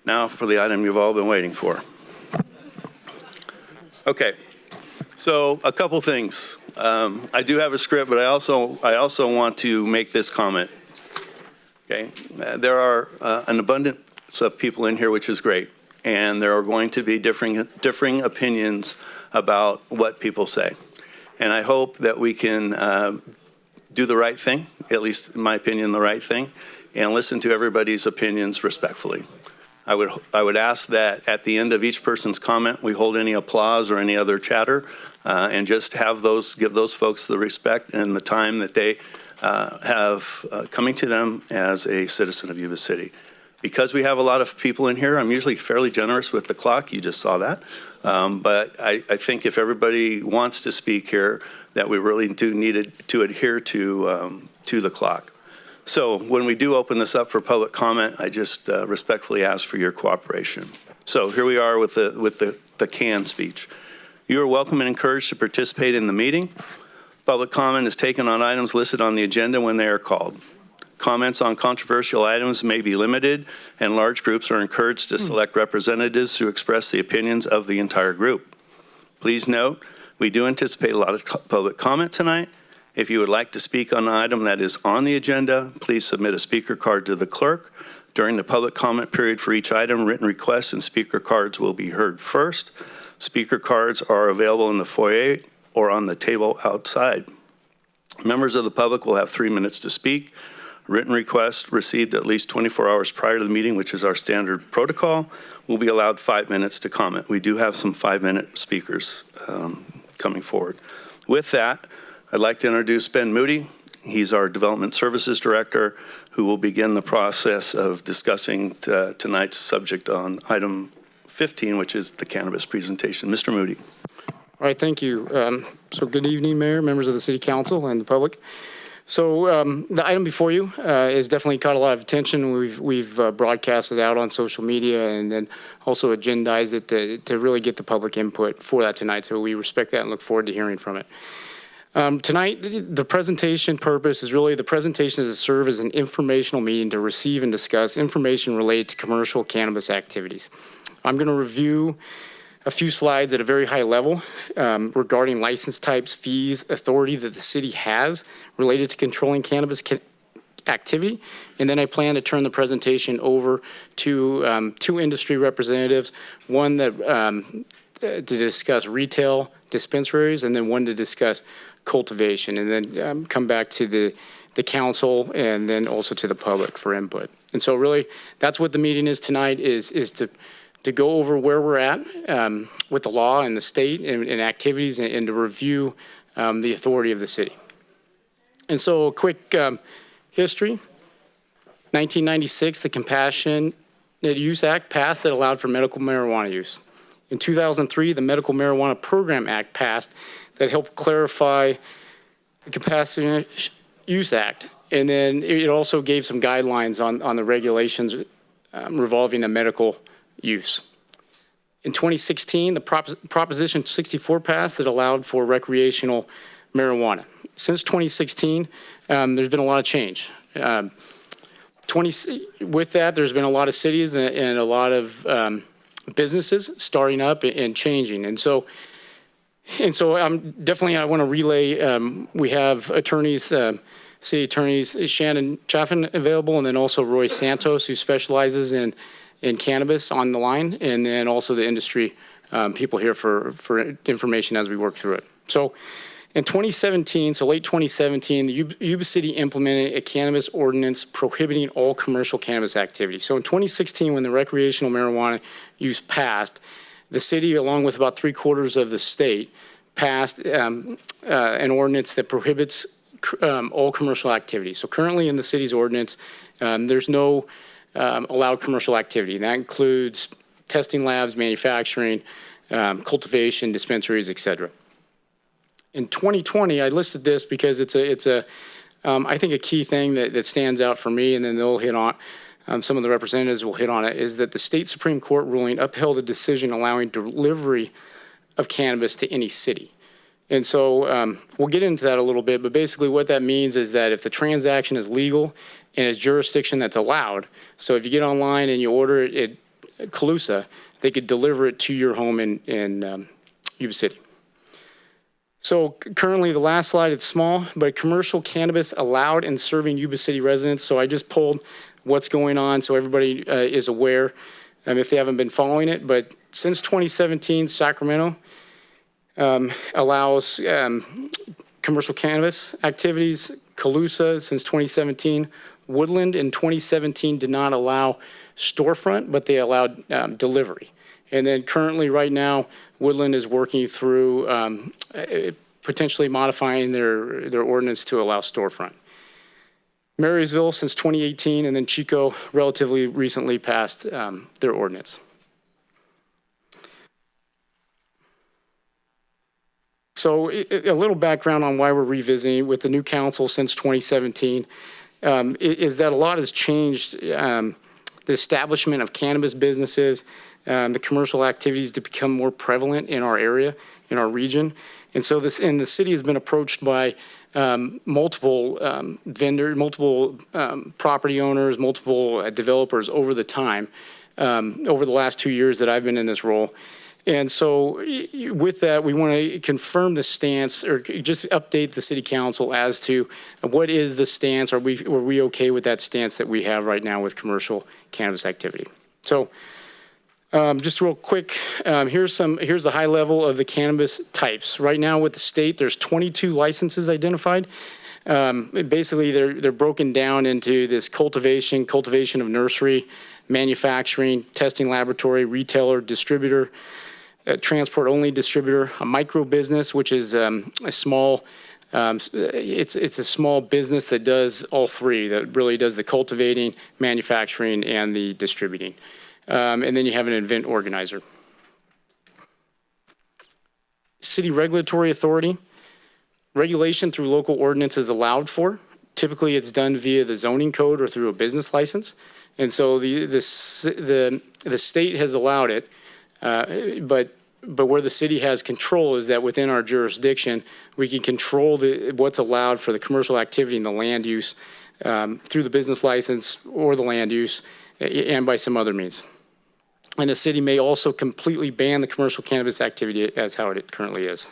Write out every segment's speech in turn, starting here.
Now for the item you've all been waiting for. Okay, so a couple things. I do have a script, but I also want to make this comment. Okay, there are an abundance of people in here, which is great, and there are going to be differing opinions about what people say. And I hope that we can do the right thing, at least in my opinion, the right thing, and listen to everybody's opinions respectfully. I would ask that at the end of each person's comment, we hold any applause or any other chatter, and just give those folks the respect and the time that they have coming to them as a citizen of Yuba City. Because we have a lot of people in here, I'm usually fairly generous with the clock. You just saw that. But I think if everybody wants to speak here, that we really do need to adhere to the clock. So when we do open this up for public comment, I just respectfully ask for your cooperation. So here we are with the can speech. You are welcome and encouraged to participate in the meeting. Public comment is taken on items listed on the agenda when they are called. Comments on controversial items may be limited, and large groups are encouraged to select representatives who express the opinions of the entire group. Please note, we do anticipate a lot of public comment tonight. If you would like to speak on an item that is on the agenda, please submit a speaker card to the clerk. During the public comment period for each item, written requests and speaker cards will be heard first. Speaker cards are available in the foyer or on the table outside. Members of the public will have 3 minutes to speak. Written requests received at least 24 hours prior to the meeting, which is our standard protocol, will be allowed 5 minutes to comment. We do have some 5-minute speakers coming forward. With that, I'd like to introduce Ben Moody. He's our Development Services Director, who will begin the process of discussing tonight's subject on item 15, which is the cannabis presentation. Mr. Moody. All right, thank you. So good evening, Mayor, members of the City Council, and the public. So the item before you has definitely caught a lot of attention. We've broadcast it out on social media and then also agendized it to really get the public input for that tonight. So we respect that and look forward to hearing from it. Tonight, the presentation purpose is really the presentation is to serve as an informational meeting to receive and discuss information related to commercial cannabis activities. I'm going to review a few slides at a very high level regarding license types, fees, authority that the city has related to controlling cannabis activity. And then I plan to turn the presentation over to two industry representatives, one that to discuss retail dispensaries, and then one to discuss cultivation, and then come back to the council and then also to the public for input. And so really that's what the meeting is tonight, is to go over where we're at with the law and the state and activities, and to review the authority of the city. And so a quick history. 1996, the Compassionate Use Act passed that allowed for medical marijuana use. In 2003, the Medical Marijuana Program Act passed that helped clarify the Compassionate Use Act. And then it also gave some guidelines on the regulations revolving the medical use. In 2016, the Proposition 64 passed that allowed for recreational marijuana. Since 2016, there's been a lot of change. With that, there's been a lot of cities and a lot of businesses starting up and changing. And so definitely I want to relay, we have attorneys, city attorneys, Shannon Chaffin available, and then also Roy Santos, who specializes in cannabis, on the line, and then also the industry people here for information as we work through it. So in 2017, so late 2017, the Yuba City implemented a cannabis ordinance prohibiting all commercial cannabis activity. So in 2016, when the recreational marijuana use passed, the city, along with about 3/4 of the state, passed an ordinance that prohibits all commercial activity. So currently in the city's ordinance, there's no allowed commercial activity. And that includes testing labs, manufacturing, cultivation, dispensaries, et cetera. In 2020, I listed this because it's I think a key thing that stands out for me, and then they'll hit on, some of the representatives will hit on it, is that the state Supreme Court ruling upheld a decision allowing delivery of cannabis to any city. And so we'll get into that a little bit, but basically what that means is that if the transaction is legal in a jurisdiction that's allowed, so if you get online and you order it, Calusa, they could deliver it to your home in Yuba City. So currently, the last slide, it's small, but commercial cannabis allowed and serving Yuba City residents. So I just pulled what's going on so everybody is aware if they haven't been following it. But since 2017, Sacramento allows commercial cannabis activities. Calusa since 2017. Woodland in 2017 did not allow storefront, but they allowed delivery. And then currently, right now, Woodland is working through potentially modifying their ordinance to allow storefront. Marysville since 2018, and then Chico relatively recently passed their ordinance. So a little background on why we're revisiting with the new council since 2017 is that a lot has changed. The establishment of cannabis businesses, the commercial activities to become more prevalent in our area, in our region. And so the city has been approached by multiple vendors, multiple property owners, multiple developers over the time, over the last 2 years that I've been in this role. And so with that, we want to confirm the stance or just update the city council as to what is the stance. Are we okay with that stance that we have right now with commercial cannabis activity? So just real quick, here's the high level of the cannabis types. Right now with the state, there's 22 licenses identified. Basically, they're broken down into this cultivation of nursery, manufacturing, testing laboratory, retailer, distributor, transport-only distributor, a micro business, which is a small, it's a small business that does all three, that really does the cultivating, manufacturing, and the distributing. And then you have an event organizer. City regulatory authority. Regulation through local ordinance is allowed for. Typically, it's done via the zoning code or through a business license. And so the state has allowed it, but where the city has control is that within our jurisdiction, we can control what's allowed for the commercial activity and the land use through the business license or the land use and by some other means. And the city may also completely ban the commercial cannabis activity as how it currently is.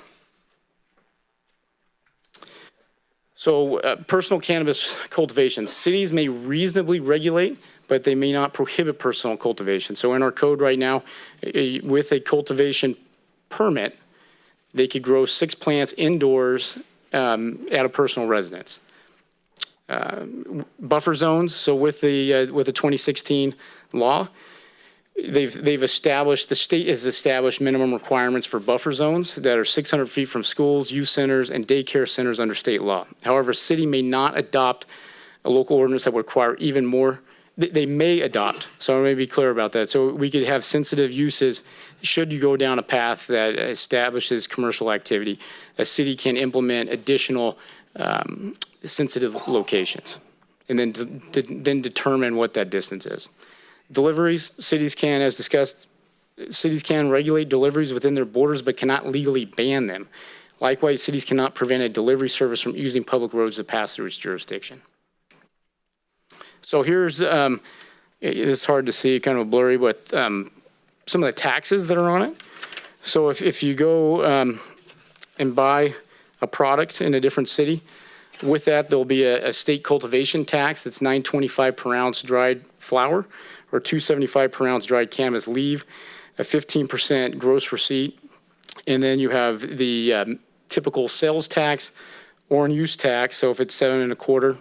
So personal cannabis cultivation, cities may reasonably regulate, but they may not prohibit personal cultivation. So in our code right now, with a cultivation permit, they could grow 6 plants indoors at a personal residence. Buffer zones, so with the 2016 law, they've established, the state has established minimum requirements for buffer zones that are 600 feet from schools, youth centers, and daycare centers under state law. However, city may not adopt a local ordinance that would require even more. They may adopt, so I may be clear about that. So we could have sensitive uses should you go down a path that establishes commercial activity. A city can implement additional sensitive locations and then determine what that distance is. Deliveries, cities can, as discussed, cities can regulate deliveries within their borders but cannot legally ban them. Likewise, cities cannot prevent a delivery service from using public roads to pass through its jurisdiction. So here's, it's hard to see, kind of blurry, but some of the taxes that are on it. So if you go and buy a product in a different city, with that there'll be a state cultivation tax that's $9.25 per ounce dried flower, or $2.75 per ounce dried cannabis leaf, a 15% gross receipt, and then you have the typical sales tax or use tax. So if it's 7.25.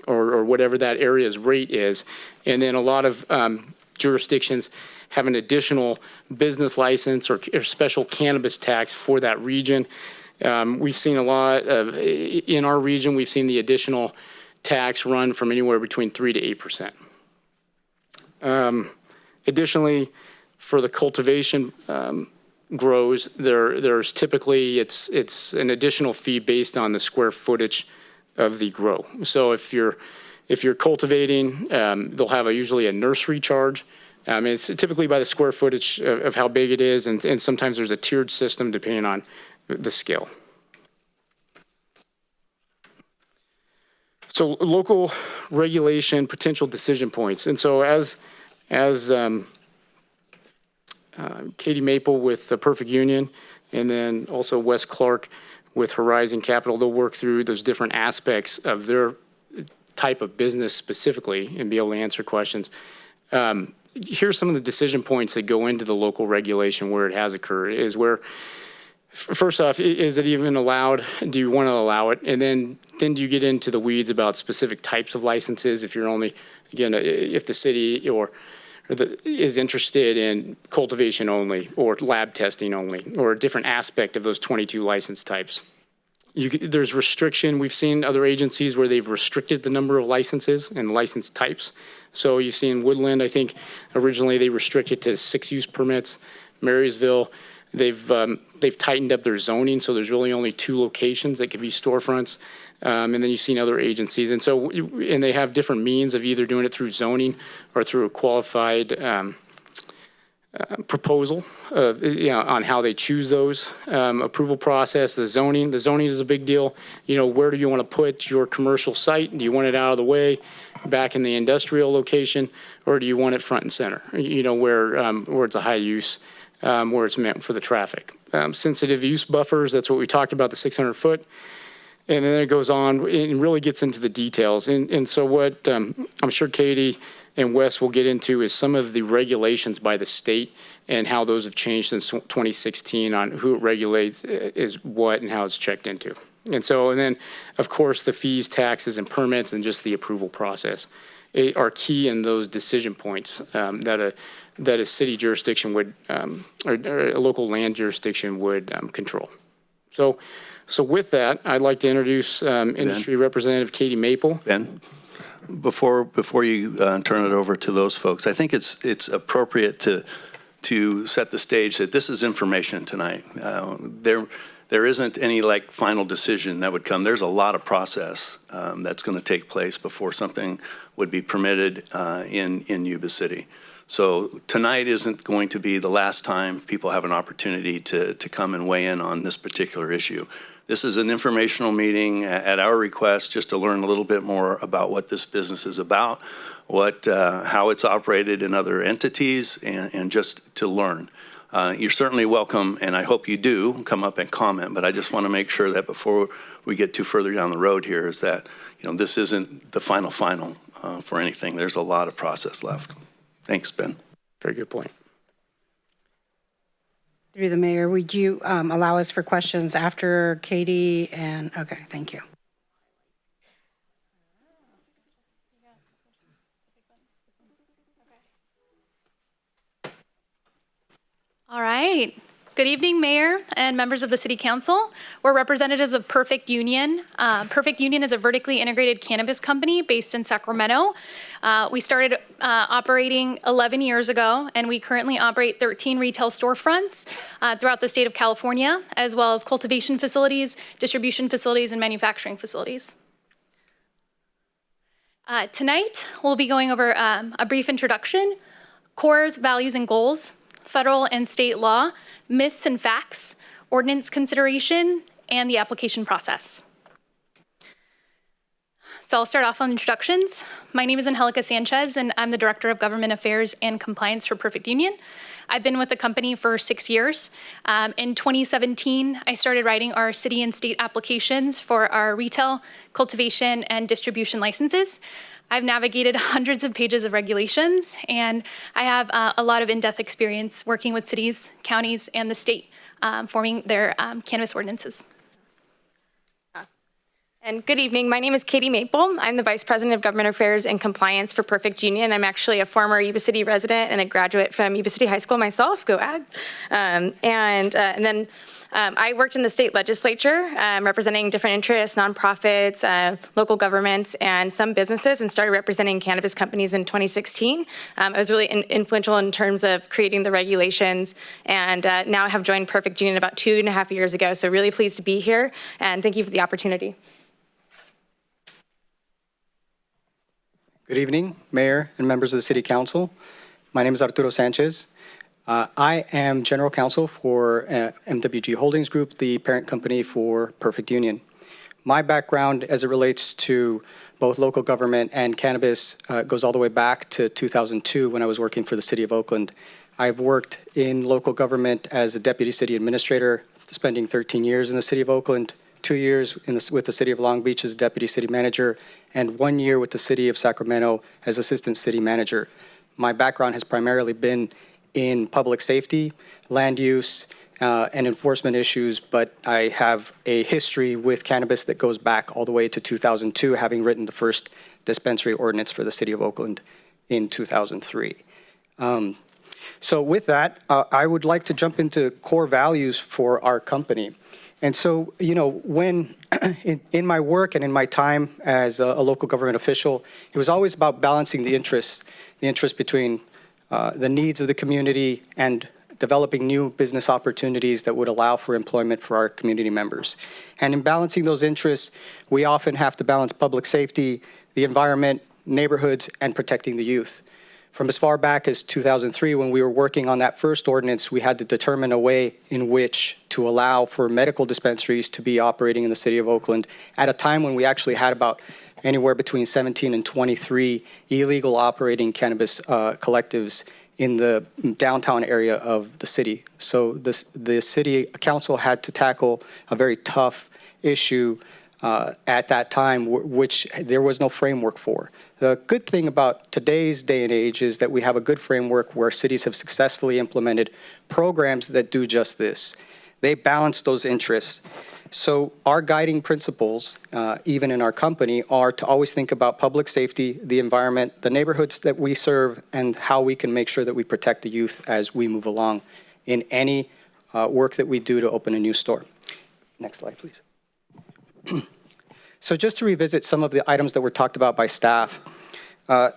Or whatever that area's rate is. And then a lot of jurisdictions have an additional business license or special cannabis tax for that region. We've seen a lot of, in our region, we've seen the additional tax run from anywhere between 3 to 8%. Additionally, for the cultivation grows, there's typically, it's an additional fee based on the square footage of the grow. So if you're cultivating, they'll have usually a nursery charge. It's typically by the square footage of how big it is, and sometimes there's a tiered system depending on the scale. So local regulation, potential decision points. And so as Katie Maple with the Perfect Union, and then also Wes Clark with Horizon Capital. They'll work through those different aspects of their type of business specifically and be able to answer questions. Here's some of the decision points that go into the local regulation where it has occurred is where, first off, is it even allowed? Do you want to allow it? And then do you get into the weeds about specific types of licenses? If you're only, again, if the city is interested in cultivation only or lab testing only or a different aspect of those 22 license types. There's restriction. We've seen other agencies where they've restricted the number of licenses and license types. So you've seen Woodland, I think originally they restricted to 6 use permits. Marysville, they've tightened up their zoning, so there's really only 2 locations that could be storefronts. And then you've seen other agencies. And so, and they have different means of either doing it through zoning or through a qualified proposal on how they choose those approval process. The zoning is a big deal. Where do you want to put your commercial site? Do you want it out of the way back in the industrial location, or do you want it front and center, where it's a high use, where it's meant for the traffic? Sensitive use buffers, that's what we talked about, the 600 foot. And then it goes on and really gets into the details. And so what I'm sure Katie and Wes will get into is some of the regulations by the state and how those have changed since 2016 on who it regulates is what and how it's checked into. And then, of course, the fees, taxes, and permits and just the approval process are key in those decision points that a city jurisdiction would, or a local land jurisdiction would control. So with that, I'd like to introduce Industry Representative Katie Maple. Ben, before you turn it over to those folks, I think it's appropriate to set the stage that this is information tonight. There isn't any final decision that would come. There's a lot of process that's going to take place before something would be permitted in Yuba City. So tonight isn't going to be the last time people have an opportunity to come and weigh in on this particular issue. This is an informational meeting at our request just to learn a little bit more about what this business is about, how it's operated in other entities, and just to learn. You're certainly welcome, and I hope you do come up and comment, but I just want to make sure that before we get too further down the road here is that this isn't the final for anything. There's a lot of process left. Thanks, Ben. Very good point. Through the mayor, would you allow us for questions after Katie and, okay, thank you. All right. Good evening, Mayor and members of the City Council. We're representatives of Perfect Union. Perfect Union is a vertically integrated cannabis company based in Sacramento. We started operating 11 years ago, and we currently operate 13 retail storefronts throughout the state of California, as well as cultivation facilities, distribution facilities, and manufacturing facilities. Tonight, we'll be going over a brief introduction, cores, values, and goals, federal and state law, myths and facts, ordinance consideration, and the application process. So I'll start off on introductions. My name is Angelica Sanchez, and I'm the Director of Government Affairs and Compliance for Perfect Union. I've been with the company for 6 years. In 2017, I started writing our city and state applications for our retail, cultivation, and distribution licenses. I've navigated hundreds of pages of regulations, and I have a lot of in-depth experience working with cities, counties, and the state forming their cannabis ordinances. And good evening. My name is Katie Maple. I'm the Vice President of Government Affairs and Compliance for Perfect Union. I'm actually a former Yuba City resident and a graduate from Yuba City High School myself. Go Ag! And then I worked in the state legislature, representing different interests, nonprofits, local governments, and some businesses, and started representing cannabis companies in 2016. I was really influential in terms of creating the regulations, and now I have joined Perfect Union about 2.5 years ago. So really pleased to be here, and thank you for the opportunity. Good evening, Mayor and members of the City Council. My name is Arturo Sanchez. I am General Counsel for MWG Holdings Group, the parent company for Perfect Union. My background as it relates to both local government and cannabis goes all the way back to 2002 when I was working for the City of Oakland. I've worked in local government as a deputy city administrator, spending 13 years in the City of Oakland, 2 years with the City of Long Beach as deputy city manager, and 1 year with the City of Sacramento as assistant city manager. My background has primarily been in public safety, land use, and enforcement issues, but I have a history with cannabis that goes back all the way to 2002, having written the first dispensary ordinance for the City of Oakland in 2003. So with that, I would like to jump into core values for our company. And so, you know, when in my work and in my time as a local government official, it was always about balancing the interest between the needs of the community and developing new business opportunities that would allow for employment for our community members. And in balancing those interests, we often have to balance public safety, the environment, neighborhoods, and protecting the youth. From as far back as 2003, when we were working on that first ordinance, we had to determine a way in which to allow for medical dispensaries to be operating in the City of Oakland at a time when we actually had about anywhere between 17 and 23 illegal operating cannabis collectives in the downtown area of the city. So the city council had to tackle a very tough issue at that time, which there was no framework for. The good thing about today's day and age is that we have a good framework where cities have successfully implemented programs that do just this. They balance those interests. So our guiding principles, even in our company, are to always think about public safety, the environment, the neighborhoods that we serve, and how we can make sure that we protect the youth as we move along in any work that we do to open a new store. Next slide, please. So just to revisit some of the items that were talked about by staff,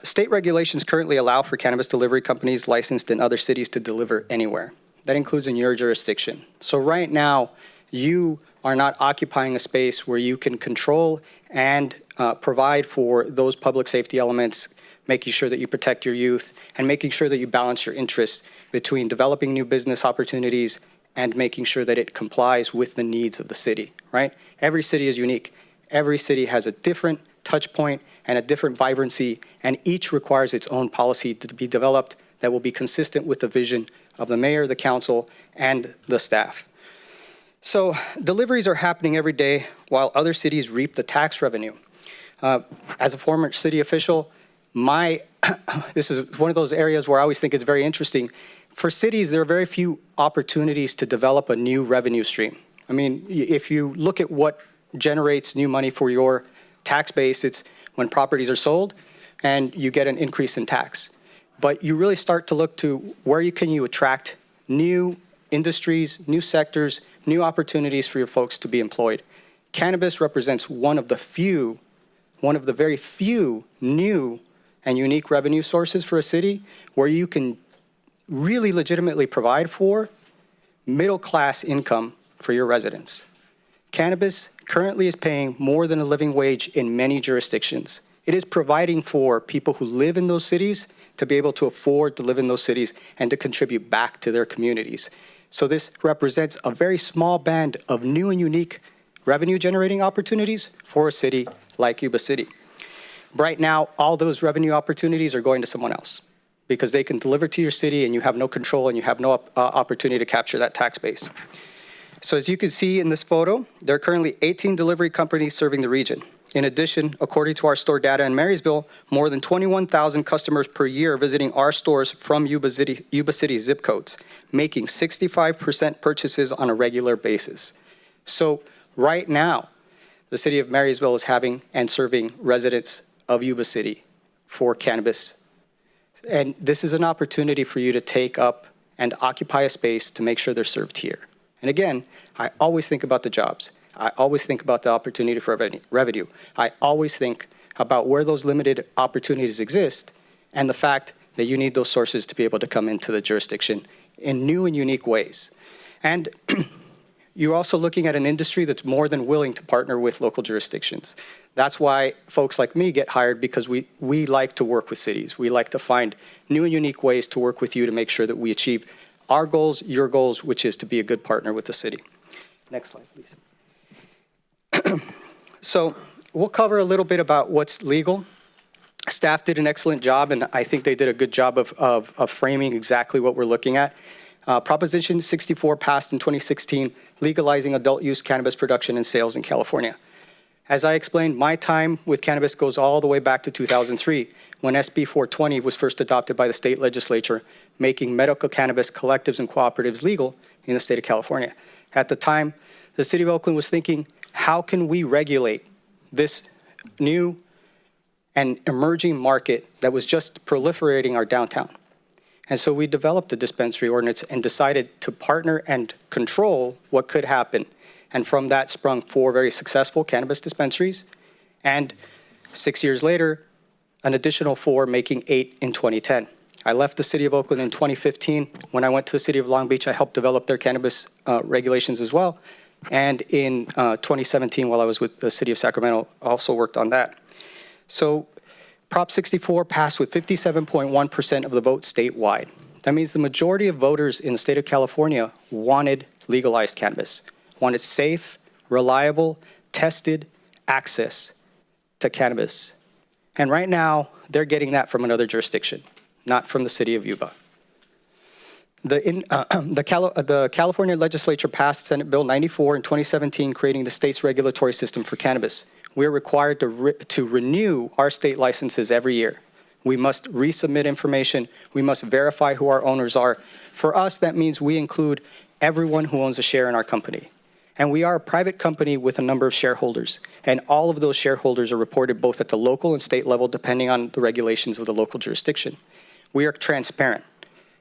state regulations currently allow for cannabis delivery companies licensed in other cities to deliver anywhere. That includes in your jurisdiction. So right now, you are not occupying a space where you can control and provide for those public safety elements, making sure that you protect your youth, and making sure that you balance your interests between developing new business opportunities and making sure that it complies with the needs of the city, right? Every city is unique. Every city has a different touch point and a different vibrancy, and each requires its own policy to be developed that will be consistent with the vision of the mayor, the council, and the staff. So deliveries are happening every day while other cities reap the tax revenue. As a former city official, this is one of those areas where I always think it's very interesting. For cities, there are very few opportunities to develop a new revenue stream. I mean, if you look at what generates new money for your tax base, it's when properties are sold and you get an increase in tax. But you really start to look to where you can attract new industries, new sectors, new opportunities for your folks to be employed. Cannabis represents one of the very few new and unique revenue sources for a city where you can really legitimately provide for middle-class income for your residents. Cannabis currently is paying more than a living wage in many jurisdictions. It is providing for people who live in those cities to be able to afford to live in those cities and to contribute back to their communities. So this represents a very small band of new and unique revenue-generating opportunities for a city like Yuba City. Right now, all those revenue opportunities are going to someone else because they can deliver to your city and you have no control and you have no opportunity to capture that tax base. So as you can see in this photo, there are currently 18 delivery companies serving the region. In addition, according to our store data in Marysville, more than 21,000 customers per year are visiting our stores from Yuba City zip codes, making 65% purchases on a regular basis. So right now, the city of Marysville is having and serving residents of Yuba City for cannabis. And this is an opportunity for you to take up and occupy a space to make sure they're served here. And again, I always think about the jobs. I always think about the opportunity for revenue. I always think about where those limited opportunities exist and the fact that you need those sources to be able to come into the jurisdiction in new and unique ways. And you're also looking at an industry that's more than willing to partner with local jurisdictions. That's why folks like me get hired, because we like to work with cities. We like to find new and unique ways to work with you to make sure that we achieve our goals, your goals, which is to be a good partner with the city. Next slide, please. So we'll cover a little bit about what's legal. Staff did an excellent job, and I think they did a good job of framing exactly what we're looking at. Proposition 64 passed in 2016, legalizing adult use cannabis production and sales in California. As I explained, my time with cannabis goes all the way back to 2003, when SB 420 was first adopted by the state legislature, making medical cannabis collectives and cooperatives legal in the state of California. At the time, the city of Oakland was thinking, how can we regulate this new and emerging market that was just proliferating our downtown? And so we developed the dispensary ordinance and decided to partner and control what could happen. And from that sprung 4 very successful cannabis dispensaries. And 6 years later, an additional 4, making 8 in 2010. I left the city of Oakland in 2015. When I went to the city of Long Beach, I helped develop their cannabis regulations as well. And in 2017, while I was with the city of Sacramento, I also worked on that. So Prop 64 passed with 57.1% of the vote statewide. That means the majority of voters in the state of California wanted legalized cannabis, wanted safe, reliable, tested access to cannabis. And right now, they're getting that from another jurisdiction, not from the city of Yuba. The California legislature passed Senate Bill 94 in 2017, creating the state's regulatory system for cannabis. We are required to renew our state licenses every year. We must resubmit information. We must verify who our owners are. For us, that means we include everyone who owns a share in our company. And we are a private company with a number of shareholders. And all of those shareholders are reported both at the local and state level, depending on the regulations of the local jurisdiction. We are transparent.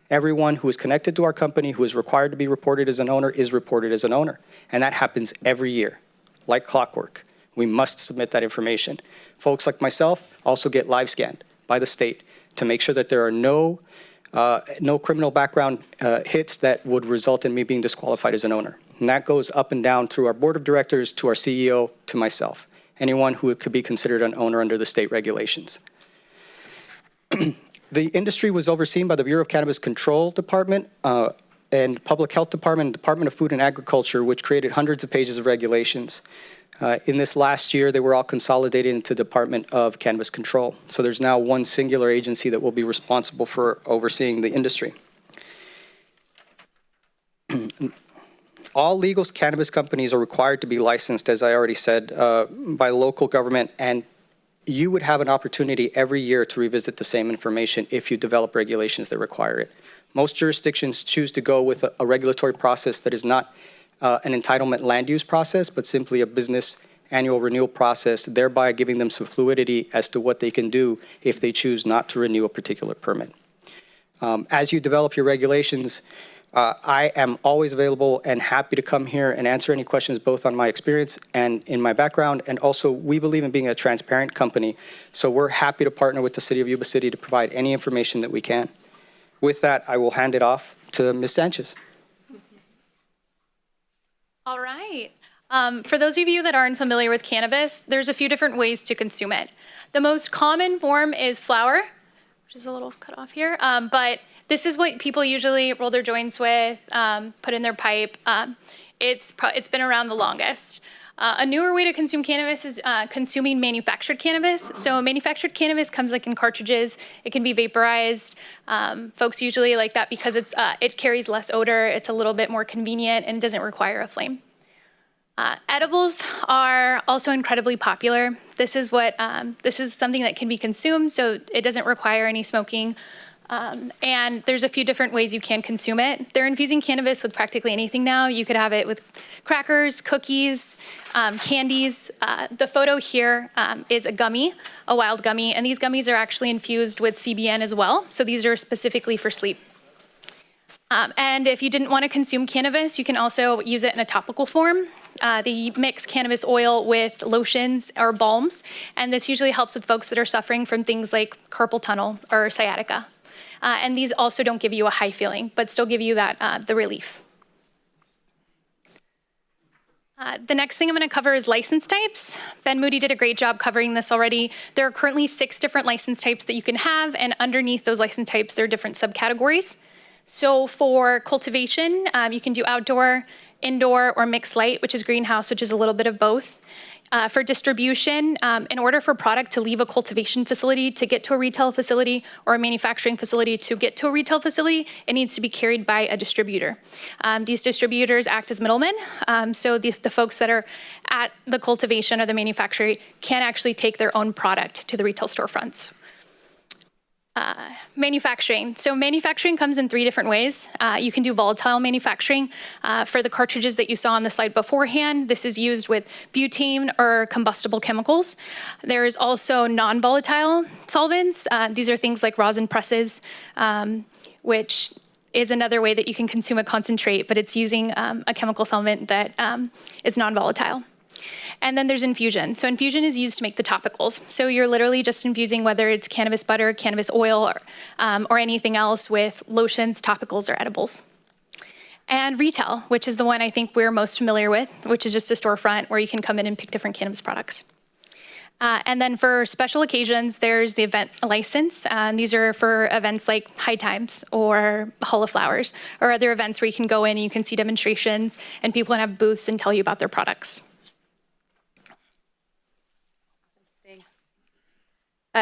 Everyone who is connected to our company, who is required to be reported as an owner, is reported as an owner. And that happens every year, like clockwork. We must submit that information. Folks like myself also get live scanned by the state to make sure that there are no criminal background hits that would result in me being disqualified as an owner. And that goes up and down through our board of directors, to our CEO, to myself, anyone who could be considered an owner under the state regulations. The industry was overseen by the Bureau of Cannabis Control Department and Public Health Department and Department of Food and Agriculture, which created hundreds of pages of regulations. In this last year, they were all consolidated into the Department of Cannabis Control. So there's now one singular agency that will be responsible for overseeing the industry. All legal cannabis companies are required to be licensed, as I already said, by local government, and you would have an opportunity every year to revisit the same information if you develop regulations that require it. Most jurisdictions choose to go with a regulatory process that is not an entitlement land use process, but simply a business annual renewal process, thereby giving them some fluidity as to what they can do if they choose not to renew a particular permit. As you develop your regulations, I am always available and happy to come here and answer any questions, both on my experience and in my background. And also, we believe in being a transparent company, so we're happy to partner with the city of Yuba City to provide any information that we can. With that, I will hand it off to Ms. Sanchez. All right. For those of you that aren't familiar with cannabis, there's a few different ways to consume it. The most common form is flower, which is a little cut off here, but this is what people usually roll their joints with, put in their pipe. It's been around the longest. A newer way to consume cannabis is consuming manufactured cannabis. So manufactured cannabis comes like in cartridges. It can be vaporized. Folks usually like that because it carries less odor. It's a little bit more convenient and doesn't require a flame. Edibles are also incredibly popular. This is something that can be consumed, so it doesn't require any smoking. And there's a few different ways you can consume it. They're infusing cannabis with practically anything now. You could have it with crackers, cookies, candies. The photo here is a gummy, a wild gummy, and these gummies are actually infused with CBN as well. So these are specifically for sleep. And if you didn't want to consume cannabis, you can also use it in a topical form. They mix cannabis oil with lotions or balms, and this usually helps with folks that are suffering from things like carpal tunnel or sciatica. And these also don't give you a high feeling, but still give you that the relief. The next thing I'm going to cover is license types. Ben Moody did a great job covering this already. There are currently 6 different license types that you can have, and underneath those license types, there are different subcategories. So for cultivation, you can do outdoor, indoor, or mixed light, which is greenhouse, which is a little bit of both. For distribution, in order for product to leave a cultivation facility to get to a retail facility or a manufacturing facility to get to a retail facility, it needs to be carried by a distributor. These distributors act as middlemen, so the folks that are at the cultivation or the manufacturer can't actually take their own product to the retail storefronts. Manufacturing. So manufacturing comes in 3 different ways. You can do volatile manufacturing. For the cartridges that you saw on the slide beforehand, this is used with butane or combustible chemicals. There is also non-volatile solvents. These are things like rosin presses, which is another way that you can consume a concentrate, but it's using a chemical solvent that is non-volatile. And then there's infusion. So infusion is used to make the topicals. So you're literally just infusing whether it's cannabis butter, cannabis oil, or anything else with lotions, topicals, or edibles. And retail, which is the one I think we're most familiar with, which is just a storefront where you can come in and pick different cannabis products. And then for special occasions, there's the event license. These are for events like High Times or Hall of Flowers, or other events where you can go in and you can see demonstrations and people can have booths and tell you about their products.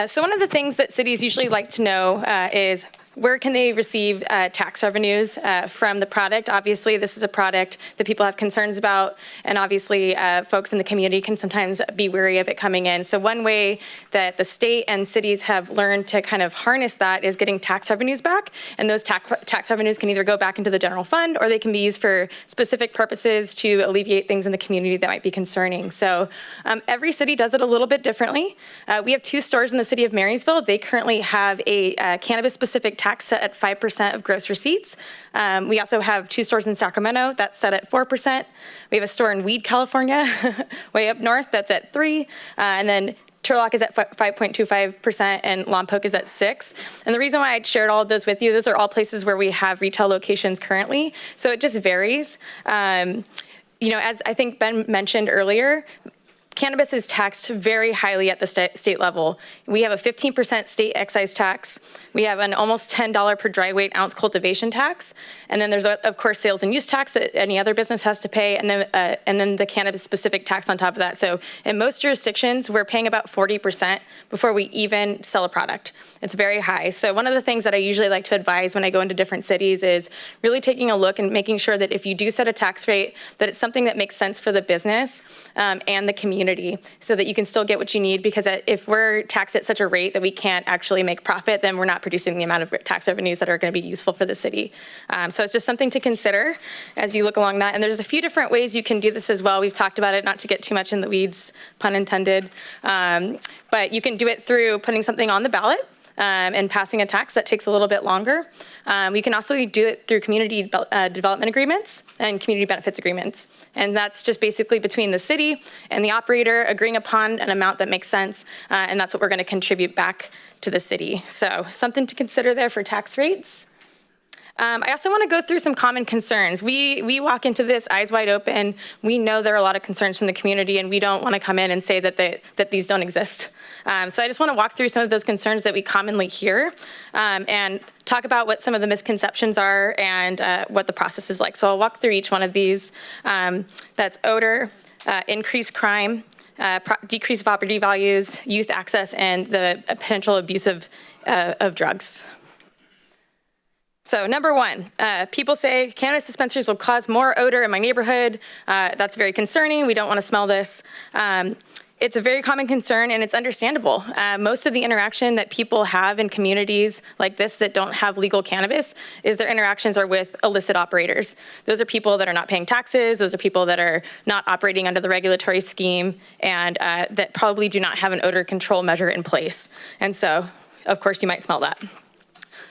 So one of the things that cities usually like to know is where can they receive tax revenues from the product? Obviously, this is a product that people have concerns about, and obviously folks in the community can sometimes be wary of it coming in. So one way that the state and cities have learned to kind of harness that is getting tax revenues back, and those tax revenues can either go back into the general fund or they can be used for specific purposes to alleviate things in the community that might be concerning. So every city does it a little bit differently. We have 2 stores in the city of Marysville. They currently have a cannabis-specific tax set at 5% of gross receipts. We also have 2 stores in Sacramento that's set at 4%. We have a store in Weed, California, way up north, that's at 3%. And then Turlock is at 5.25% and Lompoc is at 6%. And the reason why I shared all of those with you, those are all places where we have retail locations currently. So it just varies. You know, as I think Ben mentioned earlier, cannabis is taxed very highly at the state level. We have a 15% state excise tax. We have an almost $10 per dry weight ounce cultivation tax. And then there's, of course, sales and use tax that any other business has to pay, and then the cannabis-specific tax on top of that. So in most jurisdictions, we're paying about 40% before we even sell a product. It's very high. So one of the things that I usually like to advise when I go into different cities is really taking a look and making sure that if you do set a tax rate, that it's something that makes sense for the business and the community, so that you can still get what you need, because if we're taxed at such a rate that we can't actually make profit, then we're not producing the amount of tax revenues that are going to be useful for the city. So it's just something to consider as you look along that. And there's a few different ways you can do this as well. We've talked about it, not to get too much in the weeds, pun intended, but you can do it through putting something on the ballot and passing a tax. That takes a little bit longer. We can also do it through community development agreements and community benefits agreements. And that's just basically between the city and the operator agreeing upon an amount that makes sense, and that's what we're going to contribute back to the city. So something to consider there for tax rates. I also want to go through some common concerns. We walk into this eyes wide open. We know there are a lot of concerns from the community, and we don't want to come in and say that these don't exist. So I just want to walk through some of those concerns that we commonly hear and talk about what some of the misconceptions are and what the process is like. So I'll walk through each one of these. That's odor, increased crime, decreased property values, youth access, and the potential abuse of drugs. So number 1, people say cannabis dispensaries will cause more odor in my neighborhood. That's very concerning. We don't want to smell this. It's a very common concern, and it's understandable. Most of the interaction that people have in communities like this that don't have legal cannabis is their interactions are with illicit operators. Those are people that are not paying taxes. Those are people that are not operating under the regulatory scheme, and that probably do not have an odor control measure in place. And so, of course, you might smell that.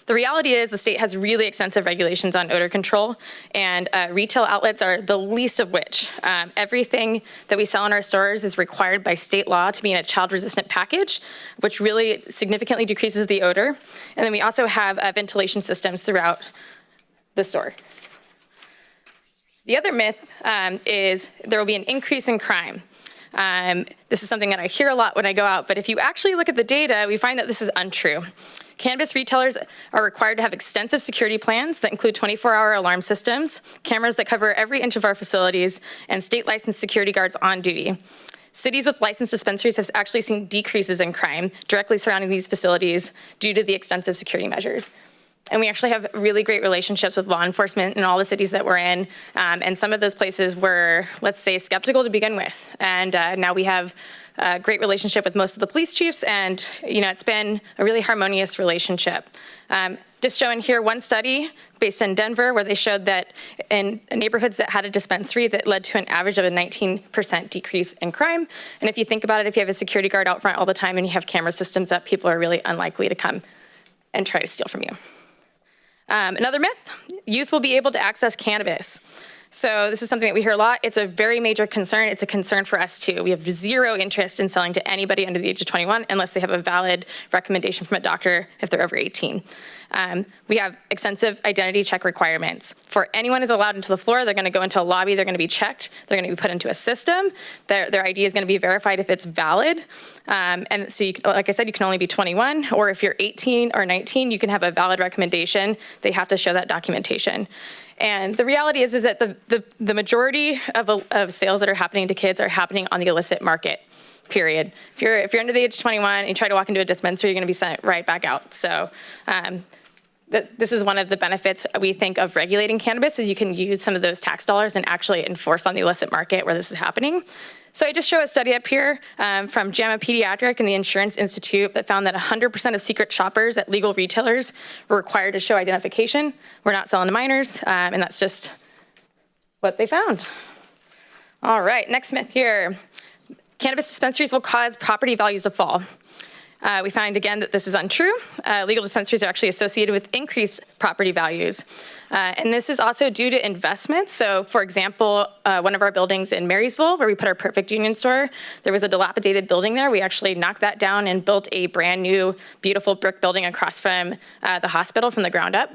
The reality is the state has really extensive regulations on odor control, and retail outlets are the least of which. Everything that we sell in our stores is required by state law to be in a child-resistant package, which really significantly decreases the odor. And then we also have ventilation systems throughout the store. The other myth is there will be an increase in crime. This is something that I hear a lot when I go out, but if you actually look at the data, we find that this is untrue. Cannabis retailers are required to have extensive security plans that include 24-hour alarm systems, cameras that cover every inch of our facilities, and state-licensed security guards on duty. cities with licensed dispensaries have actually seen decreases in crime directly surrounding these facilities due to the extensive security measures. And we actually have really great relationships with law enforcement in all the cities that we're in. And some of those places were, let's say, skeptical to begin with. And now we have a great relationship with most of the police chiefs. And, it's been a really harmonious relationship. Just showing here one study based in Denver where they showed that in neighborhoods that had a dispensary that led to an average of a 19% decrease in crime. And if you think about it, if you have a security guard out front all the time and you have camera systems up, people are really unlikely to come and try to steal from you. Another myth, youth will be able to access cannabis. So this is something that we hear a lot. It's a very major concern. It's a concern for us too. We have zero interest in selling to anybody under the age of 21 unless they have a valid recommendation from a doctor if they're over 18. We have extensive identity check requirements. For anyone who's allowed into the floor, they're gonna go into a lobby, they're gonna be checked, they're gonna be put into a system, their ID is gonna be verified if it's valid. And so, like I said, you can only be 21, or if you're 18 or 19, you can have a valid recommendation. They have to show that documentation. And the reality is that the majority of sales that are happening to kids are happening on the illicit market, period. If you're under the age of 21 and you try to walk into a dispensary, you're gonna be sent right back out. So this is one of the benefits we think of regulating cannabis is you can use some of those tax dollars and actually enforce on the illicit market where this is happening. So I just show a study up here from JAMA Pediatric and the Insurance Institute that found that 100% of secret shoppers at legal retailers were required to show identification. We're not selling to minors, and that's just what they found. All right, next myth here. Cannabis dispensaries will cause property values to fall. We find again that this is untrue. Legal dispensaries are actually associated with increased property values. And this is also due to investments. So for example, one of our buildings in Marysville where we put our Perfect Union store, there was a dilapidated building there. We actually knocked that down and built a brand new, beautiful brick building across from the hospital from the ground up.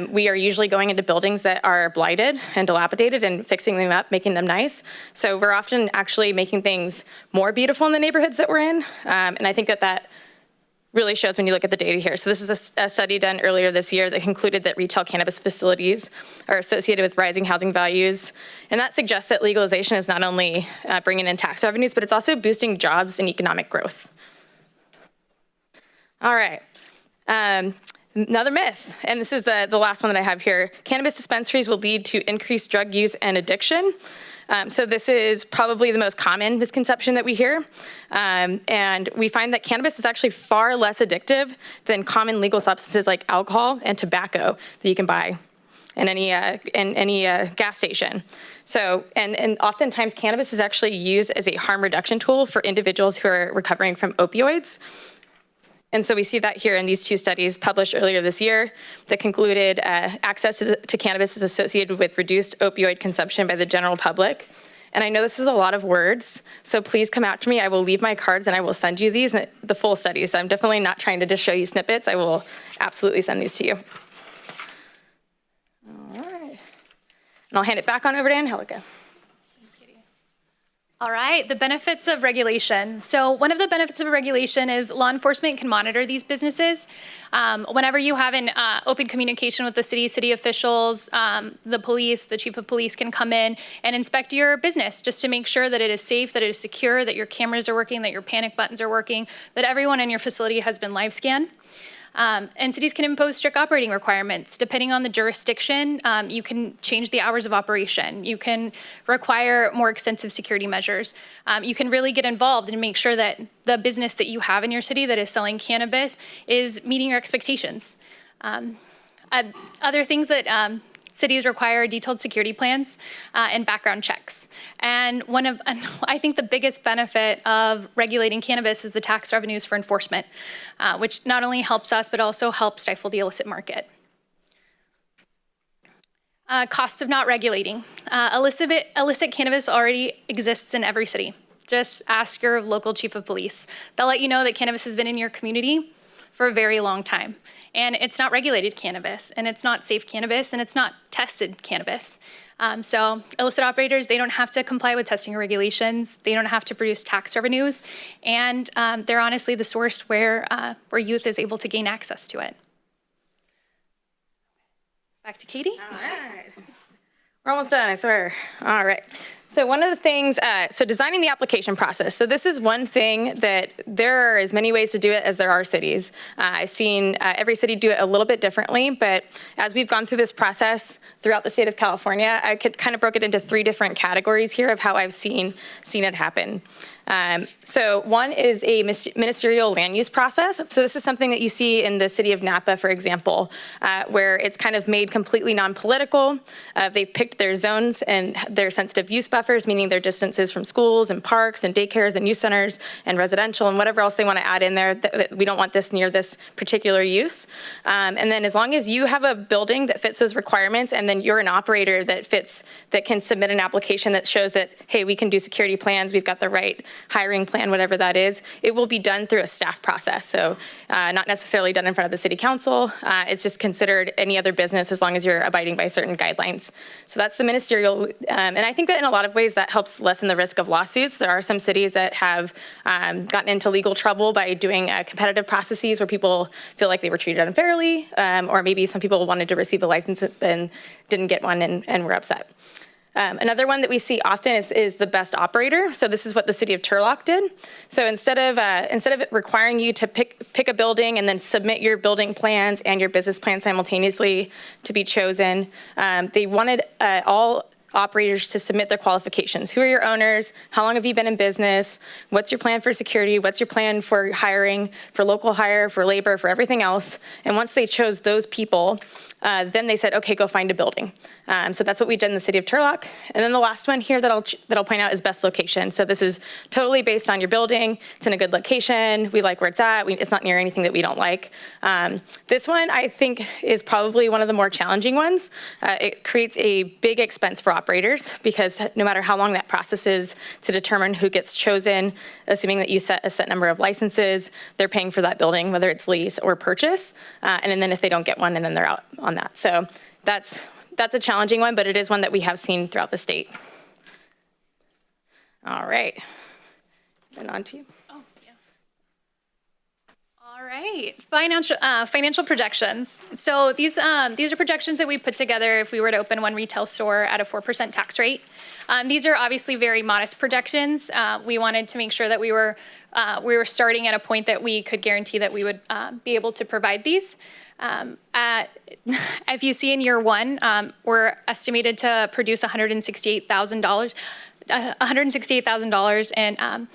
We are usually going into buildings that are blighted and dilapidated and fixing them up, making them nice. So we're often actually making things more beautiful in the neighborhoods that we're in. And I think that really shows when you look at the data here. So this is a study done earlier this year that concluded that retail cannabis facilities are associated with rising housing values. And that suggests that legalization is not only bringing in tax revenues, but it's also boosting jobs and economic growth. All right. Another myth, and this is the last one that I have here. Cannabis dispensaries will lead to increased drug use and addiction. So this is probably the most common misconception that we hear. And we find that cannabis is actually far less addictive than common legal substances like alcohol and tobacco that you can buy in any gas station. So, and oftentimes cannabis is actually used as a harm reduction tool for individuals who are recovering from opioids. And so we see that here in these two studies published earlier this year that concluded access to cannabis is associated with reduced opioid consumption by the general public. And I know this is a lot of words, so please come out to me. I will leave my cards and I will send you these, the full studies. So I'm definitely not trying to just show you snippets. I will absolutely send these to you. All right. And I'll hand it back on over to Angelica. All right, the benefits of regulation. So one of the benefits of regulation is law enforcement can monitor these businesses. Whenever you have an open communication with the city officials, the police, the chief of police can come in and inspect your business just to make sure that it is safe, that it is secure, that your cameras are working, that your panic buttons are working, that everyone in your facility has been live scanned. And cities can impose strict operating requirements. Depending on the jurisdiction, you can change the hours of operation. You can require more extensive security measures. You can really get involved and make sure that the business that you have in your city that is selling cannabis is meeting your expectations. Other things that cities require detailed security plans and background checks. And I think the biggest benefit of regulating cannabis is the tax revenues for enforcement, which not only helps us, but also helps stifle the illicit market. Costs of not regulating. Illicit cannabis already exists in every city. Just ask your local chief of police. They'll let you know that cannabis has been in your community for a very long time. And it's not regulated cannabis, and it's not safe cannabis, and it's not tested cannabis. So illicit operators, they don't have to comply with testing regulations. They don't have to produce tax revenues. And they're honestly the source where youth is able to gain access to it. Back to Katie. All right. We're almost done, I swear. All right. So one of the things, so designing the application process. So this is one thing that there are as many ways to do it as there are cities. I've seen every city do it a little bit differently, but as we've gone through this process throughout the state of California, I could kind of broke it into 3 different categories here of how I've seen it happen. So one is a ministerial land use process. So this is something that you see in the city of Napa, for example, where it's kind of made completely non-political. They've picked their zones and their sensitive use buffers, meaning their distances from schools and parks and daycares and youth centers and residential and whatever else they want to add in there. We don't want this near this particular use. And then as long as you have a building that fits those requirements, and then you're an operator that can submit an application that shows that, hey, we can do security plans, we've got the right hiring plan, whatever that is, it will be done through a staff process. So not necessarily done in front of the city council. It's just considered any other business as long as you're abiding by certain guidelines. So that's the ministerial. And I think that in a lot of ways that helps lessen the risk of lawsuits. There are some cities that have gotten into legal trouble by doing competitive processes where people feel like they were treated unfairly, or maybe some people wanted to receive a license and didn't get one and were upset. Another one that we see often is the best operator. So this is what the city of Turlock did. So instead of it requiring you to pick a building and then submit your building plans and your business plan simultaneously to be chosen, they wanted all operators to submit their qualifications. Who are your owners? How long have you been in business? What's your plan for security? What's your plan for hiring, for local hire, for labor, for everything else? And once they chose those people, then they said, okay, go find a building. So that's what we did in the city of Turlock. And then the last one here that I'll point out is best location. So this is totally based on your building. It's in a good location. We like where it's at. It's not near anything that we don't like. This one I think is probably one of the more challenging ones. It creates a big expense for operators because no matter how long that process is to determine who gets chosen, assuming that you set a set number of licenses, they're paying for that building, whether it's lease or purchase. And then if they don't get one, and then they're out on that. So that's a challenging one, but it is one that we have seen throughout the state. All right. And on to you. Oh, yeah. All right. Financial projections. So these are projections that we put together if we were to open one retail store at a 4% tax rate. These are obviously very modest projections. We wanted to make sure that we were starting at a point that we could guarantee that we would be able to provide these. If you see in year 1, we're estimated to produce $168,000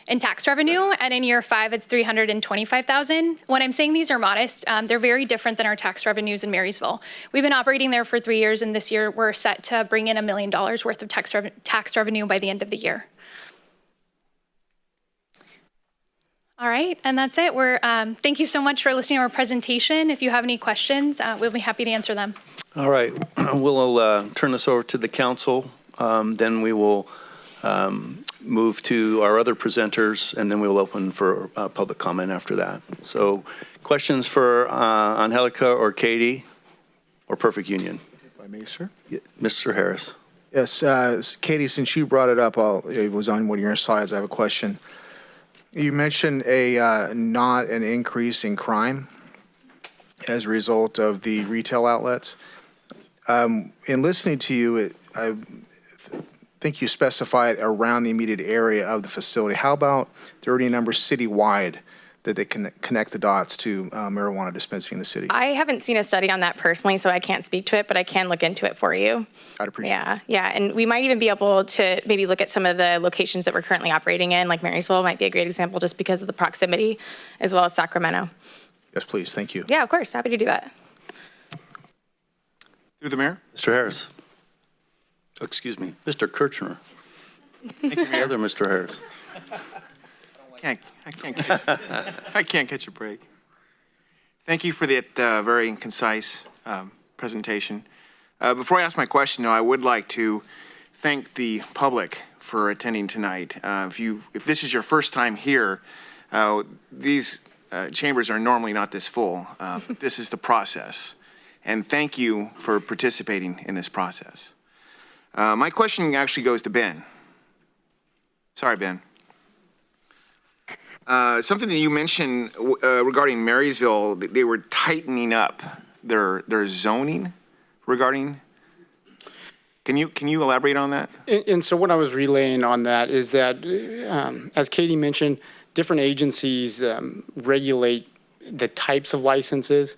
in tax revenue, and in year 5, it's $325,000. When I'm saying these are modest, they're very different than our tax revenues in Marysville. We've been operating there for 3 years, and this year we're set to bring in $1 million worth of tax revenue by the end of the year. All right, and that's it. Thank you so much for listening to our presentation. If you have any questions, we'll be happy to answer them. All right, we'll turn this over to the council. Then we will move to our other presenters, and then we will open for public comment after that. So questions for Angelica or Katie or Perfect Union? If I may, sir. Yeah, Mr. Harris. Yes, Katie, since you brought it up, it was on one of your slides. I have a question. You mentioned not an increase in crime as a result of the retail outlets. In listening to you, I think you specified around the immediate area of the facility. How about there are any numbers citywide that they can connect the dots to marijuana dispensing in the city? I haven't seen a study on that personally, so I can't speak to it, but I can look into it for you. I'd appreciate it. Yeah, and we might even be able to maybe look at some of the locations that we're currently operating in, like Marysville might be a great example just because of the proximity, as well as Sacramento. Yes, please. Thank you. Yeah, of course. Happy to do that. Through the mayor. Mr. Harris. Oh, excuse me, Mr. Kirchner. Thank you, The Mayor. other Mr. Harris. I can't catch a break. Thank you for that very concise presentation. Before I ask my question, though, I would like to thank the public for attending tonight. If this is your first time here, these chambers are normally not this full. This is the process. And thank you for participating in this process. My question actually goes to Ben. Sorry, Ben. Something that you mentioned regarding Marysville, they were tightening up their zoning regarding. Can you elaborate on that? And so what I was relaying on that is that, as Katie mentioned, different agencies regulate the types of licenses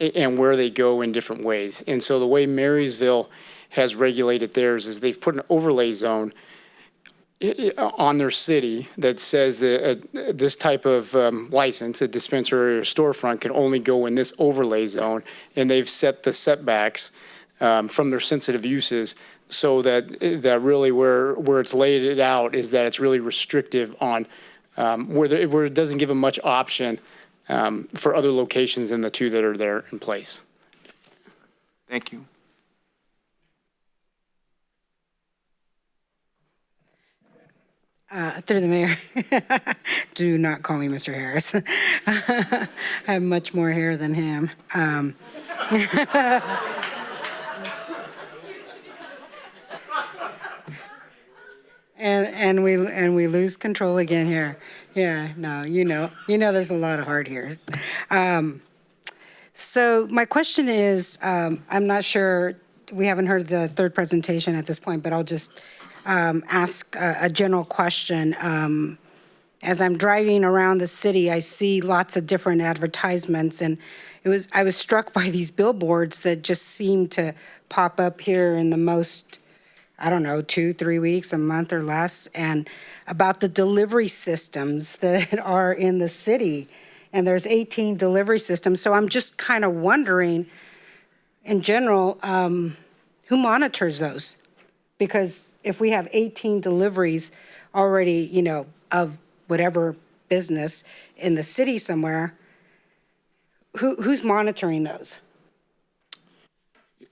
and where they go in different ways. And so the way Marysville has regulated theirs is they've put an overlay zone on their city that says that this type of license, a dispensary or storefront, can only go in this overlay zone. And they've set the setbacks from their sensitive uses so that really where it's laid it out is that it's really restrictive on where it doesn't give them much option for other locations than the two that are there in place. Thank you. Through the mayor, do not call me Mr. Harris. I have much more hair than him. And we lose control again here. Yeah, no, you know, there's a lot of hard here. So my question is, I'm not sure, we haven't heard the third presentation at this point, but I'll just ask a general question. As I'm driving around the city, I see lots of different advertisements, and I was struck by these billboards that just seem to pop up here in the most, I don't know, 2-3 weeks, a month or less, and about the delivery systems that are in the city. And there's 18 delivery systems. So I'm just kind of wondering, in general, who monitors those? Because if we have 18 deliveries already, you know, of whatever business in the city somewhere, who's monitoring those?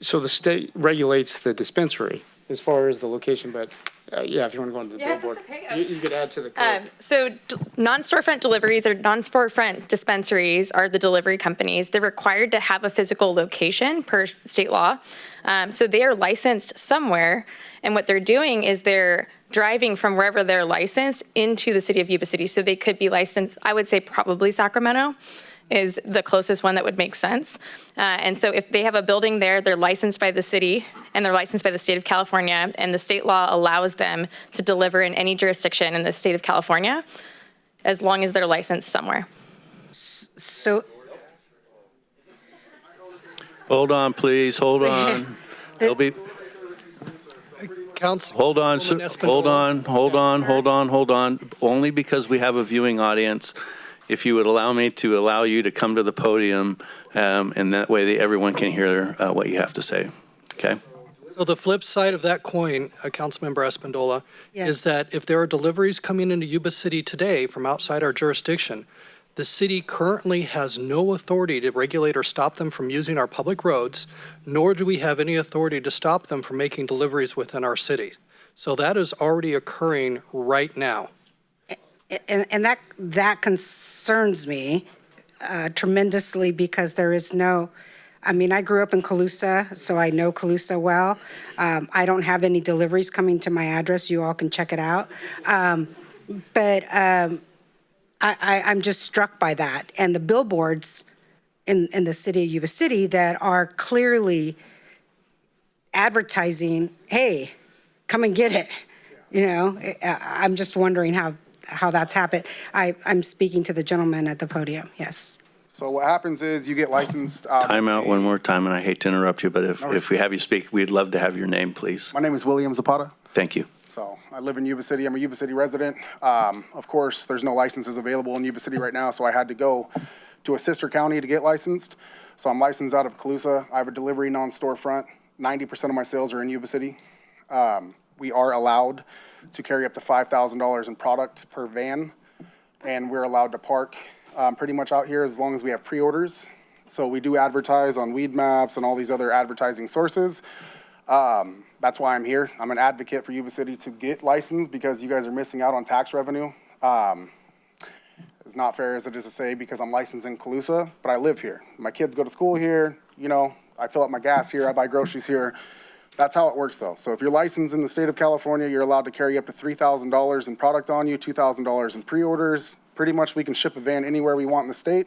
So the state regulates the dispensary as far as the location, but yeah, if you want to go into the billboard, that's okay. you could add to the code. So non-storefront deliveries or non-storefront dispensaries are the delivery companies. They're required to have a physical location per state law. So they are licensed somewhere. And what they're doing is they're driving from wherever they're licensed into the city of Yuba City. So they could be licensed, I would say probably Sacramento is the closest one that would make sense. And so if they have a building there, they're licensed by the city and they're licensed by the state of California, and the state law allows them to deliver in any jurisdiction in the state of California as long as they're licensed somewhere. So, Hold on, please, hold on. There'll be, Council. hold on, sir. Hold on. Only because we have a viewing audience. If you would allow me to allow you to come to the podium, and that way everyone can hear what you have to say, okay? So the flip side of that coin, Councilmember Espandola, is that if there are deliveries coming into Yuba City today from outside our jurisdiction, the city currently has no authority to regulate or stop them from using our public roads, nor do we have any authority to stop them from making deliveries within our city. So that is already occurring right now. and that concerns me tremendously, because there is no, I mean, I grew up in Colusa, so I know Colusa well. I don't have any deliveries coming to my address. You all can check it out. But I'm just struck by that. And the billboards in the city of Yuba City that are clearly advertising, hey, come and get it. You know, I'm just wondering how that's happened. I'm speaking to the gentleman at the podium, yes. So what happens is you get licensed. Time out one more time, and I hate to interrupt you, but if we have you speak, we'd love to have your name, please. My name is William Zapata. Thank you. So I live in Yuba City. I'm a Yuba City resident. Of course, there's no licenses available in Yuba City right now, so I had to go to a sister county to get licensed. So I'm licensed out of Colusa. I have a delivery non-storefront. 90% of my sales are in Yuba City. We are allowed to carry up to $5,000 in product per van, and we're allowed to park pretty much out here as long as we have pre-orders. So we do advertise on Weed Maps and all these other advertising sources. That's why I'm here. I'm an advocate for Yuba City to get licensed because you guys are missing out on tax revenue. It's not fair as it is to say because I'm licensed in Colusa, but I live here. My kids go to school here, you know, I fill up my gas here, I buy groceries here. That's how it works though. So if you're licensed in the state of California, you're allowed to carry up to $3,000 in product on you, $2,000 in pre-orders. Pretty much we can ship a van anywhere we want in the state.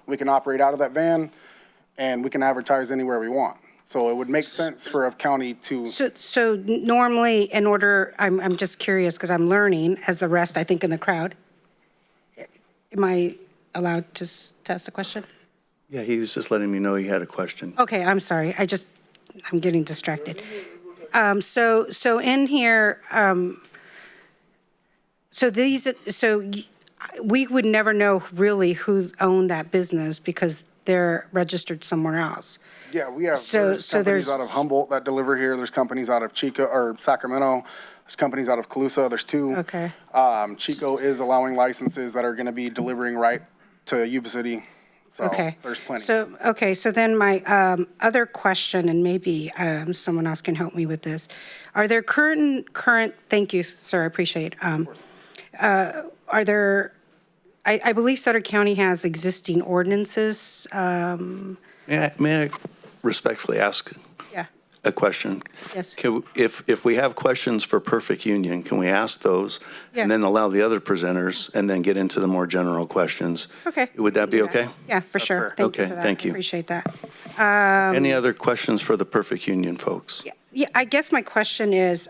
We can operate out of that van and we can advertise anywhere we want. So it would make sense for a county to, So normally, in order, I'm just curious, because I'm learning, as the rest, I think, in the crowd. Am I allowed to ask a question? Yeah, he's just letting me know he had a question. Okay, I'm sorry. I'm getting distracted. So in here, we would never know really who owned that business because they're registered somewhere else. yeah, we have So there's companies there's- out of Humboldt that deliver here. There's companies out of Chico or Sacramento. There's companies out of Colusa. There's two. Okay. Chico is allowing licenses that are going to be delivering right to Yuba City. So Okay. there's plenty. So then my other question, and maybe someone else can help me with this. Are there current, thank you, sir, I appreciate. Are there, I believe Sutter County has existing ordinances. May I respectfully ask Yeah, a question? Yes. If we have questions for Perfect Union, can we ask those? Yeah. And then allow the other presenters and then get into the more general questions? okay. Would that be okay? Yeah, for sure. fair. Thank you Okay, for that. thank you. I appreciate that. Any other questions for the Perfect Union folks? Yeah, I guess my question is,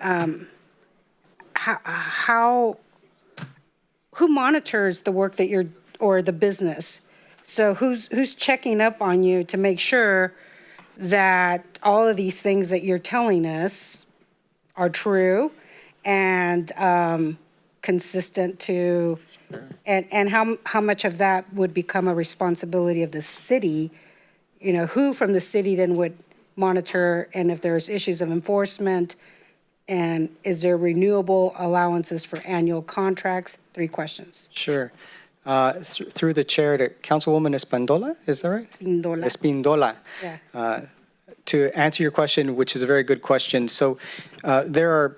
who monitors the work that or the business? So who's checking up on you to make sure that all of these things that you're telling us are true and consistent to, and how much of that would become a responsibility of the city? You know, who from the city then would monitor, and if there's issues of enforcement, and is there renewable allowances for annual contracts? 3 questions. Sure. Through the chair to Councilwoman Espandola, is that right? Espindola. Espindola. Yeah. To answer your question, which is a very good question, so there are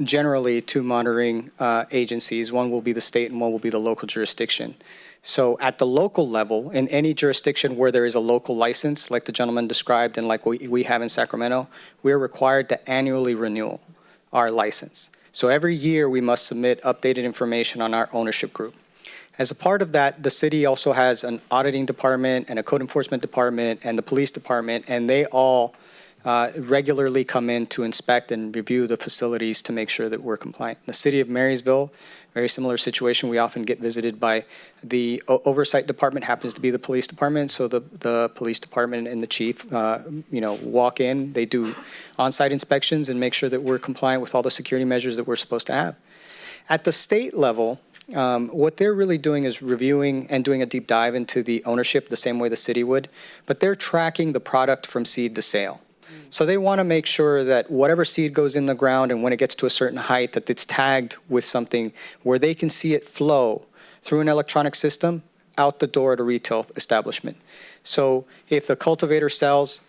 generally two monitoring agencies. One will be the state and one will be the local jurisdiction. So at the local level, in any jurisdiction where there is a local license, like the gentleman described and like we have in Sacramento, we're required to annually renew our license. So every year we must submit updated information on our ownership group. As a part of that, the city also has an auditing department and a code enforcement department and the police department, and they all regularly come in to inspect and review the facilities to make sure that we're compliant. In the city of Marysville, very similar situation. We often get visited by the oversight department, happens to be the police department. So the police department and the chief, walk in. They do on-site inspections and make sure that we're compliant with all the security measures that we're supposed to have. At the state level, what they're really doing is reviewing and doing a deep dive into the ownership the same way the city would, but they're tracking the product from seed to sale. So they want to make sure that whatever seed goes in the ground and when it gets to a certain height, that it's tagged with something where they can see it flow through an electronic system out the door at a retail establishment. So if the cultivator sells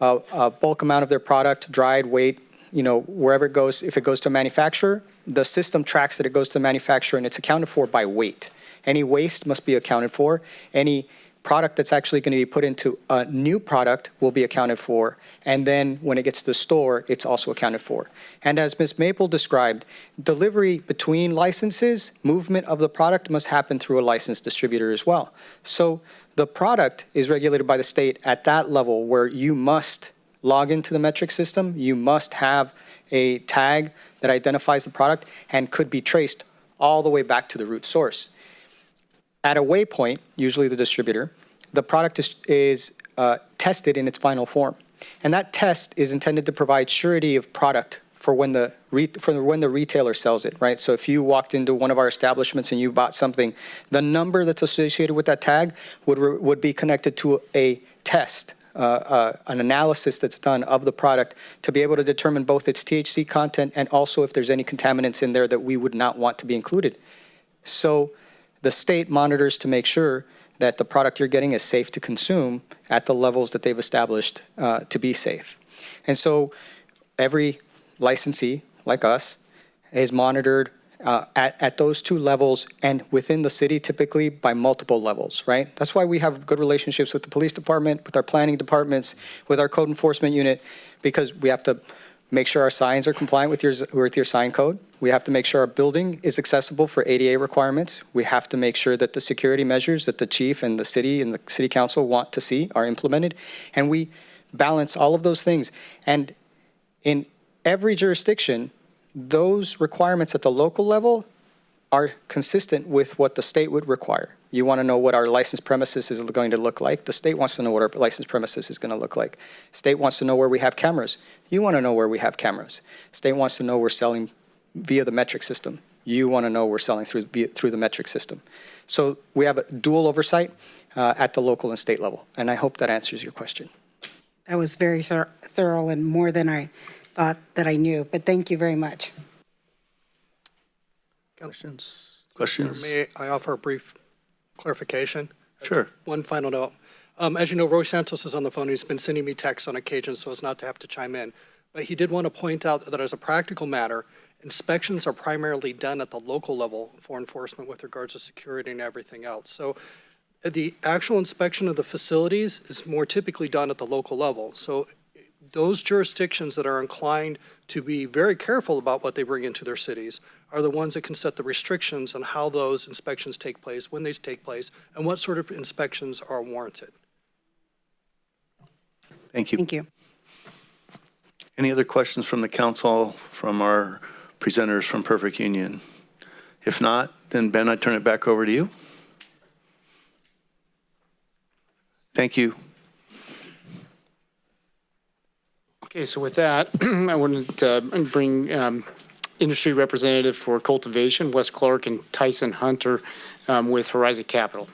a bulk amount of their product, dried, weight, wherever it goes, if it goes to a manufacturer, the system tracks that it goes to the manufacturer and it's accounted for by weight. Any waste must be accounted for. Any product that's actually going to be put into a new product will be accounted for. And then when it gets to the store, it's also accounted for. And as Ms. Maple described, delivery between licenses, movement of the product must happen through a licensed distributor as well. So the product is regulated by the state at that level where you must log into the metric system, you must have a tag that identifies the product and could be traced all the way back to the root source. At a waypoint, usually the distributor, the product is tested in its final form. And that test is intended to provide surety of product for when the retailer sells it, right? So if you walked into one of our establishments and you bought something, the number that's associated with that tag would be connected to a test, an analysis that's done of the product to be able to determine both its THC content and also if there's any contaminants in there that we would not want to be included. So the state monitors to make sure that the product you're getting is safe to consume at the levels that they've established to be safe. And so every licensee, like us, is monitored at those two levels and within the city typically by multiple levels, right? That's why we have good relationships with the police department, with our planning departments, with our code enforcement unit, because we have to make sure our signs are compliant with your sign code. We have to make sure our building is accessible for ADA requirements. We have to make sure that the security measures that the chief and the city council want to see are implemented. And we balance all of those things. And in every jurisdiction, those requirements at the local level are consistent with what the state would require. You want to know what our licensed premises is going to look like. The state wants to know what our licensed premises is going to look like. State wants to know where we have cameras. You want to know where we have cameras. State wants to know we're selling via the metric system. You want to know we're selling through the metric system. So we have a dual oversight at the local and state level. And I hope that answers your question. That was very thorough and more than I thought that I knew, but thank you very much. Questions? May I offer a brief clarification? Sure. One final note. As you know, Roy Santos is on the phone. He's been sending me texts on occasion so as not to have to chime in. But he did want to point out that as a practical matter, inspections are primarily done at the local level for enforcement with regards to security and everything else. So the actual inspection of the facilities is more typically done at the local level. So those jurisdictions that are inclined to be very careful about what they bring into their cities are the ones that can set the restrictions on how those inspections take place, when they take place, and what sort of inspections are warranted. Thank you. Thank you. Any other questions from the council, from our presenters from Perfect Union? If not, then Ben, I turn it back over to you. Thank you. Okay, so with that, I wanted to bring industry representative for Cultivation, Wes Clark, and Tyson Hunter with Horizon Capital.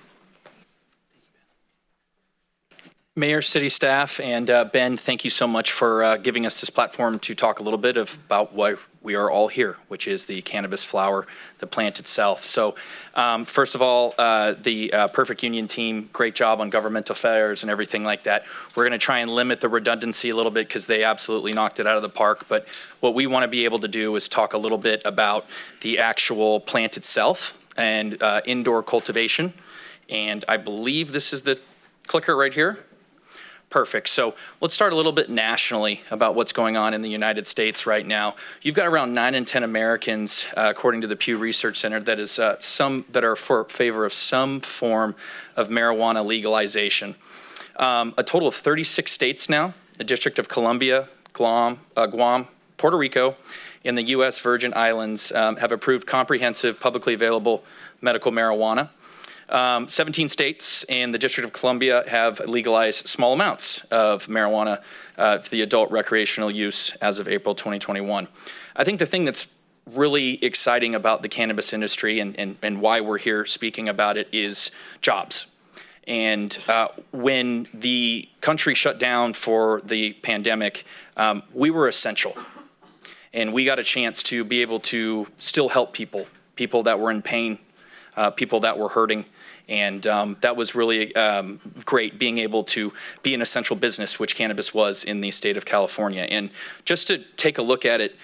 Mayor, city staff, and Ben, thank you so much for giving us this platform to talk a little bit about why we are all here, which is the cannabis flower, the plant itself. So first of all, the Perfect Union team, great job on government affairs and everything like that. We're going to try and limit the redundancy a little bit because they absolutely knocked it out of the park. But what we want to be able to do is talk a little bit about the actual plant itself and indoor cultivation. And I believe this is the clicker right here. Perfect. So let's start a little bit nationally about what's going on in the United States right now. You've got around 9 in 10 Americans, according to the Pew Research Center, that is some that are for favor of some form of marijuana legalization. A total of 36 states now, the District of Columbia, Guam, Puerto Rico, and the U.S. Virgin Islands have approved comprehensive, publicly available medical marijuana. 17 states and the District of Columbia have legalized small amounts of marijuana for the adult recreational use as of April 2021. I think the thing that's really exciting about the cannabis industry and why we're here speaking about it is jobs. And when the country shut down for the pandemic, we were essential. And we got a chance to be able to still help people that were in pain, people that were hurting. And that was really great, being able to be an essential business, which cannabis was in the state of California. And just to take a look at it,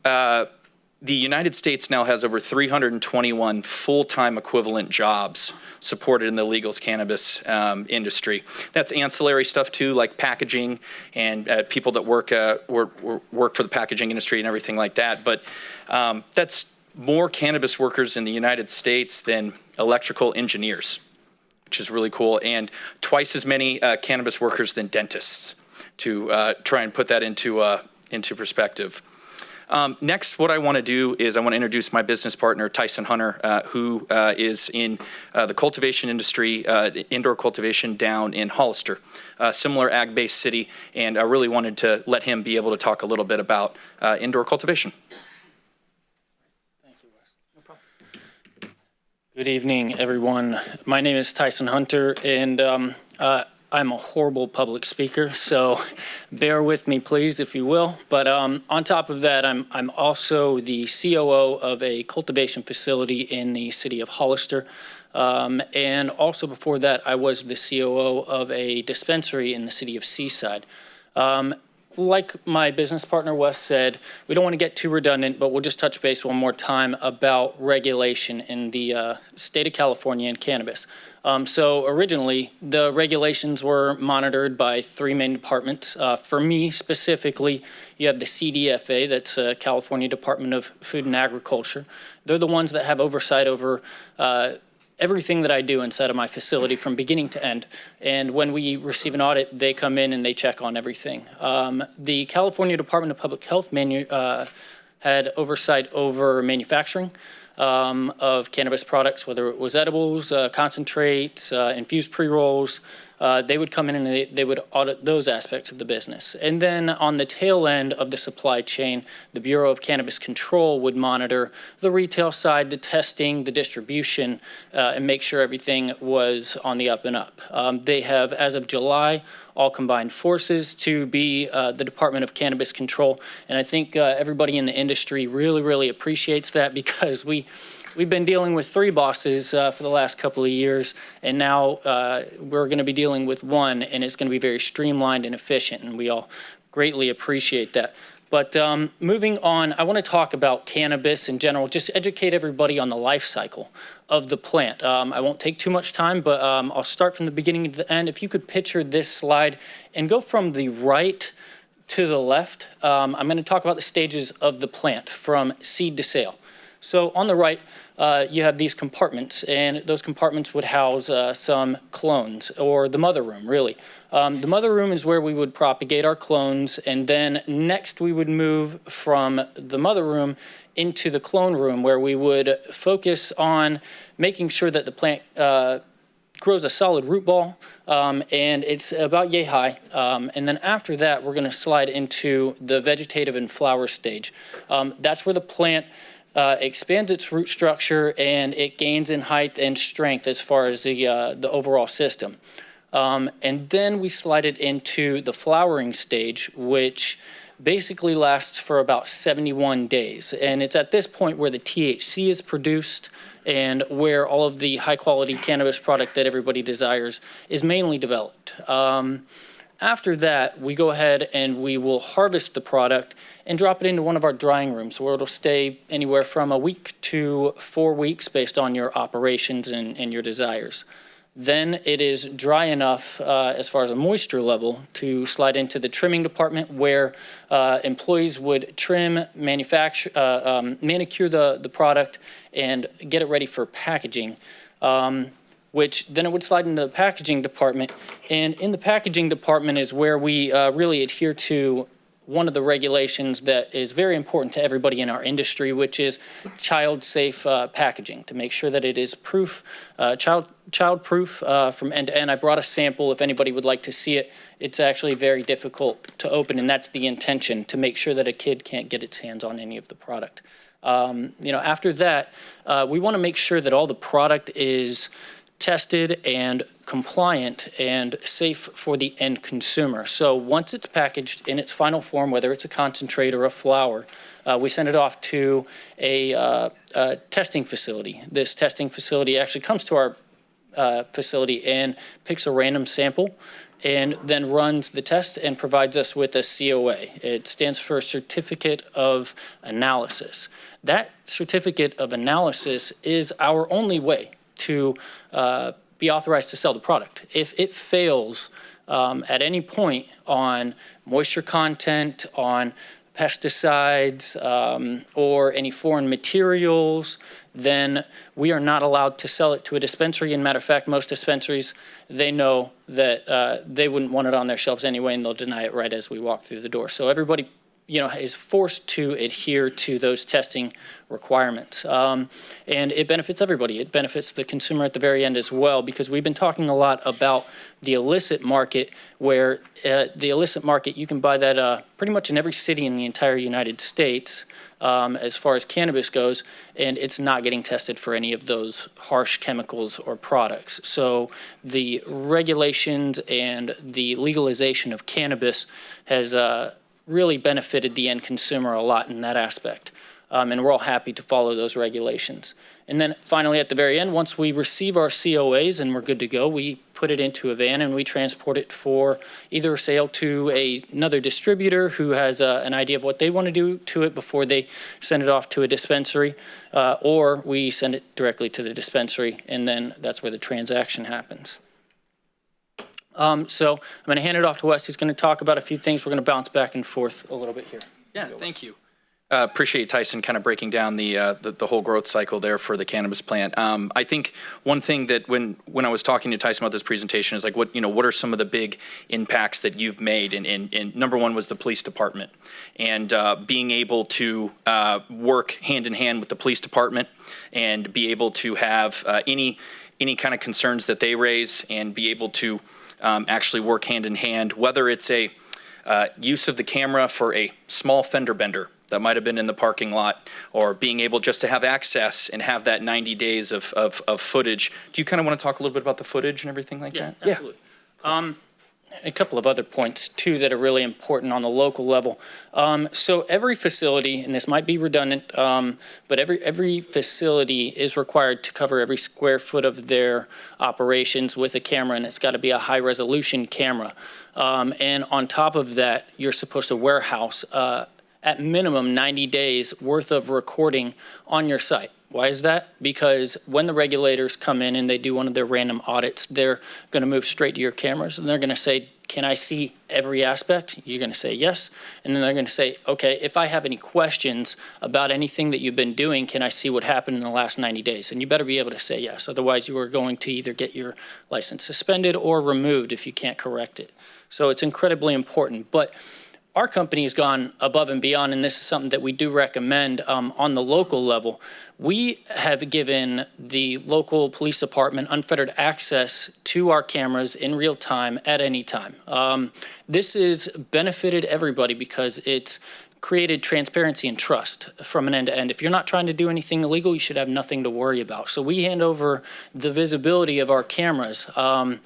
the United States now has over 321 full-time equivalent jobs supported in the legal cannabis industry. That's ancillary stuff too, like packaging and people that work for the packaging industry and everything like that. But that's more cannabis workers in the United States than electrical engineers, which is really cool, and twice as many cannabis workers than dentists, to try and put that into perspective. Next, what I want to do is I want to introduce my business partner, Tyson Hunter, who is in the cultivation industry, indoor cultivation down in Hollister, a similar ag-based city, and I really wanted to let him be able to talk a little bit about indoor cultivation. Good evening, everyone. My name is Tyson Hunter, and I'm a horrible public speaker, so bear with me, please, if you will. But on top of that, I'm also the COO of a cultivation facility in the city of Hollister. And also before that, I was the COO of a dispensary in the city of Seaside. Like my business partner Wes said, we don't want to get too redundant, but we'll just touch base one more time about regulation in the state of California and cannabis. So originally, the regulations were monitored by 3 main departments. For me specifically, you have the CDFA, that's California Department of Food and Agriculture. They're the ones that have oversight over everything that I do inside of my facility from beginning to end. And when we receive an audit, they come in and they check on everything. The California Department of Public Health had oversight over manufacturing of cannabis products, whether it was edibles, concentrates, infused pre-rolls. They would come in and they would audit those aspects of the business. And then on the tail end of the supply chain, the Bureau of Cannabis Control would monitor the retail side, the testing, the distribution, and make sure everything was on the up and up. They have, as of July, all combined forces to be the Department of Cannabis Control. And I think everybody in the industry really, really appreciates that, because we've been dealing with 3 bosses for the last couple of years, and now we're going to be dealing with one, and it's going to be very streamlined and efficient, and we all greatly appreciate that. But moving on, I want to talk about cannabis in general, just educate everybody on the life cycle of the plant. I won't take too much time, but I'll start from the beginning to the end. If you could picture this slide and go from the right to the left, I'm going to talk about the stages of the plant from seed to sale. So on the right, you have these compartments, and those compartments would house some clones, or the mother room, really. The mother room is where we would propagate our clones, and then next we would move from the mother room into the clone room, where we would focus on making sure that the plant grows a solid root ball, and it's about yay high. And then after that, we're going to slide into the vegetative and flower stage. That's where the plant expands its root structure, and it gains in height and strength as far as the overall system. And then we slide it into the flowering stage, which basically lasts for about 71 days. And it's at this point where the THC is produced and where all of the high quality cannabis product that everybody desires is mainly developed. After that, we go ahead and we will harvest the product and drop it into one of our drying rooms, where it'll stay anywhere from a week to 4 weeks based on your operations and your desires. Then it is dry enough as far as a moisture level to slide into the trimming department, where employees would trim, manicure the product and get it ready for packaging. Which then it would slide into the packaging department. And in the packaging department is where we really adhere to one of the regulations that is very important to everybody in our industry, which is child-safe packaging, to make sure that it is child-proof from end to end. I brought a sample if anybody would like to see it. It's actually very difficult to open, and that's the intention, to make sure that a kid can't get its hands on any of the product. After that, we want to make sure that all the product is tested and compliant and safe for the end consumer. So once it's packaged in its final form, whether it's a concentrate or a flower, we send it off to a testing facility. This testing facility actually comes to our facility and picks a random sample and then runs the test and provides us with a COA. It stands for Certificate of Analysis. That Certificate of Analysis is our only way to be authorized to sell the product. If it fails at any point on moisture content, on pesticides, or any foreign materials, then we are not allowed to sell it to a dispensary. And matter of fact, most dispensaries, they know that they wouldn't want it on their shelves anyway, and they'll deny it right as we walk through the door. So everybody is forced to adhere to those testing requirements. And it benefits everybody. It benefits the consumer at the very end as well, because we've been talking a lot about the illicit market, where the illicit market, you can buy that pretty much in every city in the entire United States as far as cannabis goes, and it's not getting tested for any of those harsh chemicals or products. So the regulations and the legalization of cannabis has really benefited the end consumer a lot in that aspect. And we're all happy to follow those regulations. And then finally, at the very end, once we receive our COAs and we're good to go, we put it into a van and we transport it for either a sale to another distributor who has an idea of what they want to do to it before they send it off to a dispensary, or we send it directly to the dispensary, and then that's where the transaction happens. So I'm going to hand it off to Wes. He's going to talk about a few things. We're going to bounce back and forth a little bit here. Yeah, thank you. Appreciate Tyson kind of breaking down the whole growth cycle there for the cannabis plant. I think one thing that when I was talking to Tyson about this presentation is like, what are some of the big impacts that you've made? And number one was the police department, and being able to work hand in hand with the police department and be able to have any kind of concerns that they raise and be able to actually work hand in hand, whether it's a use of the camera for a small fender bender that might have been in the parking lot, or being able just to have access and have that 90 days of footage. Do you kind of want to talk a little bit about the footage and everything like that? Yeah, absolutely. A couple of other points, too, that are really important on the local level. So every facility, and this might be redundant, but every facility is required to cover every square foot of their operations with a camera, and it's got to be a high-resolution camera. And on top of that, you're supposed to warehouse at minimum 90 days worth of recording on your site. Why is that? Because when the regulators come in and they do one of their random audits, they're going to move straight to your cameras and they're going to say, can I see every aspect? You're going to say yes. And then they're going to say, okay, if I have any questions about anything that you've been doing, can I see what happened in the last 90 days? And you better be able to say yes. Otherwise, you are going to either get your license suspended or removed if you can't correct it. So it's incredibly important. But our company has gone above and beyond, and this is something that we do recommend on the local level. We have given the local police department unfettered access to our cameras in real time at any time. This has benefited everybody because it's created transparency and trust from an end to end. If you're not trying to do anything illegal, you should have nothing to worry about. So we hand over the visibility of our cameras. When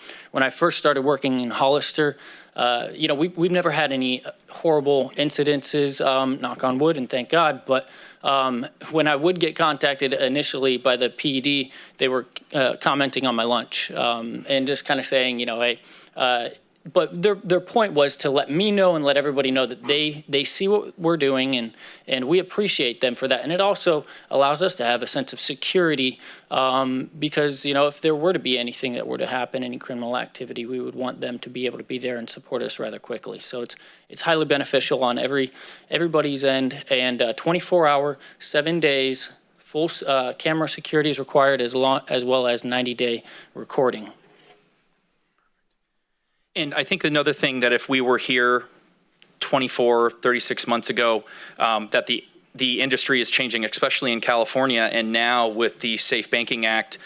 I first started working in Hollister, we've never had any horrible incidences, knock on wood, and thank God. But when I would get contacted initially by the PD, they were commenting on my lunch and just kind of saying, hey, but their point was to let me know and let everybody know that they see what we're doing, and we appreciate them for that. And it also allows us to have a sense of security because, if there were to be anything that were to happen, any criminal activity, we would want them to be able to be there and support us rather quickly. So it's highly beneficial on everybody's end, and 24-hour, 7 days, full camera security is required as well as 90-day recording. And I think another thing that if we were here 24, 36 months ago, that the industry is changing, especially in California, and now with the Safe Banking Act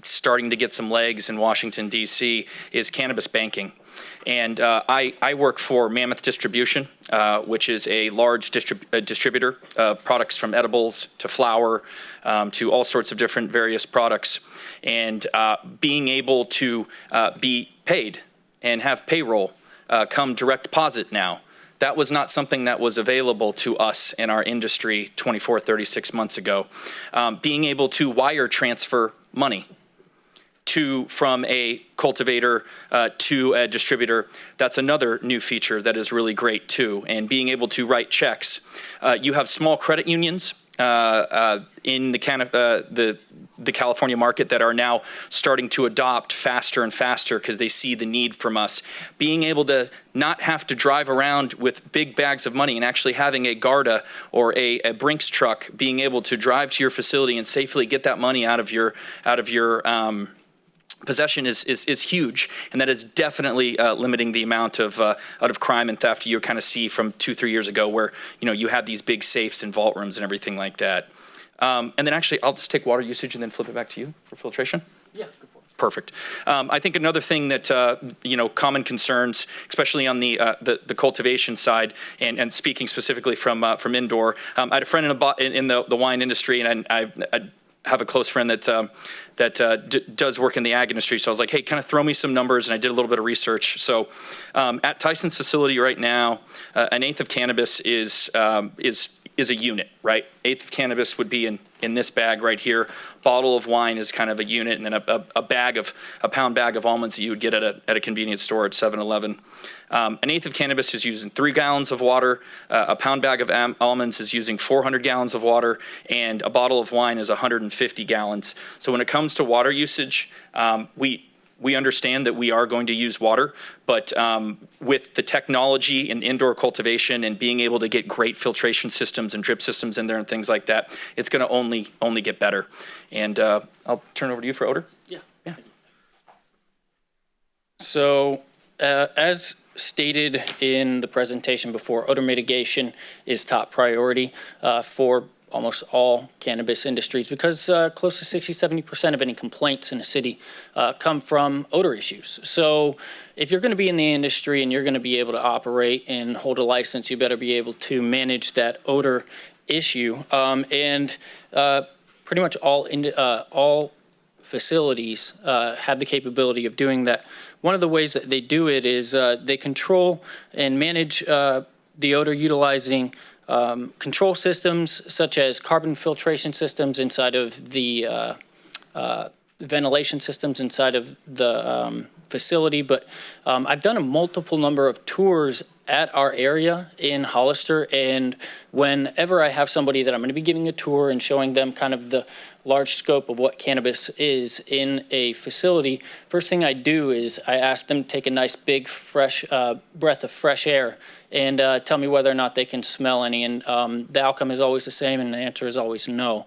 starting to get some legs in Washington, D.C., is cannabis banking. And I work for Mammoth Distribution, which is a large distributor of products from edibles to flower to all sorts of different various products. And being able to be paid and have payroll come direct deposit now. That was not something that was available to us in our industry 24, 36 months ago. Being able to wire transfer money from a cultivator to a distributor, that's another new feature that is really great too. And being able to write checks. You have small credit unions in the California market that are now starting to adopt faster and faster because they see the need from us. Being able to not have to drive around with big bags of money and actually having a Garda or a Brinks truck being able to drive to your facility and safely get that money out of your possession is huge, and that is definitely limiting the amount of crime and theft you kind of see from 2-3 years ago, where you had these big safes and vault rooms and everything like that. And then actually, I'll just take water usage and then flip it back to you for filtration. Yeah, go for it. Perfect. I think another thing that common concerns, especially on the cultivation side, and speaking specifically from indoor. I had a friend in the wine industry, and I have a close friend that does work in the ag industry. So I was like, hey, kind of throw me some numbers, and I did a little bit of research. So at Tyson's facility right now, an eighth of cannabis is a unit, right? Eighth of cannabis would be in this bag right here. Bottle of wine is kind of a unit, and then a pound bag of almonds that you would get at a convenience store at 7-Eleven. An eighth of cannabis is using 3 gallons of water. A pound bag of almonds is using 400 gallons of water, and a bottle of wine is 150 gallons. So when it comes to water usage, we understand that we are going to use water, but with the technology and indoor cultivation and being able to get great filtration systems and drip systems in there and things like that, it's going to only get better. And I'll turn it over to you for odor. Yeah. So as stated in the presentation before, odor mitigation is top priority for almost all cannabis industries because close to 60–70% of any complaints in a city come from odor issues. So if you're going to be in the industry and you're going to be able to operate and hold a license, you better be able to manage that odor issue. And pretty much all facilities have the capability of doing that. One of the ways that they do it is they control and manage the odor utilizing control systems such as carbon filtration systems inside of the ventilation systems inside of the facility. But I've done a multiple number of tours at our area in Hollister, and whenever I have somebody that I'm going to be giving a tour and showing them kind of the large scope of what cannabis is in a facility, first thing I do is I ask them to take a nice big fresh breath of fresh air and tell me whether or not they can smell any. And the outcome is always the same, and the answer is always no,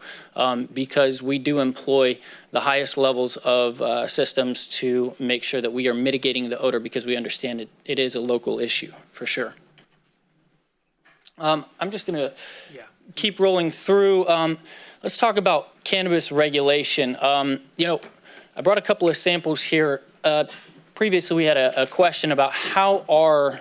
because we do employ the highest levels of systems to make sure that we are mitigating the odor because we understand it is a local issue for sure. I'm just going to keep rolling through. Let's talk about cannabis regulation. I brought a couple of samples here. Previously, we had a question about how are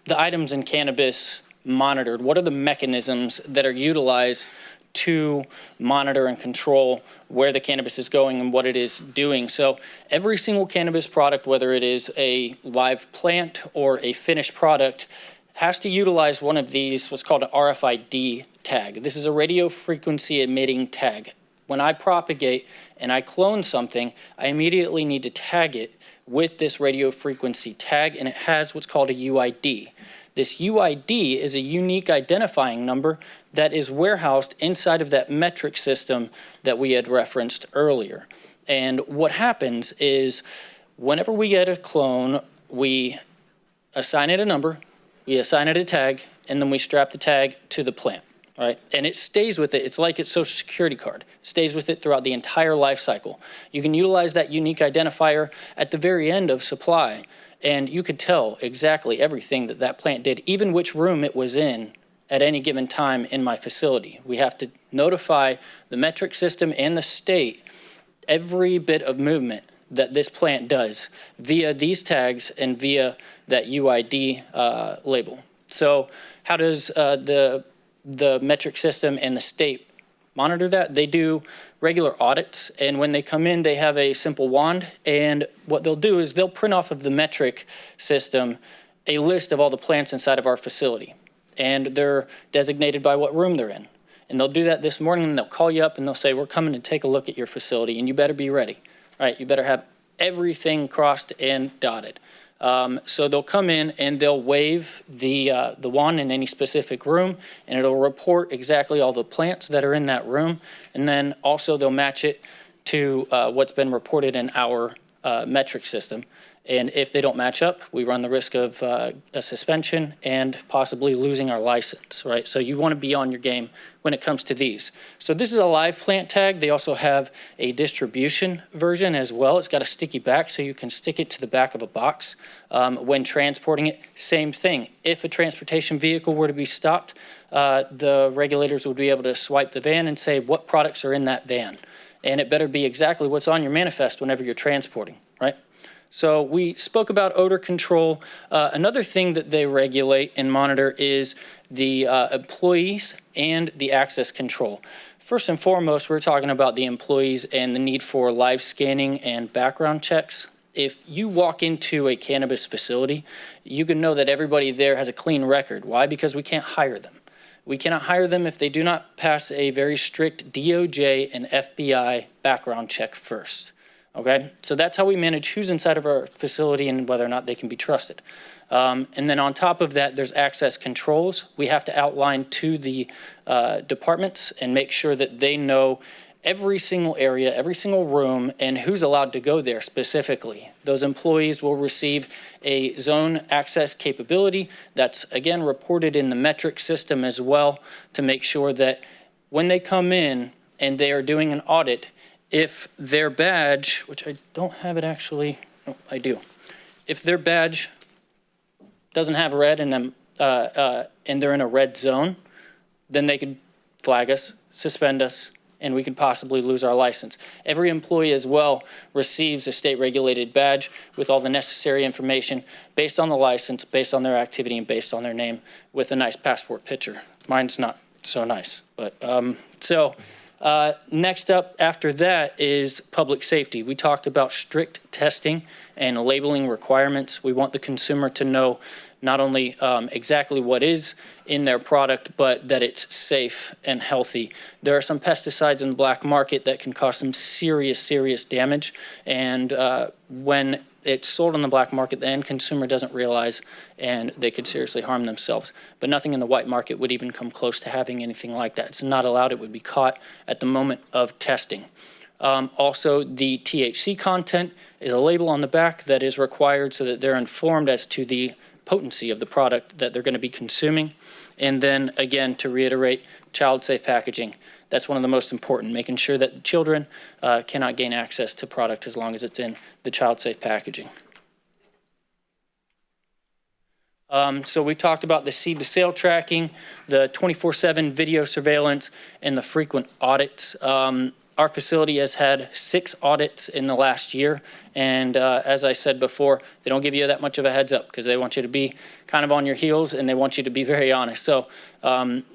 the items in cannabis monitored? What are the mechanisms that are utilized to monitor and control where the cannabis is going and what it is doing? So every single cannabis product, whether it is a live plant or a finished product, has to utilize one of these, what's called an RFID tag. This is a radio frequency emitting tag. When I propagate and I clone something, I immediately need to tag it with this radio frequency tag, and it has what's called a UID. This UID is a unique identifying number that is warehoused inside of that metric system that we had referenced earlier. And what happens is whenever we get a clone, we assign it a number, we assign it a tag, and then we strap the tag to the plant, right? And it stays with it. It's like its social security card. It stays with it throughout the entire life cycle. You can utilize that unique identifier at the very end of supply, and you could tell exactly everything that that plant did, even which room it was in at any given time in my facility. We have to notify the metric system and the state every bit of movement that this plant does via these tags and via that UID label. So how does the metric system and the state monitor that? They do regular audits, and when they come in, they have a simple wand, and what they'll do is they'll print off of the metric system a list of all the plants inside of our facility, and they're designated by what room they're in. And they'll do that this morning, and they'll call you up and they'll say, we're coming to take a look at your facility, and you better be ready. Right, you better have everything crossed and dotted. So they'll come in and they'll wave the wand in any specific room, and it'll report exactly all the plants that are in that room. And then also they'll match it to what's been reported in our metric system. And if they don't match up, we run the risk of a suspension and possibly losing our license, right? So you want to be on your game when it comes to these. So this is a live plant tag. They also have a distribution version as well. It's got a sticky back, so you can stick it to the back of a box. When transporting it, same thing. If a transportation vehicle were to be stopped, the regulators would be able to swipe the van and say what products are in that van. And it better be exactly what's on your manifest whenever you're transporting, right? So we spoke about odor control. Another thing that they regulate and monitor is the employees and the access control. First and foremost, we're talking about the employees and the need for live scanning and background checks. If you walk into a cannabis facility, you can know that everybody there has a clean record. Why? Because we can't hire them. We cannot hire them if they do not pass a very strict DOJ and FBI background check first. Okay, so that's how we manage who's inside of our facility and whether or not they can be trusted. And then on top of that, there's access controls. We have to outline to the departments and make sure that they know every single area, every single room, and who's allowed to go there specifically. Those employees will receive a zone access capability that's, again, reported in the metric system as well to make sure that when they come in and they are doing an audit, if their badge, which I don't have it actually, no, I do. If their badge doesn't have red in them, and they're in a red zone, then they could flag us, suspend us, and we could possibly lose our license. Every employee as well receives a state-regulated badge with all the necessary information based on the license, based on their activity, and based on their name with a nice passport picture. Mine's not so nice, but next up after that is public safety. We talked about strict testing and labeling requirements. We want the consumer to know not only exactly what is in their product, but that it's safe and healthy. There are some pesticides in the black market that can cause some serious damage. And when it's sold on the black market, the end consumer doesn't realize, and they could seriously harm themselves. But nothing in the white market would even come close to having anything like that. It's not allowed. It would be caught at the moment of testing. Also, the THC content is a label on the back that is required so that they're informed as to the potency of the product that they're going to be consuming. And then again, to reiterate, child safe packaging. That's one of the most important, making sure that the children cannot gain access to product as long as it's in the child safe packaging. So we talked about the seed to sale tracking, the 24/7 video surveillance, and the frequent audits. Our facility has had 6 audits in the last year, and as I said before, they don't give you that much of a heads up because they want you to be kind of on your heels and they want you to be very honest. So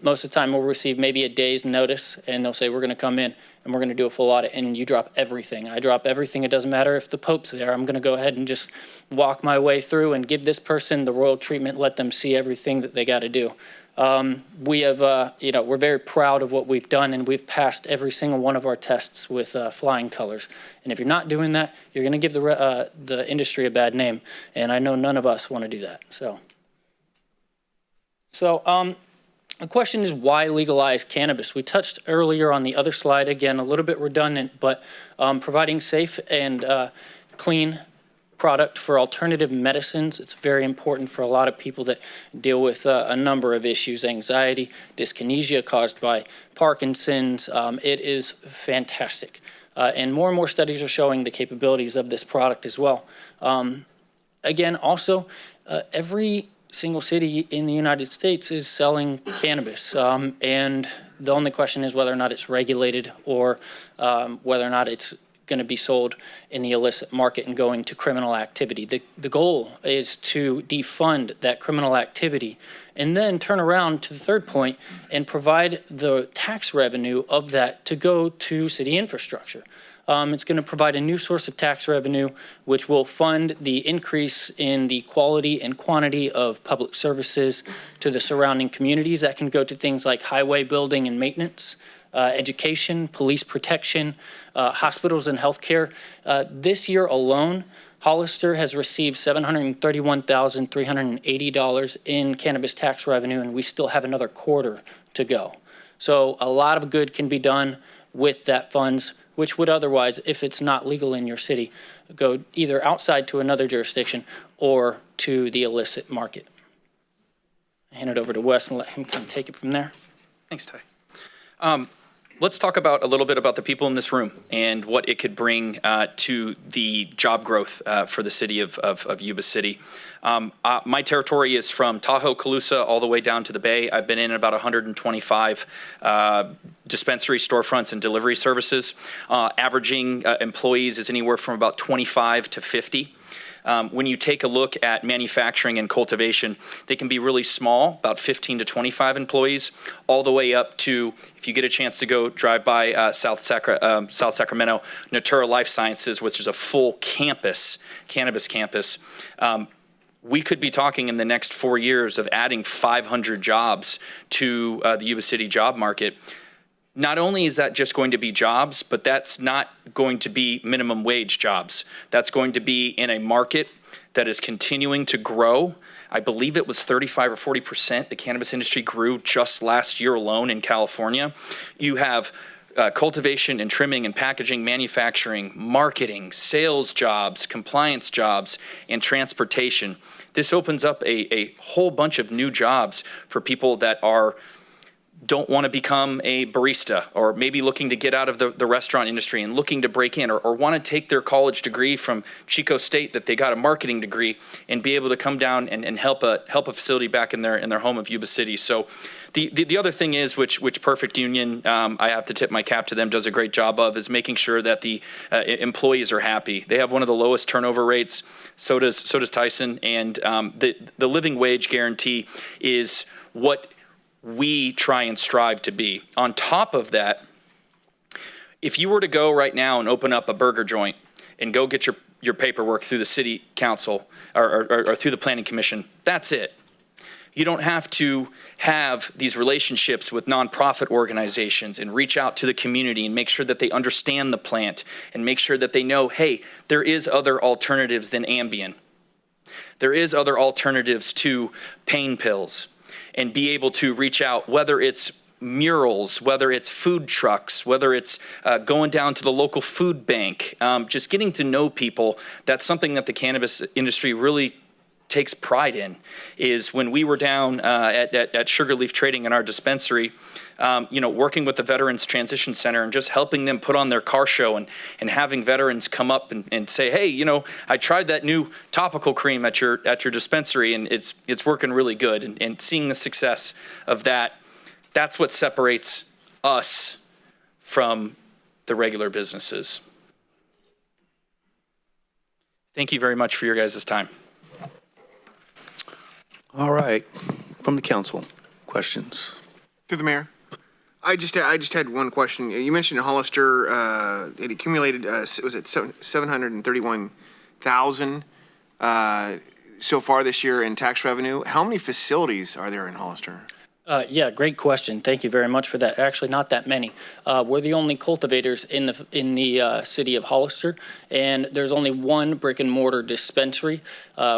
most of the time we'll receive maybe a day's notice and they'll say we're going to come in and we're going to do a full audit, and you drop everything. I drop everything. It doesn't matter if the Pope's there. I'm going to go ahead and just walk my way through and give this person the royal treatment, let them see everything that they got to do. We have, we're very proud of what we've done, and we've passed every single one of our tests with flying colors. And if you're not doing that, you're going to give the industry a bad name, and I know none of us want to do that. So the question is, why legalize cannabis? We touched earlier on the other slide, again, a little bit redundant, but providing safe and clean product for alternative medicines. It's very important for a lot of people that deal with a number of issues, anxiety, dyskinesia caused by Parkinson's. It is fantastic. And more studies are showing the capabilities of this product as well. Again, also, every single city in the United States is selling cannabis. And the only question is whether or not it's regulated or whether or not it's going to be sold in the illicit market and going to criminal activity. The goal is to defund that criminal activity and then turn around to the third point and provide the tax revenue of that to go to city infrastructure. It's going to provide a new source of tax revenue, which will fund the increase in the quality and quantity of public services to the surrounding communities. That can go to things like highway building and maintenance, education, police protection, hospitals and healthcare. This year alone, Hollister has received $731,380 in cannabis tax revenue, and we still have another quarter to go. So a lot of good can be done with that funds, which would otherwise, if it's not legal in your city, go either outside to another jurisdiction or to the illicit market. I hand it over to Wes and let him kind of take it from there. Thanks, Ty. Let's talk a little bit about the people in this room and what it could bring to the job growth for the city of Yuba City. My territory is from Tahoe, Colusa, all the way down to the Bay. I've been in about 125 dispensary storefronts and delivery services. Averaging employees is anywhere from about 25 to 50. When you take a look at manufacturing and cultivation, they can be really small, about 15 to 25 employees, all the way up to, if you get a chance to go drive by South Sacramento, Natura Life Sciences, which is a full campus, cannabis campus. We could be talking in the next 4 years of adding 500 jobs to the Yuba City job market. Not only is that just going to be jobs, but that's not going to be minimum wage jobs. That's going to be in a market that is continuing to grow. I believe it was 35 or 40%. The cannabis industry grew just last year alone in California. You have cultivation and trimming and packaging, manufacturing, marketing, sales jobs, compliance jobs, and transportation. This opens up a whole bunch of new jobs for people that don't want to become a barista, or maybe looking to get out of the restaurant industry and looking to break in, or want to take their college degree from Chico State that they got a marketing degree and be able to come down and help a facility back in their home of Yuba City. So the other thing is, which Perfect Union, I have to tip my cap to them, does a great job of, is making sure that the employees are happy. They have one of the lowest turnover rates. So does Tyson, and the living wage guarantee is what we try and strive to be. On top of that, if you were to go right now and open up a burger joint and go get your paperwork through the city council or through the planning commission, that's it. You don't have to have these relationships with nonprofit organizations and reach out to the community and make sure that they understand the plant and make sure that they know, hey, there is other alternatives than Ambien. There is other alternatives to pain pills, and be able to reach out, whether it's murals, whether it's food trucks, whether it's going down to the local food bank, just getting to know people. That's something that the cannabis industry really takes pride in, is when we were down at Sugar Leaf Trading in our dispensary, working with the Veterans Transition Center and just helping them put on their car show and having veterans come up and say, hey, I tried that new topical cream at your dispensary and it's working really good. And seeing the success of that, that's what separates us from the regular businesses. Thank you very much for your guys' time. All right, from the council, questions? Through the mayor. I just had one question. You mentioned Hollister, it accumulated, was it 731,000 so far this year in tax revenue? How many facilities are there in Hollister? Yeah, great question. Thank you very much for that. Actually, not that many. We're the only cultivators in the city of Hollister, and there's only one brick and mortar dispensary.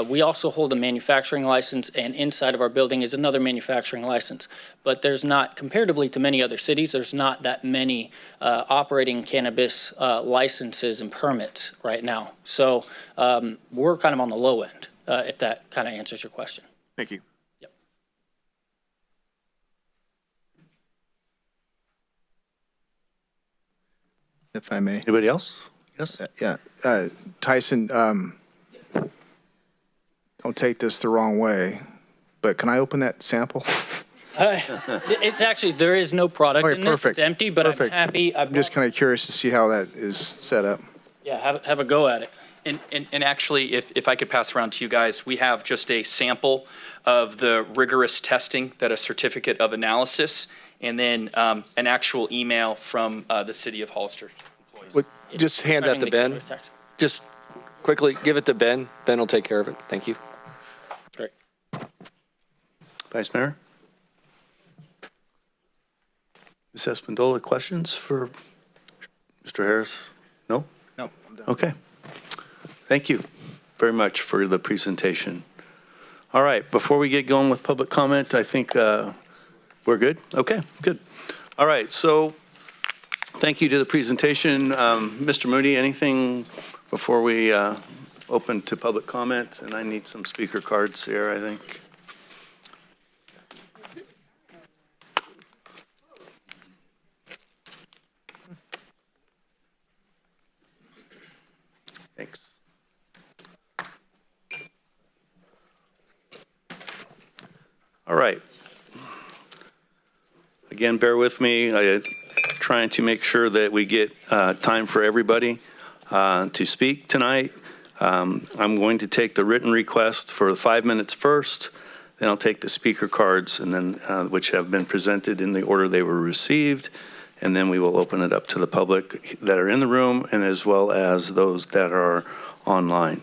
We also hold a manufacturing license, and inside of our building is another manufacturing license. But there's not, comparatively to many other cities, there's not that many operating cannabis licenses and permits right now. So we're kind of on the low end, if that kind of answers your question. Thank you. If I may. Anybody else? Yes? Yeah. Tyson, don't take this the wrong way, but can I open that sample? It's actually, there is no product in this. It's empty, but I'm happy. I'm just kind of curious to see how that is set up. Yeah, have a go at it. And actually, if I could pass around to you guys, we have just a sample of the rigorous testing that a certificate of analysis, and then an actual email from the city of Hollister. Just hand that to Ben. Just quickly give it to Ben. Ben will take care of it. Thank you. Great. Vice Mayor? Ms. Espandola, questions for Mr. Harris? No? No, I'm done. Okay. Thank you very much for the presentation. All right, before we get going with public comment, I think we're good? Okay, good. All right, so thank you to the presentation. Mr. Moody, anything before we open to public comment? And I need some speaker cards here, I think. Thanks. All right. Again, bear with me. I'm trying to make sure that we get time for everybody to speak tonight. I'm going to take the written request for 5 minutes first, then I'll take the speaker cards, and then which have been presented in the order they were received, and then we will open it up to the public that are in the room and as well as those that are online.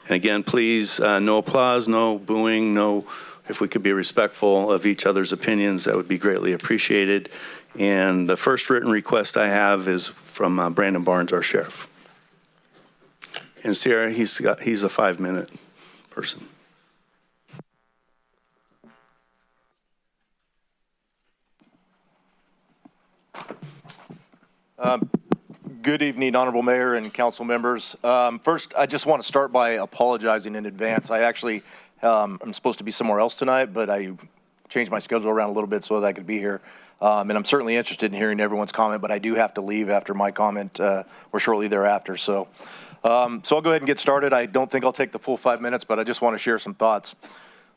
And again, please, no applause, no booing, no. If we could be respectful of each other's opinions, that would be greatly appreciated. And the first written request I have is from Brandon Barnes, our sheriff. And Sierra, he's a 5-minute person. Good evening, Honorable Mayor and council members. First, I just want to start by apologizing in advance. I actually I'm supposed to be somewhere else tonight, but I changed my schedule around a little bit so that I could be here. And I'm certainly interested in hearing everyone's comment, but I do have to leave after my comment or shortly thereafter. So I'll go ahead and get started. I don't think I'll take the full 5 minutes, but I just want to share some thoughts.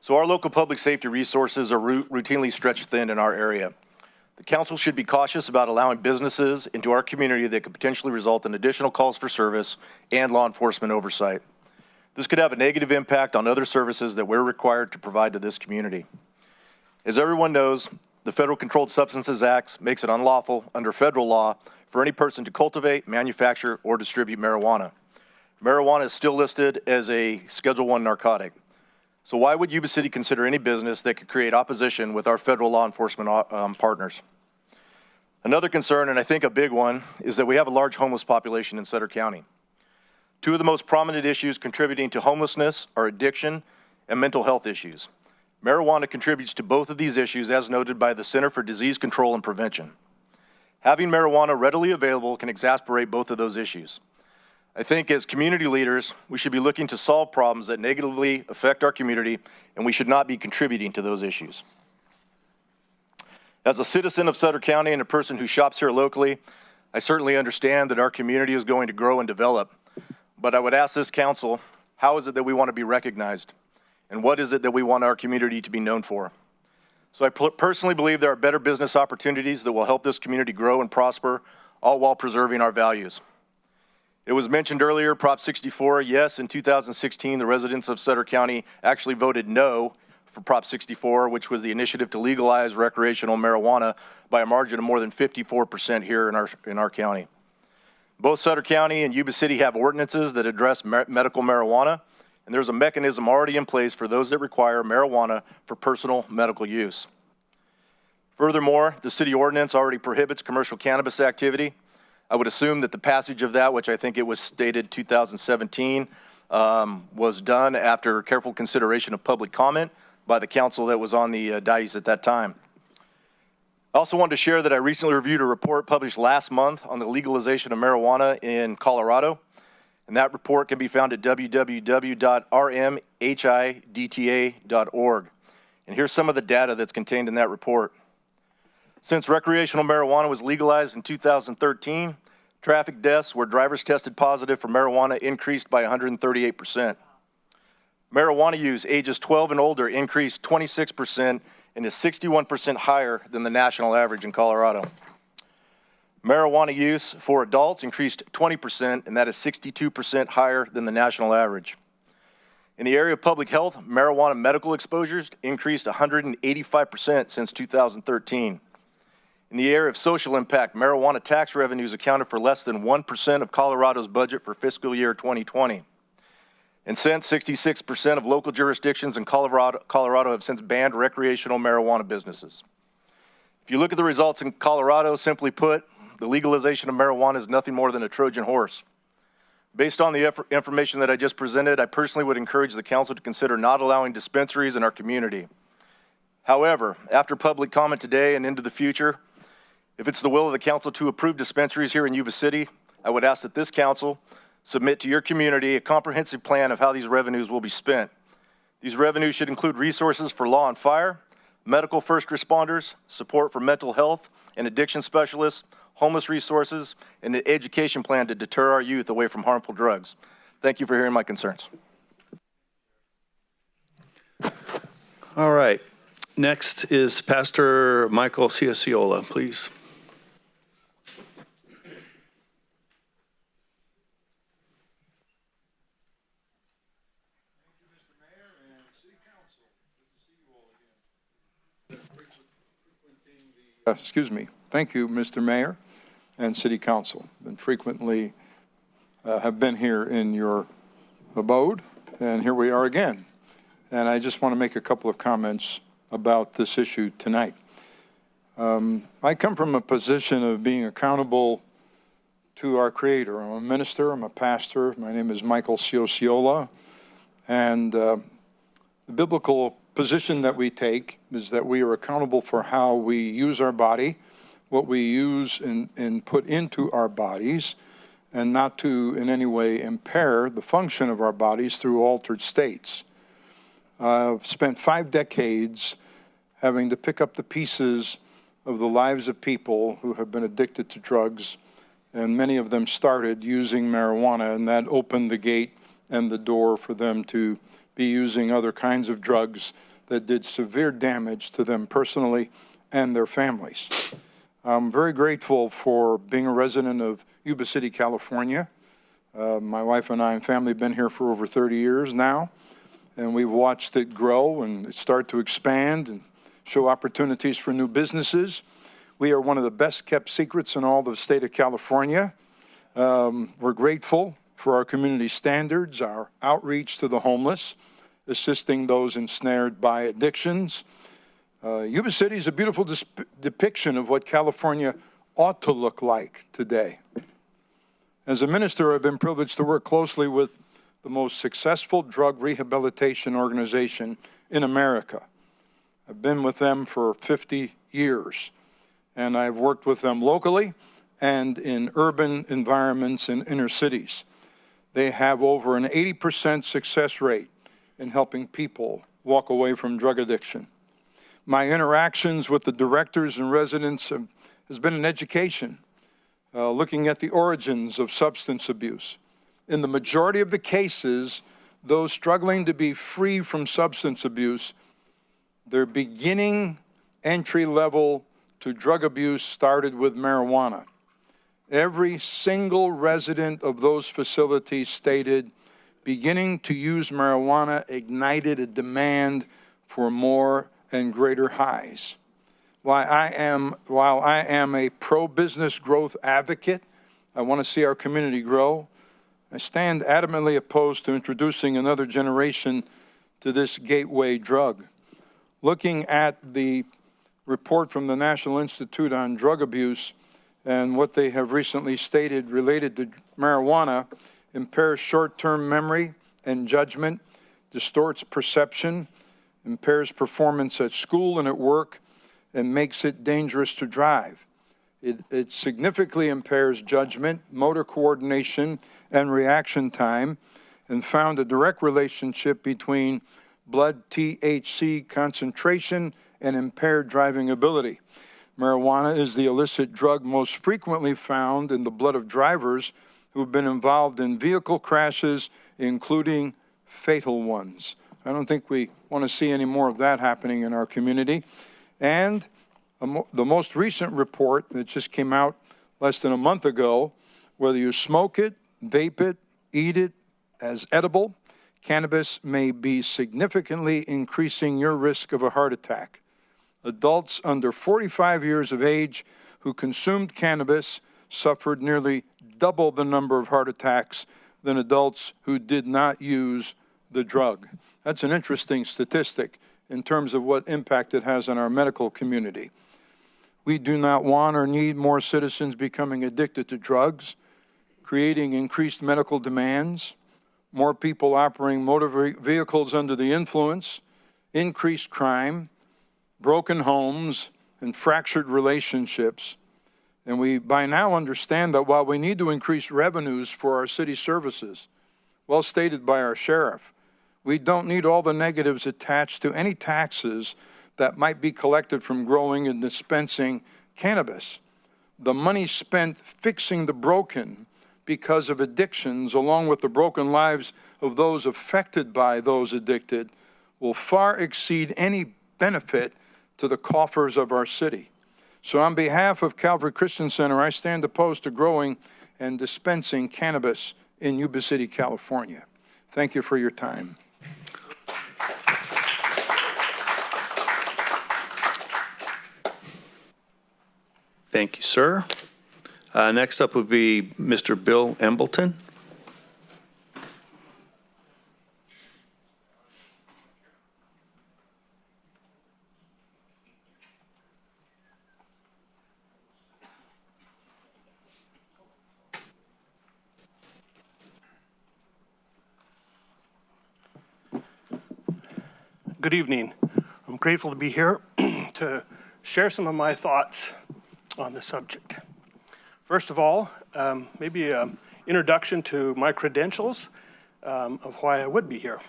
So our local public safety resources are routinely stretched thin in our area. The council should be cautious about allowing businesses into our community that could potentially result in additional calls for service and law enforcement oversight. This could have a negative impact on other services that we're required to provide to this community. As everyone knows, the Federal Controlled Substances Act makes it unlawful under federal law for any person to cultivate, manufacture, or distribute marijuana. Marijuana is still listed as a Schedule I narcotic. So why would Yuba City consider any business that could create opposition with our federal law enforcement partners? Another concern, and I think a big one, is that we have a large homeless population in Sutter County. Two of the most prominent issues contributing to homelessness are addiction and mental health issues. Marijuana contributes to both of these issues as noted by the Center for Disease Control and Prevention. Having marijuana readily available can exacerbate both of those issues. I think as community leaders, we should be looking to solve problems that negatively affect our community, and we should not be contributing to those issues. As a citizen of Sutter County and a person who shops here locally, I certainly understand that our community is going to grow and develop. But I would ask this council, how is it that we want to be recognized? And what is it that we want our community to be known for? So I personally believe there are better business opportunities that will help this community grow and prosper, all while preserving our values. It was mentioned earlier, Prop 64, yes, in 2016, the residents of Sutter County actually voted no for Prop 64, which was the initiative to legalize recreational marijuana by a margin of more than 54% here in our county. Both Sutter County and Yuba City have ordinances that address medical marijuana, and there's a mechanism already in place for those that require marijuana for personal medical use. Furthermore, the city ordinance already prohibits commercial cannabis activity. I would assume that the passage of that, which I think it was stated 2017, was done after careful consideration of public comment by the council that was on the dais at that time. I also wanted to share that I recently reviewed a report published last month on the legalization of marijuana in Colorado, and that report can be found at www.rmhidta.org. And here's some of the data that's contained in that report. Since recreational marijuana was legalized in 2013, traffic deaths where drivers tested positive for marijuana increased by 138%. Marijuana use ages 12 and older increased 26% and is 61% higher than the national average in Colorado. Marijuana use for adults increased 20%, and that is 62% higher than the national average. In the area of public health, marijuana medical exposures increased 185% since 2013. In the area of social impact, marijuana tax revenues accounted for less than 1% of Colorado's budget for fiscal year 2020. And since 66% of local jurisdictions in Colorado have since banned recreational marijuana businesses. If you look at the results in Colorado, simply put, the legalization of marijuana is nothing more than a Trojan horse. Based on the information that I just presented, I personally would encourage the council to consider not allowing dispensaries in our community. However, after public comment today and into the future, if it's the will of the council to approve dispensaries here in Yuba City, I would ask that this council submit to your community a comprehensive plan of how these revenues will be spent. These revenues should include resources for law and fire, medical first responders, support for mental health and addiction specialists, homeless resources, and an education plan to deter our youth away from harmful drugs. Thank you for hearing my concerns. All right. Next is Pastor Michael Ciocciola, please. Excuse me. Thank you, Mr. Mayor and City Council. Been frequently have been here in your abode, and here we are again. And I just want to make a couple of comments about this issue tonight. I come from a position of being accountable to our Creator. I'm a minister, I'm a pastor. My name is Michael Ciocciola, and the biblical position that we take is that we are accountable for how we use our body, what we use and put into our bodies, and not to in any way impair the function of our bodies through altered states. I've spent 5 decades having to pick up the pieces of the lives of people who have been addicted to drugs, and many of them started using marijuana, and that opened the gate and the door for them to be using other kinds of drugs that did severe damage to them personally and their families. I'm very grateful for being a resident of Yuba City, California. My wife and I and family have been here for over 30 years now, and we've watched it grow and start to expand and show opportunities for new businesses. We are one of the best kept secrets in all the state of California. We're grateful for our community standards, our outreach to the homeless, assisting those ensnared by addictions. Yuba City is a beautiful depiction of what California ought to look like today. As a minister, I've been privileged to work closely with the most successful drug rehabilitation organization in America. I've been with them for 50 years, and I've worked with them locally and in urban environments in inner cities. They have over an 80% success rate in helping people walk away from drug addiction. My interactions with the directors and residents has been an education, looking at the origins of substance abuse. In the majority of the cases, those struggling to be free from substance abuse, their beginning entry level to drug abuse started with marijuana. Every single resident of those facilities stated beginning to use marijuana ignited a demand for more and greater highs. While I am a pro-business growth advocate, I want to see our community grow. I stand adamantly opposed to introducing another generation to this gateway drug. Looking at the report from the National Institute on Drug Abuse and what they have recently stated related to marijuana, impairs short-term memory and judgment, distorts perception, impairs performance at school and at work, and makes it dangerous to drive. It significantly impairs judgment, motor coordination, and reaction time, and found a direct relationship between blood THC concentration and impaired driving ability. Marijuana is the illicit drug most frequently found in the blood of drivers who have been involved in vehicle crashes, including fatal ones. I don't think we want to see any more of that happening in our community. And the most recent report that just came out less than a month ago, whether you smoke it, vape it, eat it as edible, cannabis may be significantly increasing your risk of a heart attack. Adults under 45 years of age who consumed cannabis suffered nearly double the number of heart attacks than adults who did not use the drug. That's an interesting statistic in terms of what impact it has on our medical community. We do not want or need more citizens becoming addicted to drugs, creating increased medical demands, more people operating motor vehicles under the influence, increased crime, broken homes, and fractured relationships. And we by now understand that while we need to increase revenues for our city services, well stated by our sheriff, we don't need all the negatives attached to any taxes that might be collected from growing and dispensing cannabis. The money spent fixing the broken because of addictions, along with the broken lives of those affected by those addicted, will far exceed any benefit to the coffers of our city. So on behalf of Calvary Christian Center, I stand opposed to growing and dispensing cannabis in Yuba City, California. Thank you for your time. Thank you, sir. Next up would be Mr. Bill Embleton. Good evening. I'm grateful to be here to share some of my thoughts on the subject. First of all, maybe an introduction to my credentials of why I would be here.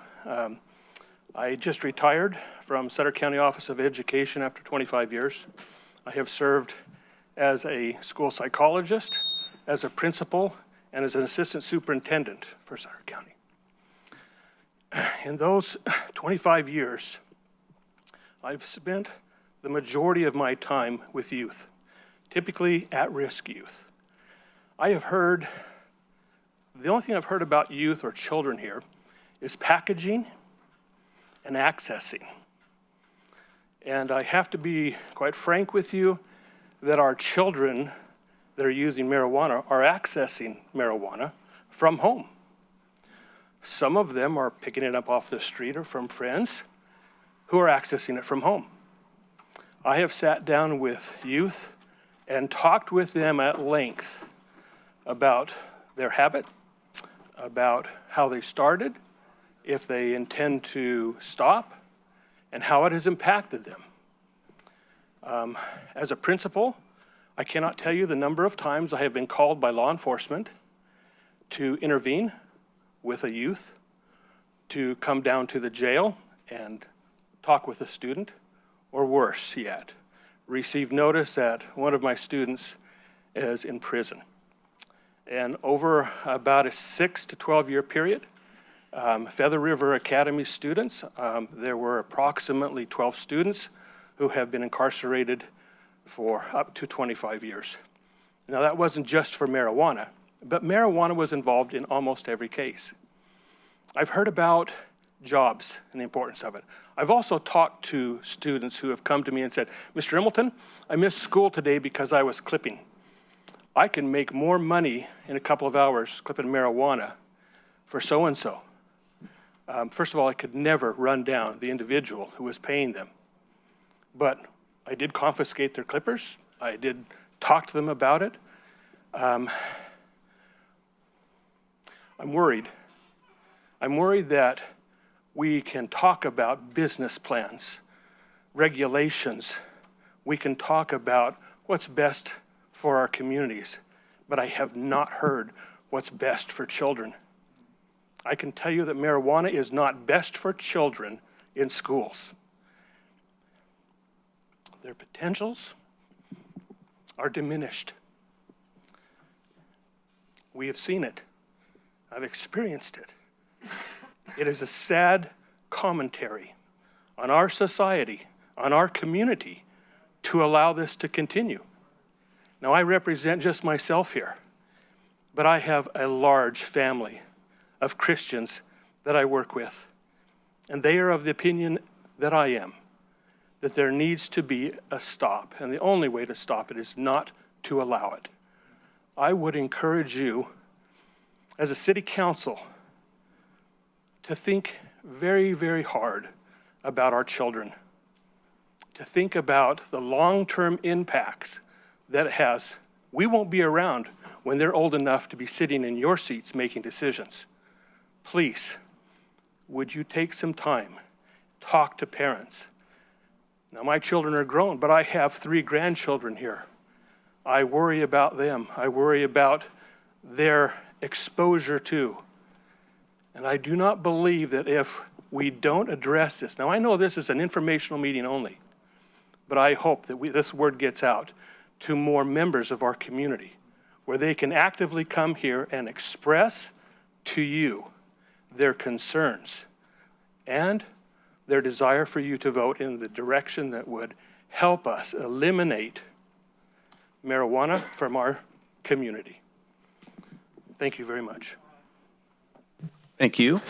I just retired from Sutter County Office of Education after 25 years. I have served as a school psychologist, as a principal, and as an assistant superintendent for Sutter County. In those 25 years, I've spent the majority of my time with youth, typically at-risk youth. I have heard, the only thing I've heard about youth or children here is packaging and accessing. And I have to be quite frank with you that our children that are using marijuana are accessing marijuana from home. Some of them are picking it up off the street or from friends who are accessing it from home. I have sat down with youth and talked with them at length about their habit, about how they started, if they intend to stop, and how it has impacted them. As a principal, I cannot tell you the number of times I have been called by law enforcement to intervene with a youth, to come down to the jail and talk with a student, or worse yet, receive notice that one of my students is in prison. And over about a 6 to 12 year period, Feather River Academy students, there were approximately 12 students who have been incarcerated for up to 25 years. Now that wasn't just for marijuana, but marijuana was involved in almost every case. I've heard about jobs and the importance of it. I've also talked to students who have come to me and said, Mr. Hamilton, I missed school today because I was clipping. I can make more money in a couple of hours clipping marijuana for so-and-so. First of all, I could never run down the individual who was paying them. But I did confiscate their clippers. I did talk to them about it. I'm worried. I'm worried that we can talk about business plans, regulations. We can talk about what's best for our communities, but I have not heard what's best for children. I can tell you that marijuana is not best for children in schools. Their potentials are diminished. We have seen it. I've experienced it. It is a sad commentary on our society, on our community, to allow this to continue. Now, I represent just myself here, but I have a large family of Christians that I work with, and they are of the opinion that I am, that there needs to be a stop, and the only way to stop it is not to allow it. I would encourage you, as a city council, to think very, very hard about our children, to think about the long-term impacts that it has. We won't be around when they're old enough to be sitting in your seats making decisions. Please, would you take some time, talk to parents. Now, my children are grown, but I have 3 grandchildren here. I worry about them. I worry about their exposure to. And I do not believe that if we don't address this, now I know this is an informational meeting only, but I hope that this word gets out to more members of our community, where they can actively come here and express to you their concerns and their desire for you to vote in the direction that would help us eliminate marijuana from our community. Thank you very much. Thank you.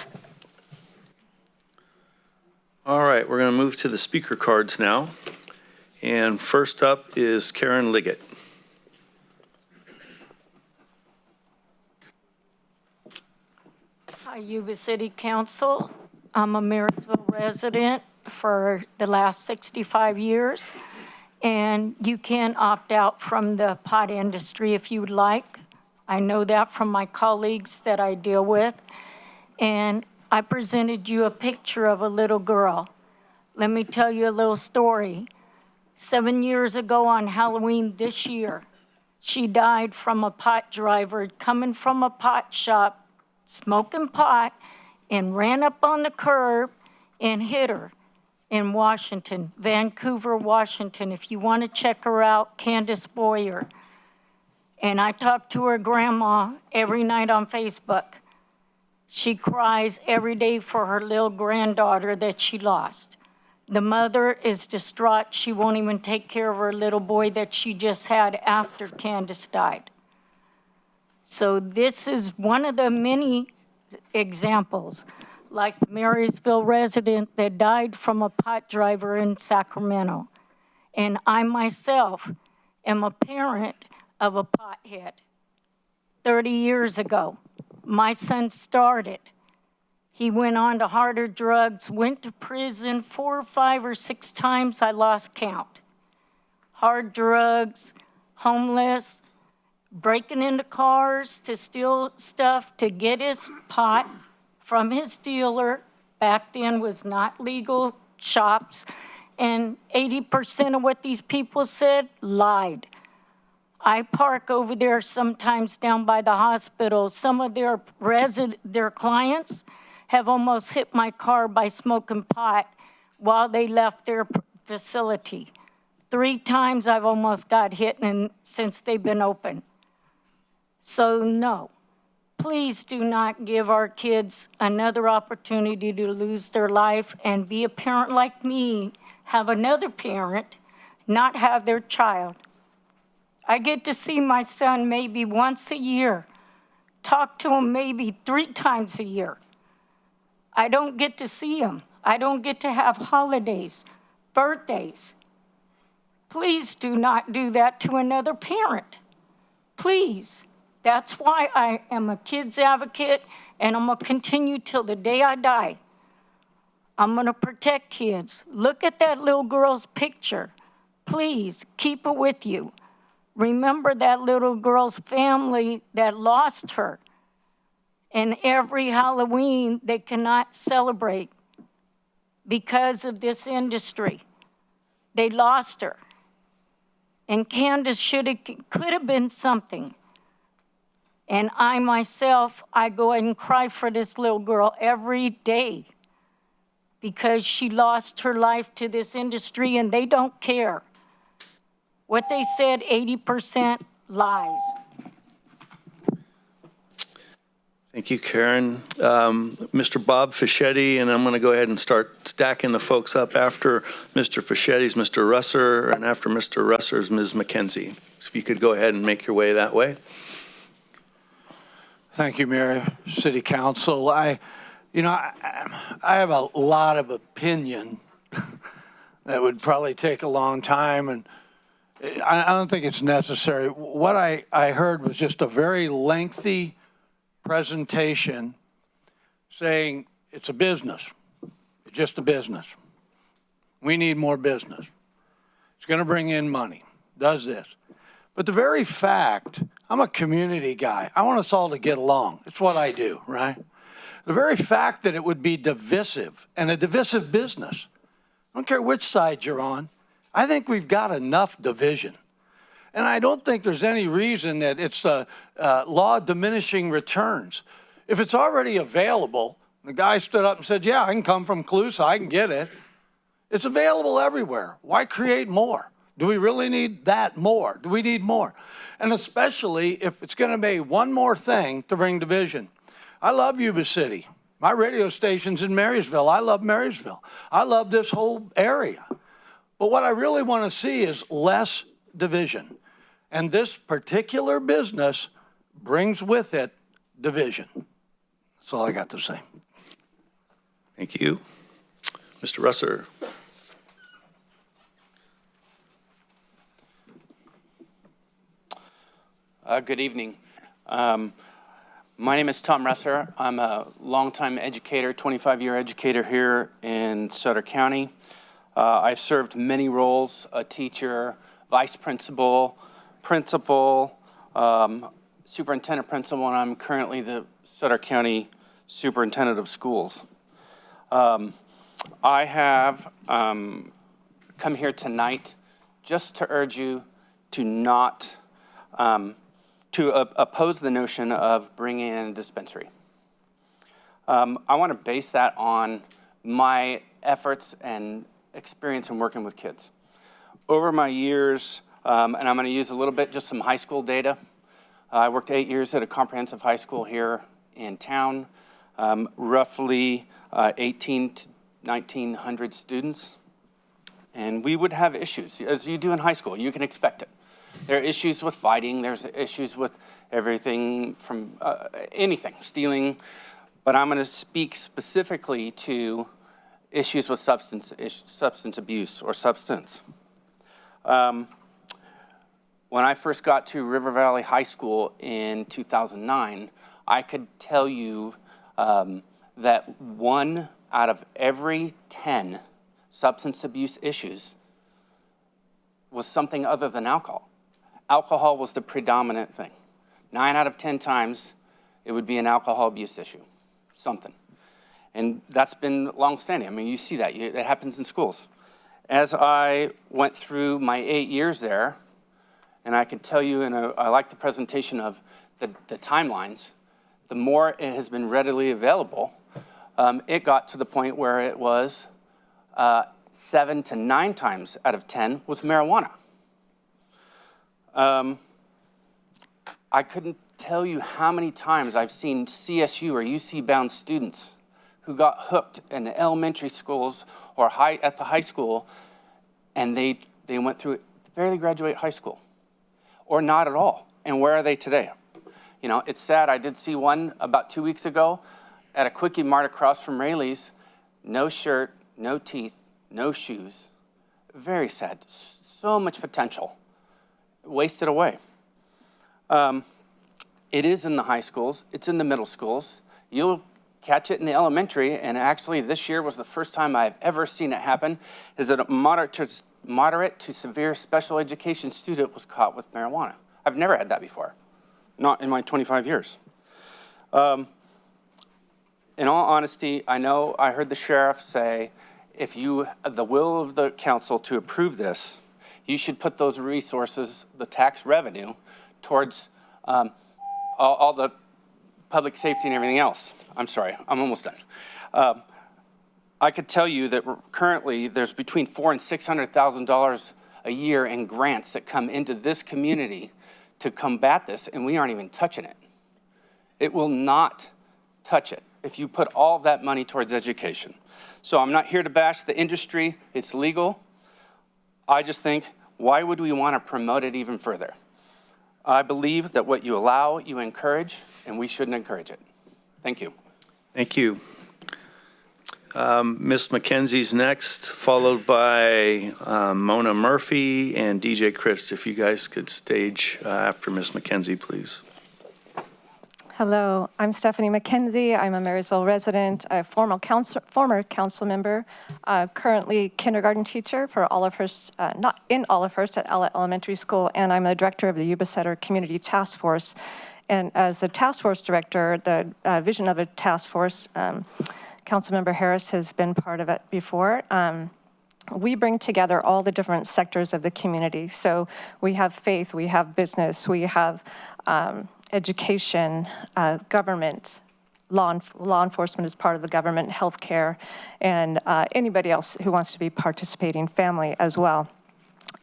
All right, we're going to move to the speaker cards now. And first up is Karen Liggett. Hi, Yuba City Council. I'm a Marysville resident for the last 65 years. And you can opt out from the pot industry if you would like. I know that from my colleagues that I deal with. And I presented you a picture of a little girl. Let me tell you a little story. 7 years ago on Halloween this year, she died from a pot driver coming from a pot shop, smoking pot, and ran up on the curb and hit her in Washington, Vancouver, Washington. If you want to check her out, Candace Boyer. And I talk to her grandma every night on Facebook. She cries every day for her little granddaughter that she lost. The mother is distraught. She won't even take care of her little boy that she just had after Candace died. So this is one of the many examples, like the Marysville resident that died from a pot driver in Sacramento. And I myself am a parent of a pothead. 30 years ago, my son started. He went on to harder drugs, went to prison 4 or 5 or 6 times, I lost count. Hard drugs, homeless, breaking into cars to steal stuff to get his pot from his dealer. Back then was not legal shops. And 80% of what these people said lied. I park over there sometimes down by the hospital. Some of their clients have almost hit my car by smoking pot while they left their facility. 3 times I've almost got hit since they've been open. So no, please do not give our kids another opportunity to lose their life and be a parent like me, have another parent, not have their child. I get to see my son maybe once a year, talk to him maybe 3 times a year. I don't get to see him. I don't get to have holidays, birthdays. Please do not do that to another parent. Please. That's why I am a kids advocate, and I'm going to continue till the day I die. I'm going to protect kids. Look at that little girl's picture. Please keep it with you. Remember that little girl's family that lost her. And every Halloween, they cannot celebrate because of this industry. They lost her. And Candace could have been something. And I myself, I go and cry for this little girl every day because she lost her life to this industry and they don't care. What they said, 80% lies. Thank you, Karen. Mr. Bob Fischetti, and I'm going to go ahead and start stacking the folks up after Mr. Fischetti's Mr. Russer, and after Mr. Russer's Ms. McKenzie. So if you could go ahead and make your way that way. Thank you, Mayor, City Council. I have a lot of opinion that would probably take a long time, and I don't think it's necessary. What I heard was just a very lengthy presentation saying it's a business. It's just a business. We need more business. It's going to bring in money. Does this. But the very fact, I'm a community guy. I want us all to get along. It's what I do, right? The very fact that it would be divisive and a divisive business, I don't care which side you're on, I think we've got enough division. And I don't think there's any reason that it's a law of diminishing returns. If it's already available, the guy stood up and said, yeah, I can come from Colusa, I can get it. It's available everywhere. Why create more? Do we really need that more? Do we need more? And especially if it's going to be one more thing to bring division. I love Yuba City. My radio station's in Marysville. I love Marysville. I love this whole area. But what I really want to see is less division. And this particular business brings with it division. That's all I got to say. Thank you. Mr. Russer. Good evening. My name is Tom Russer. I'm a longtime educator, 25-year educator here in Sutter County. I've served many roles, a teacher, vice principal, principal, superintendent principal, and I'm currently the Sutter County Superintendent of Schools. I have come here tonight just to urge you to not, oppose the notion of bringing in a dispensary. I want to base that on my efforts and experience in working with kids. Over my years, and I'm going to use a little bit, just some high school data. I worked 8 years at a comprehensive high school here in town, roughly 18 to 1,900 students. And we would have issues, as you do in high school. You can expect it. There are issues with fighting. There's issues with everything from anything, stealing. But I'm going to speak specifically to issues with substance abuse or substance. When I first got to River Valley High School in 2009, I could tell you that 1 out of every 10 substance abuse issues was something other than alcohol. Alcohol was the predominant thing. 9 out of 10 times, it would be an alcohol abuse issue, something. And that's been longstanding. I mean, you see that. It happens in schools. As I went through my 8 years there, and I can tell you, and I like the presentation of the timelines, the more it has been readily available, it got to the point where it was 7 to 9 times out of 10 was marijuana. I couldn't tell you how many times I've seen CSU or UC-bound students who got hooked in the elementary schools or at the high school, and they went through it, barely graduate high school, or not at all. And where are they today? You know, it's sad. I did see one about 2 weeks ago at a Quickie Mart across from Rayleigh's. No shirt, no teeth, no shoes. Very sad. So much potential wasted away. It is in the high schools. It's in the middle schools. You'll catch it in the elementary, and actually this year was the first time I've ever seen it happen, is that a moderate to severe special education student was caught with marijuana. I've never had that before, not in my 25 years. In all honesty, I know I heard the sheriff say, if you, the will of the council to approve this, you should put those resources, the tax revenue, towards all the public safety and everything else. I'm sorry, I'm almost done. I could tell you that currently there's between $400,000 and $600,000 a year in grants that come into this community to combat this, and we aren't even touching it. It will not touch it if you put all that money towards education. So I'm not here to bash the industry. It's legal. I just think, why would we want to promote it even further? I believe that what you allow, you encourage, and we shouldn't encourage it. Thank you. Thank you. Ms. McKenzie's next, followed by Mona Murphy and DJ Chris. If you guys could stage after Ms. McKenzie, please. Hello, I'm Stephanie McKenzie. I'm a Marysville resident, a former council member, currently kindergarten teacher for Olivehurst, not in Olivehurst, at Owlet Elementary School, and I'm the director of the Yuba City Community Task Force. And as the task force director, the vision of a task force, Councilmember Harris has been part of it before. We bring together all the different sectors of the community. So we have faith, we have business, we have education, government, law enforcement is part of the government, healthcare, and anybody else who wants to be participating, family as well.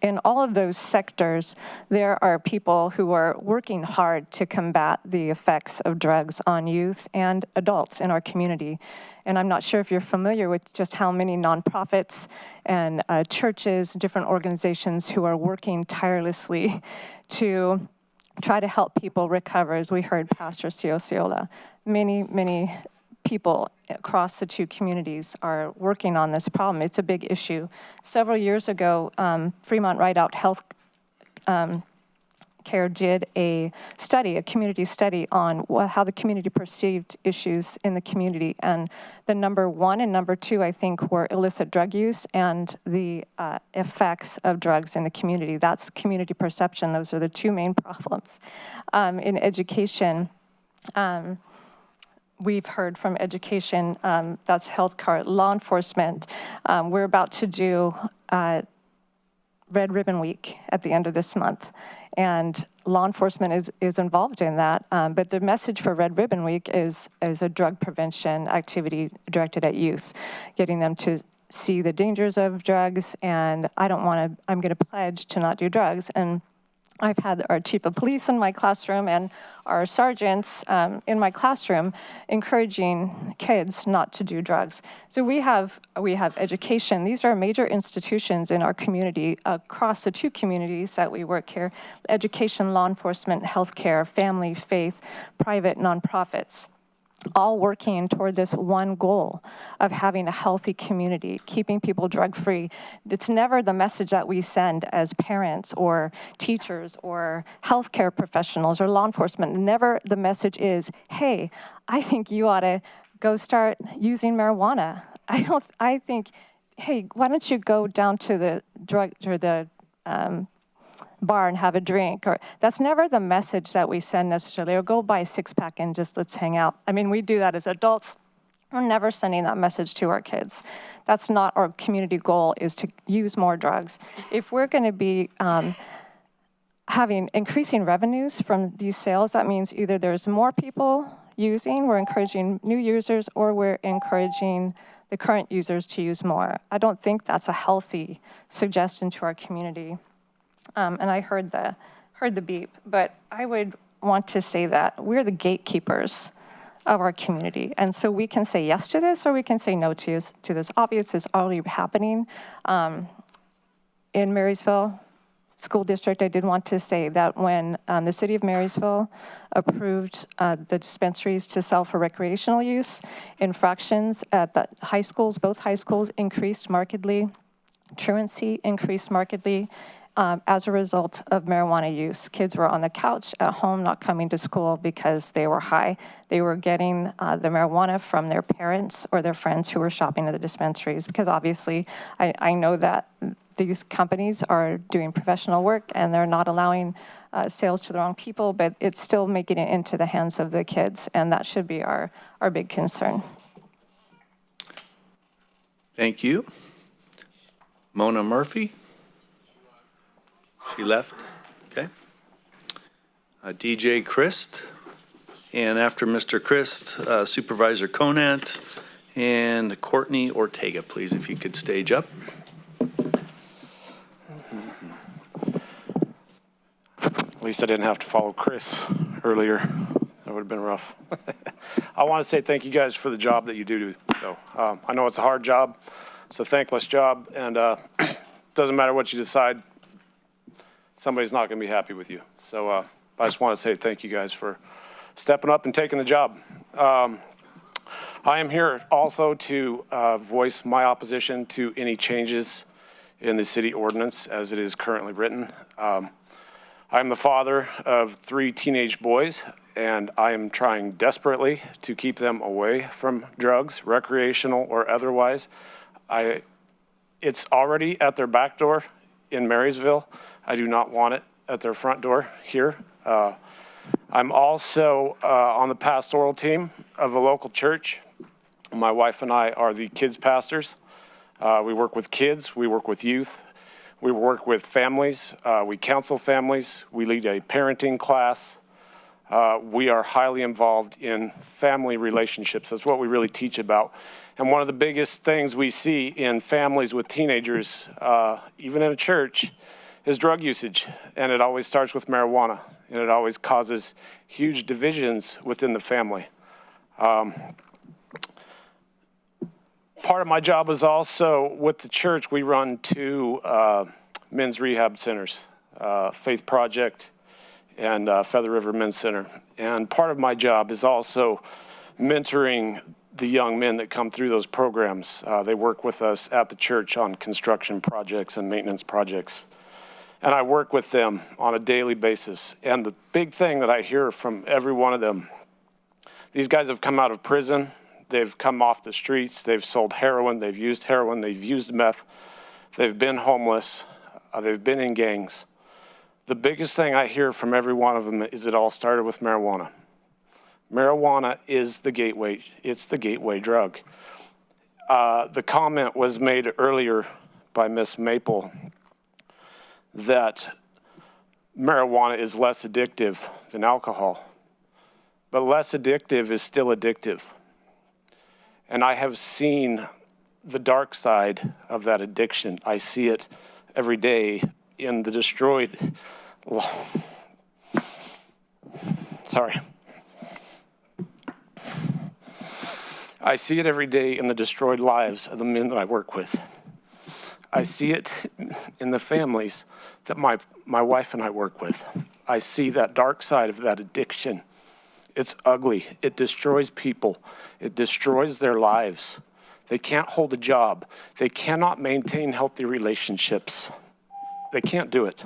In all of those sectors, there are people who are working hard to combat the effects of drugs on youth and adults in our community. And I'm not sure if you're familiar with just how many nonprofits and churches, different organizations who are working tirelessly to try to help people recover. As we heard Pastor Ciocciola, many people across the two communities are working on this problem. It's a big issue. Several years ago, Fremont Rideout Health Care did a study, a community study on how the community perceived issues in the community. And the number 1 and number 2, I think, were illicit drug use and the effects of drugs in the community. That's community perception. Those are the 2 main problems. In education, we've heard from education, that's healthcare, law enforcement. We're about to do Red Ribbon Week at the end of this month. And law enforcement is involved in that. But the message for Red Ribbon Week is a drug prevention activity directed at youth, getting them to see the dangers of drugs. And I'm going to pledge to not do drugs. And I've had our chief of police in my classroom and our sergeants in my classroom encouraging kids not to do drugs. So we have education. These are major institutions in our community across the two communities that we work here: education, law enforcement, healthcare, family, faith, private nonprofits, all working toward this one goal of having a healthy community, keeping people drug-free. It's never the message that we send as parents or teachers or healthcare professionals or law enforcement. Never the message is, hey, I think you ought to go start using marijuana. I think, hey, why don't you go down to the drug or the bar and have a drink. Or that's never the message that we send necessarily, or go buy a six-pack and just let's hang out. I mean, we do that as adults. We're never sending that message to our kids. That's not our community goal, is to use more drugs. If we're going to be having increasing revenues from these sales, that means either there's more people using, we're encouraging new users, or we're encouraging the current users to use more. I don't think that's a healthy suggestion to our community. And I heard the beep, but I would want to say that we're the gatekeepers of our community. And so we can say yes to this, or we can say no to this. Obviously, it's already happening. In Marysville School District, I did want to say that when the city of Marysville approved the dispensaries to sell for recreational use, infractions at the high schools, both high schools, increased markedly. Truancy increased markedly. As a result of marijuana use. Kids were on the couch at home, not coming to school because they were high. They were getting the marijuana from their parents or their friends who were shopping at the dispensaries, because obviously I know that these companies are doing professional work and they're not allowing sales to the wrong people, but it's still making it into the hands of the kids, and that should be our big concern. Thank you. Mona Murphy? She left. Okay. DJ Christ. And after Mr. Christ, Supervisor Conant and Courtney Ortega, please, if you could stage up. At least I didn't have to follow Chris earlier. That would have been rough. I want to say thank you guys for the job that you do. So I know it's a hard job. It's a thankless job, and doesn't matter what you decide, somebody's not going to be happy with you. So I just want to say thank you guys for stepping up and taking the job. I am here also to voice my opposition to any changes in the city ordinance as it is currently written. I'm the father of 3 teenage boys, and I am trying desperately to keep them away from drugs, recreational or otherwise. It's already at their back door in Marysville. I do not want it at their front door here. I'm also on the pastoral team of a local church. My wife and I are the kids pastors. We work with kids, we work with youth, we work with families, we counsel families, we lead a parenting class. We are highly involved in family relationships. That's what we really teach about. And one of the biggest things we see in families with teenagers, even in a church, is drug usage. And it always starts with marijuana, and it always causes huge divisions within the family. Part of my job is also with the church. We run 2 men's rehab centers, Faith Project and Feather River Men's Center. And part of my job is also mentoring the young men that come through those programs. They work with us at the church on construction projects and maintenance projects. And I work with them on a daily basis. And the big thing that I hear from every one of them, these guys have come out of prison. They've come off the streets. They've sold heroin. They've used heroin. They've used meth. They've been homeless. They've been in gangs. The biggest thing I hear from every one of them is it all started with marijuana. Marijuana is the gateway. It's the gateway drug. The comment was made earlier by Miss Maple. that marijuana is less addictive than alcohol, but less addictive is still addictive. And I have seen the dark side of that addiction. I see it every day in the destroyed, I see it every day in the destroyed lives of the men that I work with. I see it in the families that my wife and I work with. I see that dark side of that addiction. It's ugly. It destroys people. It destroys their lives. They can't hold a job. They cannot maintain healthy relationships. They can't do it.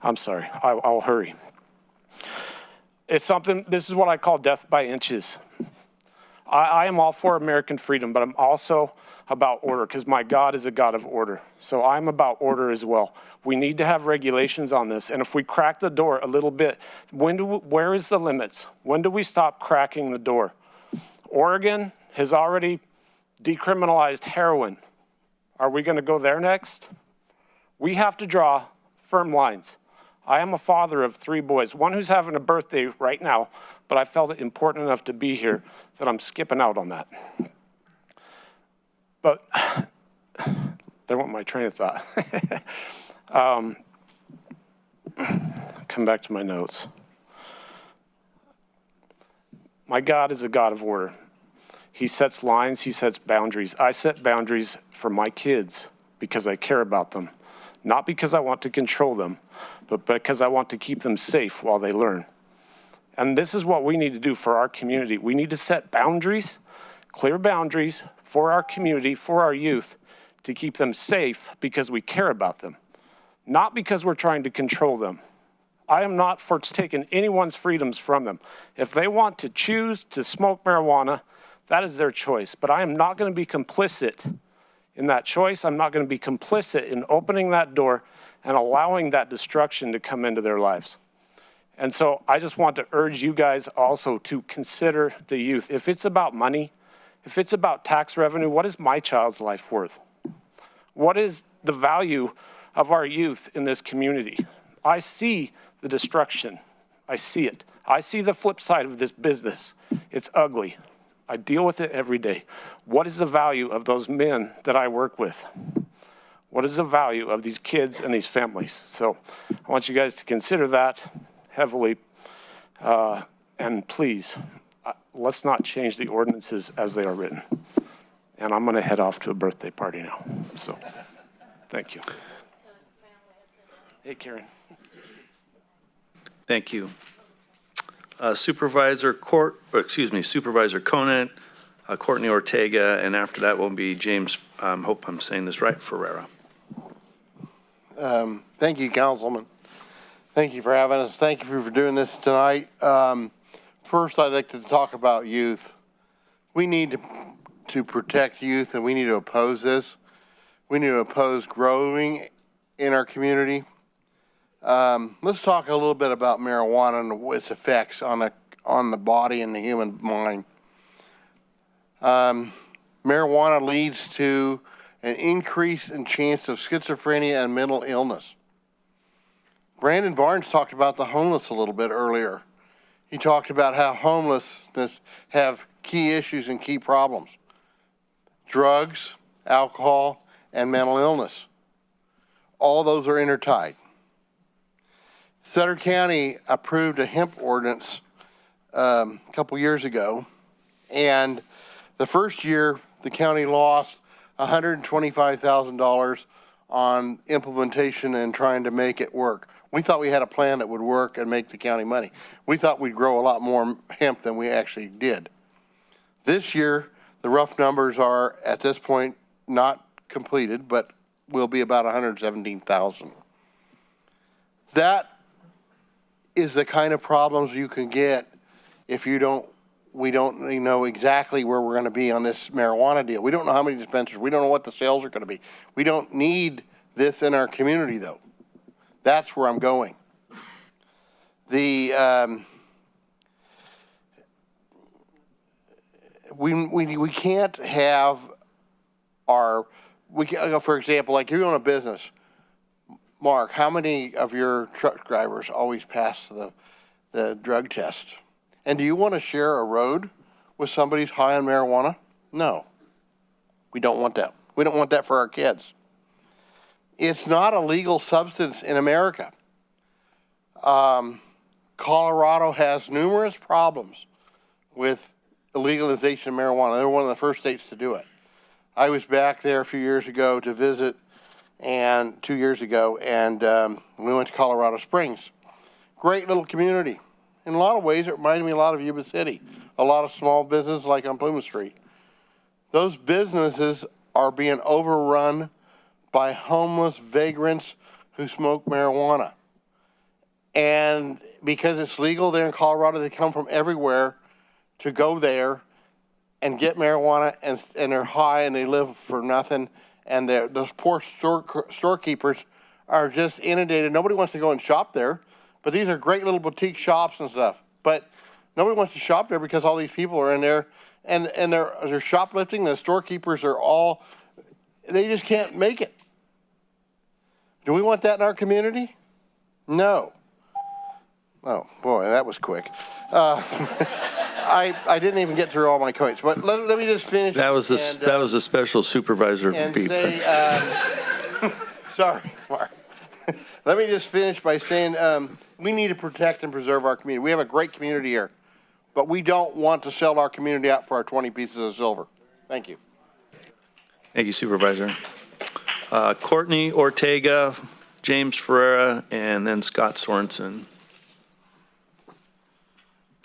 I'm sorry. I'll hurry. It's something, this is what I call death by inches. I am all for American freedom, but I'm also about order because my God is a God of order. So I'm about order as well. We need to have regulations on this. And if we crack the door a little bit, where is the limits? When do we stop cracking the door? Oregon has already decriminalized heroin. Are we going to go there next? We have to draw firm lines. I am a father of 3 boys, one who's having a birthday right now, but I felt it important enough to be here that I'm skipping out on that. But there went my train of thought. Come back to my notes. My God is a God of order. He sets lines, he sets boundaries. I set boundaries for my kids because I care about them, not because I want to control them, but because I want to keep them safe while they learn. And this is what we need to do for our community. We need to set boundaries, clear boundaries for our community, for our youth, to keep them safe because we care about them, not because we're trying to control them. I am not for taking anyone's freedoms from them. If they want to choose to smoke marijuana, that is their choice. But I am not going to be complicit in that choice. I'm not going to be complicit in opening that door and allowing that destruction to come into their lives. And so I just want to urge you guys also to consider the youth. If it's about money, if it's about tax revenue, what is my child's life worth? What is the value of our youth in this community? I see the destruction. I see it. I see the flip side of this business. It's ugly. I deal with it every day. What is the value of those men that I work with? What is the value of these kids and these families? So I want you guys to consider that heavily. And please, let's not change the ordinances as they are written. And I'm going to head off to a birthday party now. So thank you. Hey, Karen. Thank you. Supervisor Conant, Courtney Ortega, and after that will be James, hope I'm saying this right, Ferreira. Thank you, Councilman. Thank you for having us. Thank you for doing this tonight. First, I'd like to talk about youth. We need to protect youth, and we need to oppose this. We need to oppose growing in our community. Let's talk a little bit about marijuana and its effects on the body and the human mind. Marijuana leads to an increase in chance of schizophrenia and mental illness. Brandon Barnes talked about the homeless a little bit earlier. He talked about how homelessness have key issues and key problems. Drugs, alcohol, and mental illness. All those are intertied. Sutter County approved a hemp ordinance a couple years ago, and the first year the county lost $125,000 on implementation and trying to make it work. We thought we had a plan that would work and make the county money. We thought we'd grow a lot more hemp than we actually did. This year, the rough numbers are, at this point, not completed, but will be about 117,000. That is the kind of problems you can get if we don't know exactly where we're going to be on this marijuana deal. We don't know how many dispensaries. We don't know what the sales are going to be. We don't need this in our community, though. That's where I'm going. We can't have for example, like you own a business. Mark, how many of your truck drivers always pass the drug test? And do you want to share a road with somebody who's high on marijuana? No. We don't want that. We don't want that for our kids. It's not a legal substance in America. Colorado has numerous problems with the legalization of marijuana. They're one of the first states to do it. I was back there a few years ago to visit, and 2 years ago, and we went to Colorado Springs. Great little community. In a lot of ways, it reminded me a lot of Yuba City. A lot of small business like on Plymouth Street. Those businesses are being overrun by homeless vagrants who smoke marijuana. And because it's legal there in Colorado, they come from everywhere to go there and get marijuana, and they're high and they live for nothing. And those poor storekeepers are just inundated. Nobody wants to go and shop there, but these are great little boutique shops and stuff. But nobody wants to shop there because all these people are in there, and they're shoplifting. The storekeepers are all, they just can't make it. Do we want that in our community? No. Oh, boy, that was quick. I didn't even get through all my points, but let me just finish. That was the special supervisor beep. Sorry, Mark. Let me just finish by saying we need to protect and preserve our community. We have a great community here, but we don't want to sell our community out for our 20 pieces of silver. Thank you. Thank you, Supervisor. Courtney Ortega, James Ferreira, and then Scott Sorensen.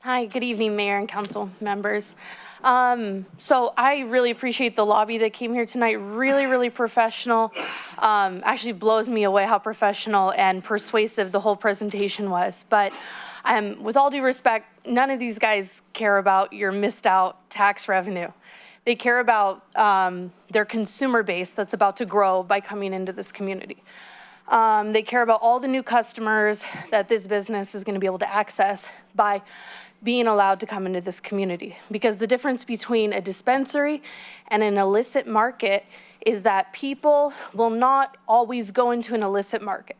Hi, good evening, Mayor and Council members. So I really appreciate the lobby that came here tonight. Really, really professional. Actually blows me away how professional and persuasive the whole presentation was. But with all due respect, none of these guys care about your missed out tax revenue. They care about their consumer base that's about to grow by coming into this community. They care about all the new customers that this business is going to be able to access by being allowed to come into this community. Because the difference between a dispensary and an illicit market is that people will not always go into an illicit market.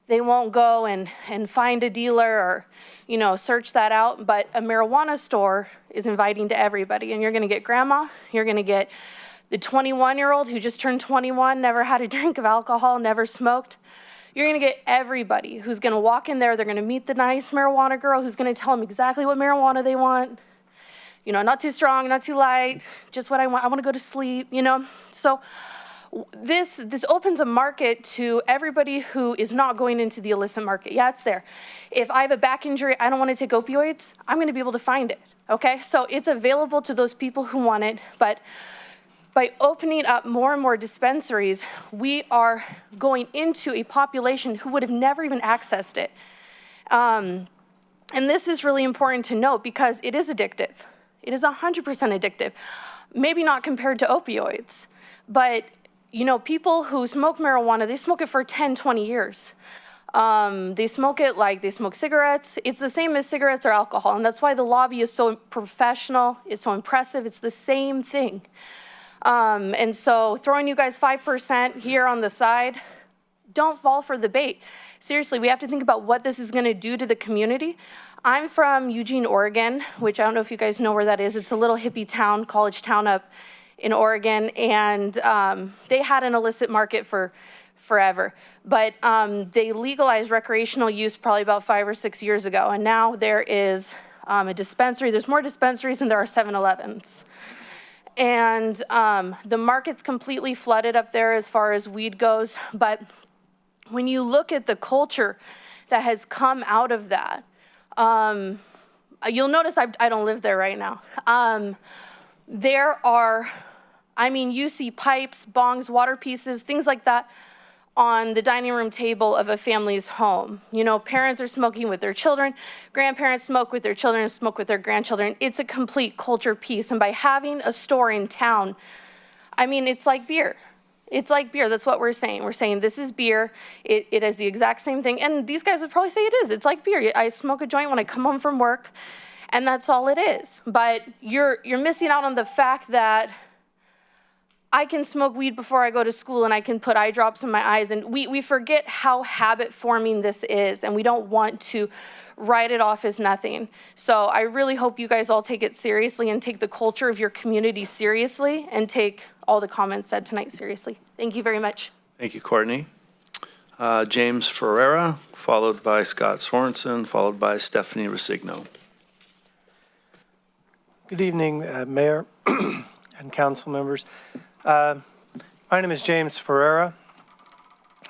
They won't go and find a dealer or, search that out. But a marijuana store is inviting to everybody. And you're going to get grandma, you're going to get the 21-year-old who just turned 21, never had a drink of alcohol, never smoked. You're going to get everybody who's going to walk in there. They're going to meet the nice marijuana girl who's going to tell them exactly what marijuana they want. Not too strong, not too light, just what I want. I want to go to sleep, So this opens a market to everybody who is not going into the illicit market. Yeah, it's there. If I have a back injury, I don't want to take opioids, I'm going to be able to find it, okay? So it's available to those people who want it, but by opening up more and more dispensaries, we are going into a population who would have never even accessed it. And this is really important to note because it is addictive. It is 100% addictive. Maybe not compared to opioids, but people who smoke marijuana, they smoke it for 10, 20 years. They smoke it like they smoke cigarettes. It's the same as cigarettes or alcohol, and that's why the lobby is so professional, it's so impressive, it's the same thing. And so throwing you guys 5% here on the side, don't fall for the bait. Seriously, we have to think about what this is going to do to the community. I'm from Eugene, Oregon, which I don't know if you guys know where that is. It's a little hippie town, college town up in Oregon, and they had an illicit market for forever. But they legalized recreational use probably about 5 or 6 years ago, and now there is a dispensary. There's more dispensaries than there are 7-Elevens. And the market's completely flooded up there as far as weed goes. But when you look at the culture that has come out of that, you'll notice I don't live there right now. There are, you see pipes, bongs, water pieces, things like that on the dining room table of a family's home. Parents are smoking with their children, grandparents smoke with their children, smoke with their grandchildren. It's a complete culture piece. And by having a store in town, it's like beer. It's like beer. That's what we're saying. We're saying this is beer. It is the exact same thing. And these guys would probably say it is. It's like beer. I smoke a joint when I come home from work, and that's all it is. But you're missing out on the fact that I can smoke weed before I go to school and I can put eye drops in my eyes. And we forget how habit forming this is, and we don't want to write it off as nothing. So I really hope you guys all take it seriously and take the culture of your community seriously and take all the comments said tonight seriously. Thank you very much. Thank you, Courtney. James Ferreira, followed by Scott Sorensen, followed by Stephanie Resigno. Good evening, Mayor and council members. My name is James Ferreira.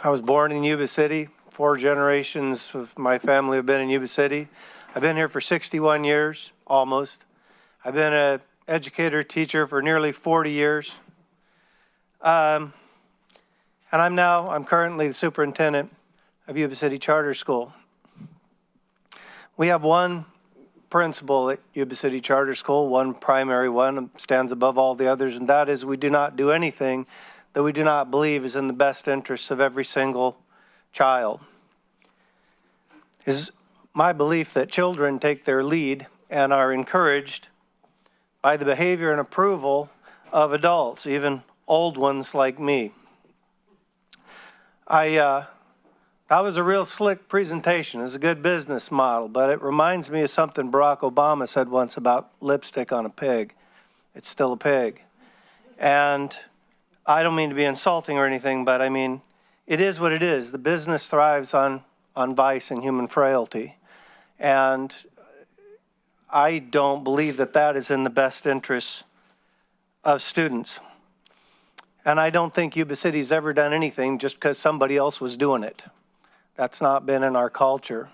I was born in Yuba City. 4 generations of my family have been in Yuba City. I've been here for 61 years, almost. I've been an educator, teacher for nearly 40 years. And I'm currently the superintendent of Yuba City Charter School. We have one principle at Yuba City Charter School, one primary one, stands above all the others, and that is we do not do anything that we do not believe is in the best interests of every single child. It is my belief that children take their lead and are encouraged by the behavior and approval of adults, even old ones like me. That was a real slick presentation. It's a good business model, but it reminds me of something Barack Obama said once about lipstick on a pig. It's still a pig. And I don't mean to be insulting or anything, but I mean, it is what it is. The business thrives on vice and human frailty. And I don't believe that that is in the best interests of students. And I don't think Yuba City's ever done anything just because somebody else was doing it. That's not been in our culture.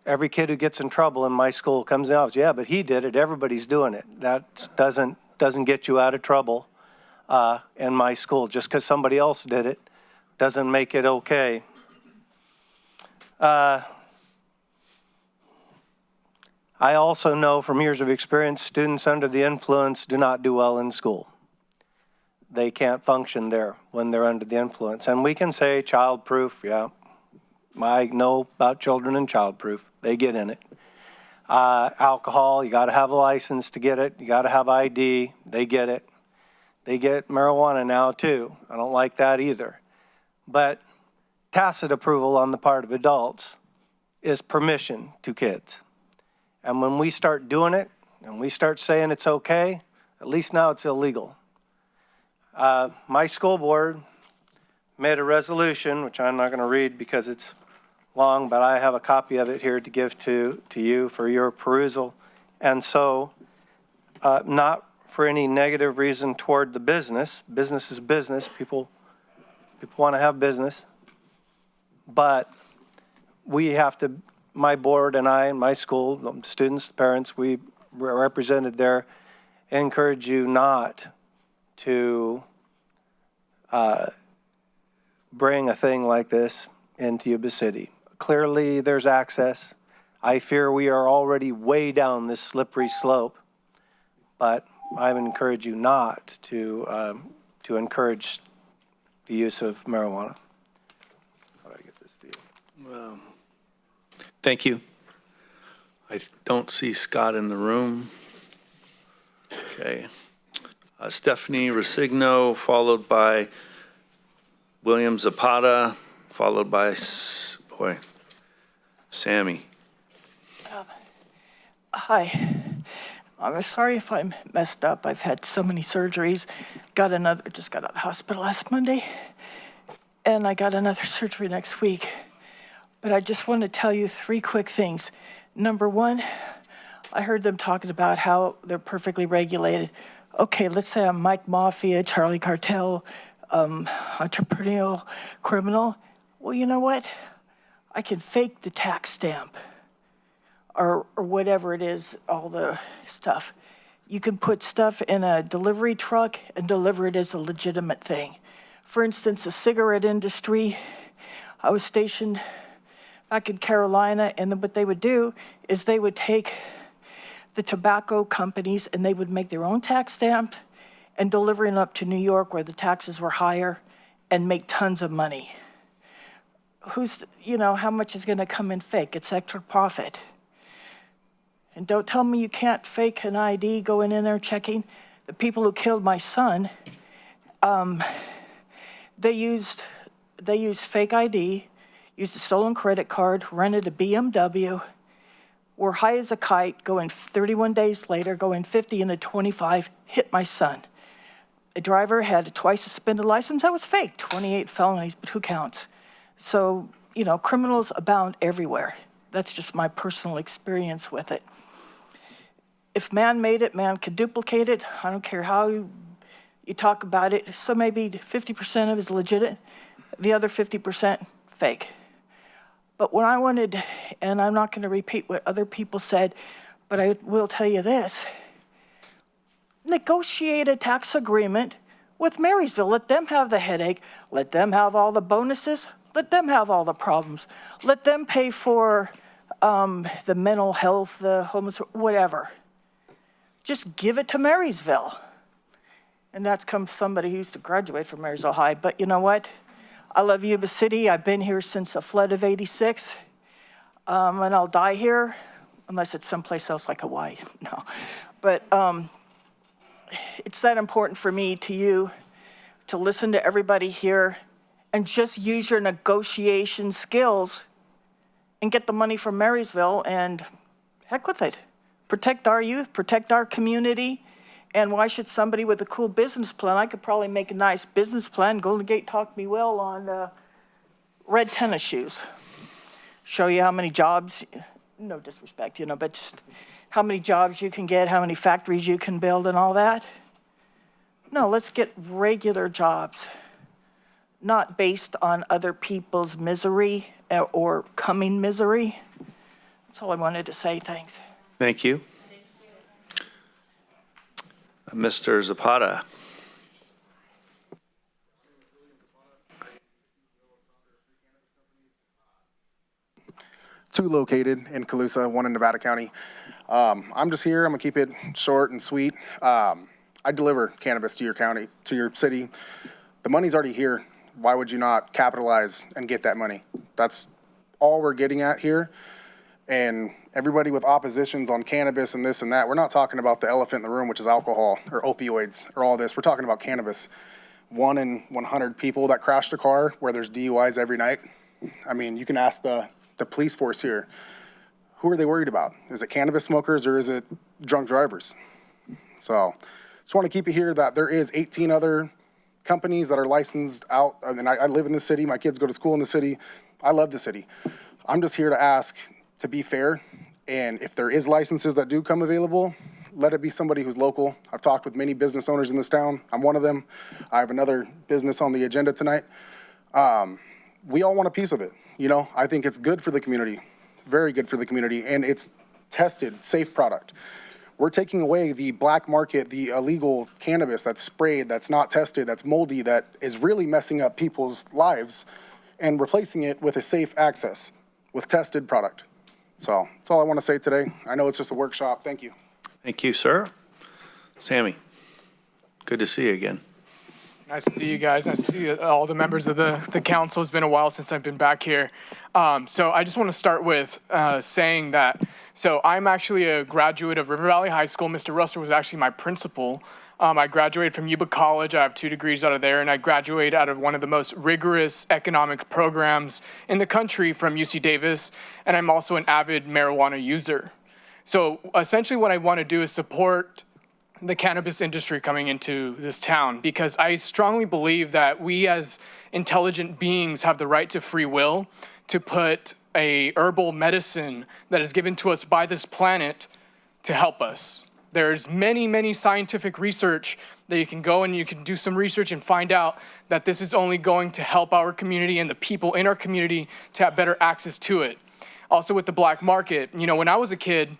Every kid who gets in trouble in my school comes out and says, yeah, but he did it. Everybody's doing it. That doesn't get you out of trouble in my school. Just because somebody else did it doesn't make it okay. I also know from years of experience, students under the influence do not do well in school. They can't function there when they're under the influence. And we can say child-proof, yeah. I know about children and child-proof. They get in it. Alcohol, you got to have a license to get it. You got to have ID. They get it. They get marijuana now, too. I don't like that either. But tacit approval on the part of adults is permission to kids. And when we start doing it, and we start saying it's okay, at least now it's illegal. My school board made a resolution, which I'm not going to read because it's long, but I have a copy of it here to give to you for your perusal. And so, not for any negative reason toward the business. Business is business. People want to have business. But we have to, my board and I and my school, the students, the parents, we represented there, encourage you not to bring a thing like this into Yuba City. Clearly, there's access. I fear we are already way down this slippery slope, but I would encourage you not to encourage the use of marijuana. How do I get this to you? Thank you. I don't see Scott in the room. Okay. Stephanie Resigno, followed by William Zapata, followed by, Sammy. Hi. I'm sorry if I'm messed up. I've had so many surgeries. Just got out of the hospital last Monday, and I got another surgery next week. But I just want to tell you 3 quick things. Number 1, I heard them talking about how they're perfectly regulated. Okay, let's say I'm Mike Mafia, Charlie Cartel, entrepreneurial criminal. Well, you know what? I can fake the tax stamp or whatever it is, all the stuff. You can put stuff in a delivery truck and deliver it as a legitimate thing. For instance, the cigarette industry, I was stationed back in Carolina, and what they would do is they would take the tobacco companies and they would make their own tax stamp and deliver it up to New York where the taxes were higher and make tons of money. How much is gonna come in fake? It's extra profit. And don't tell me you can't fake an ID going in there checking. The people who killed my son They used fake ID, used a stolen credit card, rented a BMW, were high as a kite, going 31 days later, going 50 into 25, hit my son. A driver had a twice suspended license. That was fake, 28 felonies, but who counts? So, you know, criminals abound everywhere. That's just my personal experience with it. If man made it, man could duplicate it. I don't care how you talk about it. So maybe 50% of it is legit, the other 50% fake. But what I wanted, and I'm not going to repeat what other people said, but I will tell you this. Negotiate a tax agreement with Marysville. Let them have the headache. Let them have all the bonuses. Let them have all the problems. Let them pay for the mental health, the homeless, whatever. Just give it to Marysville. And that's come somebody who used to graduate from Marysville High. But you know what? I love Yuba City. I've been here since the flood of '86. And I'll die here, unless it's someplace else like Hawaii. No. But it's that important for me to listen to everybody here and just use your negotiation skills and get the money from Marysville and heck with it. Protect our youth, protect our community. And why should somebody with a cool business plan, I could probably make a nice business plan. Golden Gate talked me well on red tennis shoes. Show you how many jobs, no disrespect, you know, but just how many jobs you can get, how many factories you can build and all that. No, let's get regular jobs, not based on other people's misery or coming misery. That's all I wanted to say. Thanks. Thank you. Mr. Zapata. Two located in Colusa, one in Nevada County. I'm just here. I'm gonna keep it short and sweet. I deliver cannabis to your county, to your city. The money's already here. Why would you not capitalize and get that money? That's all we're getting at here. And everybody with oppositions on cannabis and this and that, we're not talking about the elephant in the room, which is alcohol or opioids or all this. We're talking about cannabis. 1 in 100 people that crashed a car where there's DUIs every night. I mean, you can ask the police force here. Who are they worried about? Is it cannabis smokers or is it drunk drivers? So just want to keep it here that there is 18 other companies that are licensed out. I mean, I live in the city. My kids go to school in the city. I love the city. I'm just here to ask to be fair. And if there is licenses that do come available, let it be somebody who's local. I've talked with many business owners in this town. I'm one of them. I have another business on the agenda tonight. We all want a piece of it. You know, I think it's good for the community, very good for the community, and it's tested, safe product. We're taking away the black market, the illegal cannabis that's sprayed, that's not tested, that's moldy, that is really messing up people's lives, and replacing it with a safe access, with tested product. So that's all I want to say today. I know it's just a workshop. Thank you. Thank you, sir. Sammy, good to see you again. Nice to see you guys. Nice to see all the members of the council. It's been a while since I've been back here. So I just want to start with saying that, so I'm actually a graduate of River Valley High School. Mr. Ruster was actually my principal. I graduated from Yuba College. I have 2 degrees out of there, and I graduated out of one of the most rigorous economic programs in the country from UC Davis, and I'm also an avid marijuana user. So essentially what I want to do is support the cannabis industry coming into this town, because I strongly believe that we as intelligent beings have the right to free will to put a herbal medicine that is given to us by this planet to help us. There's many, many scientific research that you can go and you can do some research and find out that this is only going to help our community and the people in our community to have better access to it. Also with the black market, you know, when I was a kid,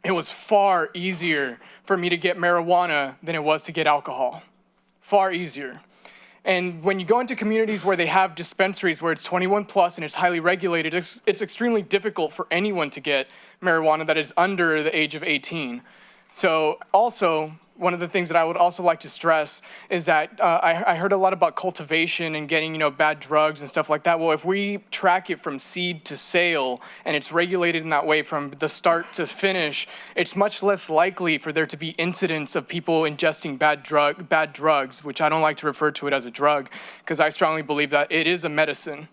it was far easier for me to get marijuana than it was to get alcohol. Far easier. And when you go into communities where they have dispensaries where it's 21 plus and it's highly regulated, it's extremely difficult for anyone to get marijuana that is under the age of 18. So also, one of the things that I would also like to stress is that I heard a lot about cultivation and getting, bad drugs and stuff like that. Well, if we track it from seed to sale and it's regulated in that way from the start to finish, it's much less likely for there to be incidents of people ingesting bad drugs, which I don't like to refer to it as a drug, because I strongly believe that it is a medicine.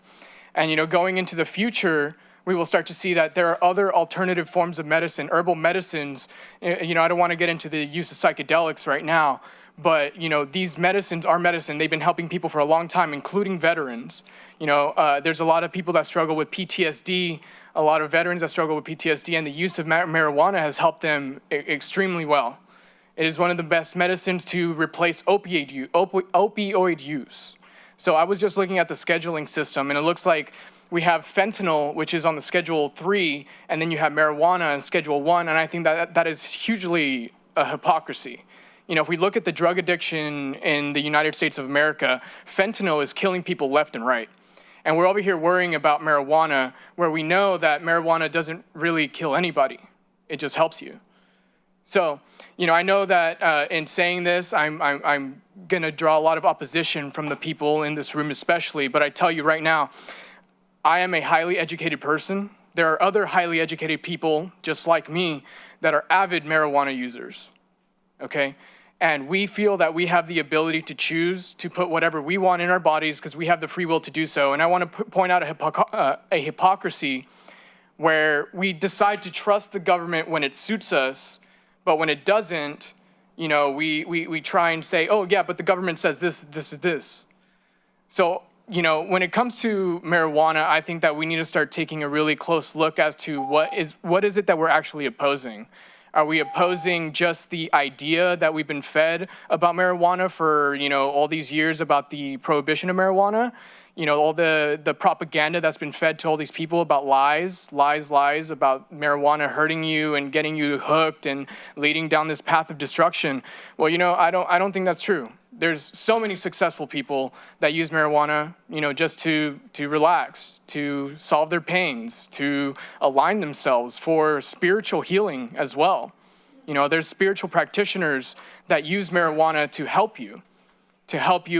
And, going into the future, we will start to see that there are other alternative forms of medicine, herbal medicines. I don't want to get into the use of psychedelics right now, but, these medicines are medicine. They've been helping people for a long time, including veterans. There's a lot of people that struggle with PTSD, a lot of veterans that struggle with PTSD, and the use of marijuana has helped them extremely well. It is one of the best medicines to replace opioid use. So I was just looking at the scheduling system, and it looks like we have fentanyl, which is on the Schedule 3, and then you have marijuana on Schedule 1, and I think that is hugely a hypocrisy. If we look at the drug addiction in the United States of America, fentanyl is killing people left and right. And we're over here worrying about marijuana, where we know that marijuana doesn't really kill anybody. It just helps you. So, I know that in saying this, I'm going to draw a lot of opposition from the people in this room especially, but I tell you right now, I am a highly educated person. There are other highly educated people, just like me, that are avid marijuana users, okay? And we feel that we have the ability to choose to put whatever we want in our bodies because we have the free will to do so. And I want to point out a hypocrisy where we decide to trust the government when it suits us, but when it doesn't, we try and say, oh, yeah, but the government says this is this. So, when it comes to marijuana, I think that we need to start taking a really close look as to what is it that we're actually opposing. Are we opposing just the idea that we've been fed about marijuana for, all these years about the prohibition of marijuana? All the propaganda that's been fed to all these people about lies about marijuana hurting you and getting you hooked and leading down this path of destruction. Well, I don't think that's true. There's so many successful people that use marijuana, just to relax, to solve their pains, to align themselves for spiritual healing as well. There's spiritual practitioners that use marijuana to help you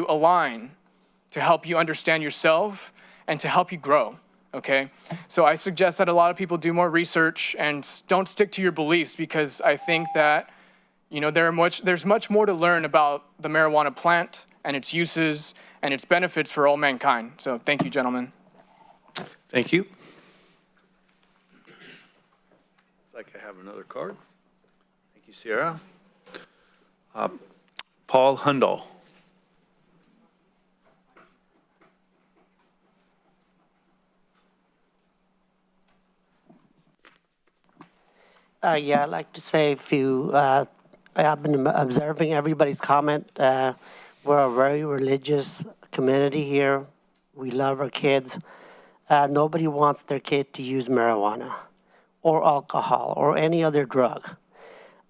align, to help you understand yourself, and to help you grow, okay? So I suggest that a lot of people do more research and don't stick to your beliefs, because I think that, there's much more to learn about the marijuana plant and its uses and its benefits for all mankind. So thank you, gentlemen. Thank you. Looks like I have another card. Thank you, Sierra. Paul Hundal. Yeah, I'd like to say a few. I've been observing everybody's comment. We're a very religious community here. We love our kids. Nobody wants their kid to use marijuana or alcohol or any other drug.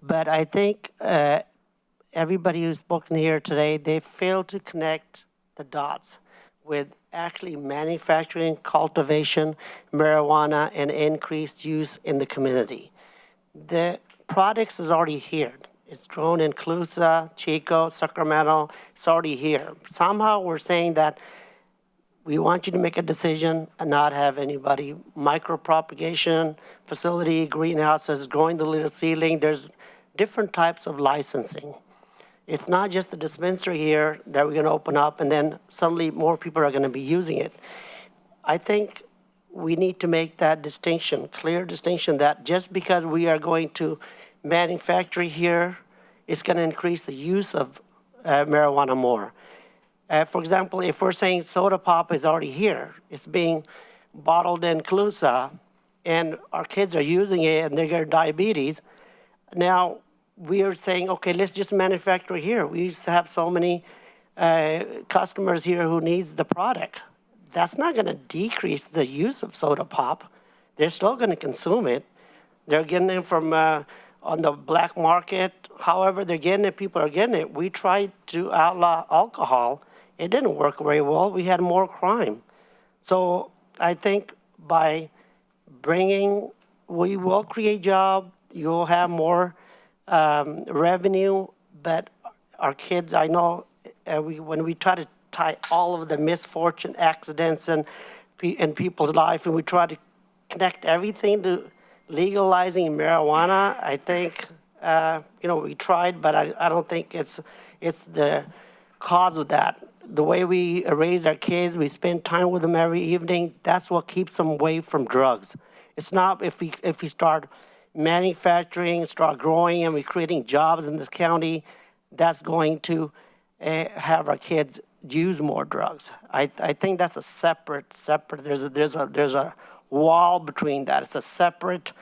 But I think everybody who's spoken here today, they fail to connect the dots with actually manufacturing, cultivation, marijuana, and increased use in the community. The products is already here. It's grown in Colusa, Chico, Sacramento. It's already here. Somehow we're saying that we want you to make a decision and not have anybody micropropagation facility, greenhouses, growing the little seedling. There's different types of licensing. It's not just the dispensary here that we're going to open up and then suddenly more people are going to be using it. I think we need to make that distinction, clear distinction, that just because we are going to manufacture here, it's going to increase the use of marijuana more. For example, if we're saying soda pop is already here, it's being bottled in Colusa, and our kids are using it and they get diabetes. Now we are saying, okay, let's just manufacture here. We used to have so many customers here who needs the product. That's not going to decrease the use of soda pop. They're still going to consume it. They're getting it from on the black market. However they're getting it, people are getting it. We tried to outlaw alcohol. It didn't work very well. We had more crime. So I think by bringing, we will create jobs. You'll have more revenue, but our kids, I know, when we try to tie all of the misfortune, accidents, and in people's life, and we try to connect everything to legalizing marijuana, I think, we tried, but I don't think it's the cause of that. The way we raise our kids, we spend time with them every evening, that's what keeps them away from drugs. It's not if we start manufacturing, start growing, and we're creating jobs in this county, that's going to have our kids use more drugs. I think that's a separate. There's a wall between that. It's a separate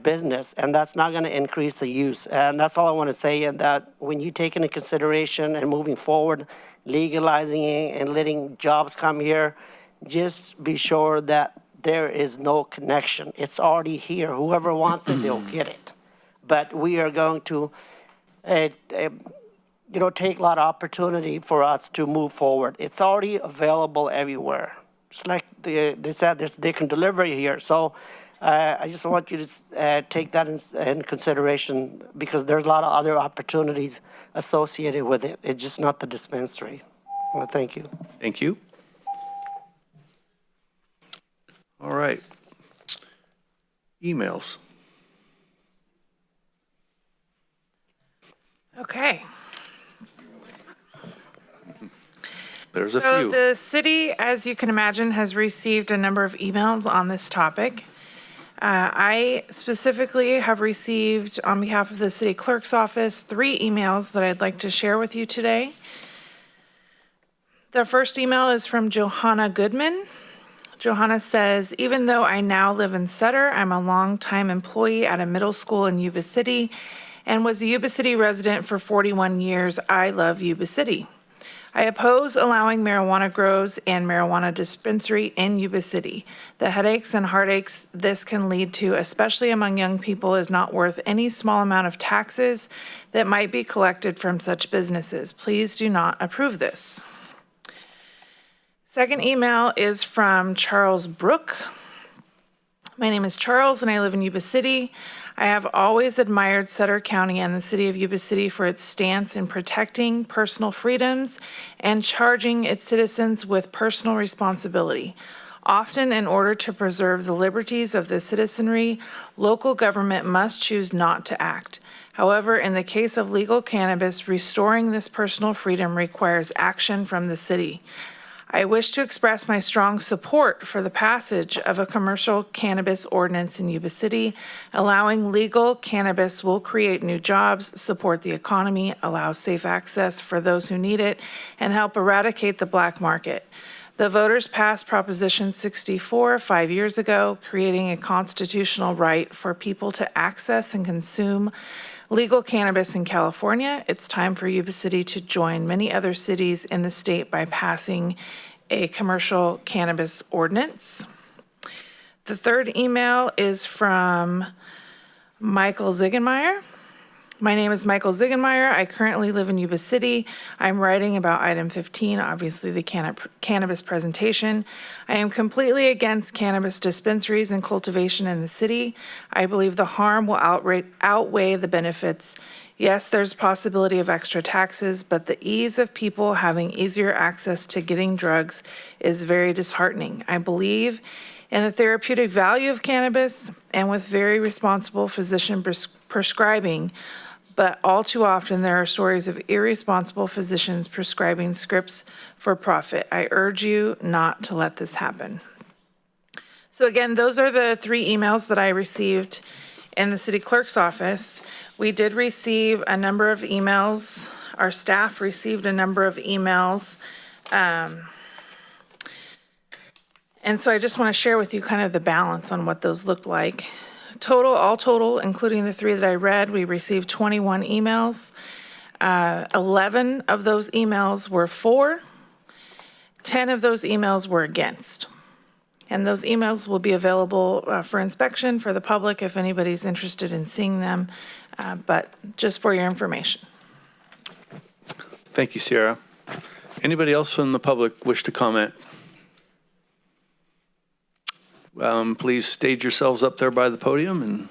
business, and that's not going to increase the use. And that's all I want to say. And that when you take into consideration and moving forward, legalizing it and letting jobs come here, just be sure that there is no connection. It's already here. Whoever wants it, they'll get it. But we are going to take a lot of opportunity for us to move forward. It's already available everywhere. Just like they said, they can deliver it here. So I just want you to take that in consideration, because there's a lot of other opportunities associated with it. It's just not the dispensary. Well, thank you. Thank you. All right. Emails. Okay. There's a So few. the city, as you can imagine, has received a number of emails on this topic. I specifically have received, on behalf of the city clerk's office, 3 emails that I'd like to share with you today. The first email is from Johanna Goodman. Johanna says, even though I now live in Sutter, I'm a longtime employee at a middle school in Yuba City and was a Yuba City resident for 41 years. I love Yuba City. I oppose allowing marijuana grows and marijuana dispensary in Yuba City. The headaches and heartaches this can lead to, especially among young people, is not worth any small amount of taxes that might be collected from such businesses. Please do not approve this. Second email is from Charles Brook. My name is Charles and I live in Yuba City. I have always admired Sutter County and the city of Yuba City for its stance in protecting personal freedoms and charging its citizens with personal responsibility. Often, in order to preserve the liberties of the citizenry, local government must choose not to act. However, in the case of legal cannabis, restoring this personal freedom requires action from the city. I wish to express my strong support for the passage of a commercial cannabis ordinance in Yuba City. Allowing legal cannabis will create new jobs, support the economy, allow safe access for those who need it, and help eradicate the black market. The voters passed Proposition 64 5 years ago, creating a constitutional right for people to access and consume legal cannabis in California. It's time for Yuba City to join many other cities in the state by passing a commercial cannabis ordinance. The third email is from Michael Ziegenmeyer. My name is Michael Ziegenmeyer. I currently live in Yuba City. I'm writing about item 15, obviously the cannabis presentation. I am completely against cannabis dispensaries and cultivation in the city. I believe the harm will outweigh the benefits. Yes, there's possibility of extra taxes, but the ease of people having easier access to getting drugs is very disheartening. I believe in the therapeutic value of cannabis and with very responsible physician prescribing, but all too often there are stories of irresponsible physicians prescribing scripts for profit. I urge you not to let this happen. So again, those are the 3 emails that I received in the city clerk's office. We did receive a number of emails. Our staff received a number of emails. And so I just want to share with you kind of the balance on what those looked like. All total, including the 3 that I read, we received 21 emails. 11 of those emails were for, 10 of those emails were against. And those emails will be available for inspection for the public if anybody's interested in seeing them, but just for your information. Thank you, Sierra. Anybody else from the public wish to comment? Please stage yourselves up there by the podium and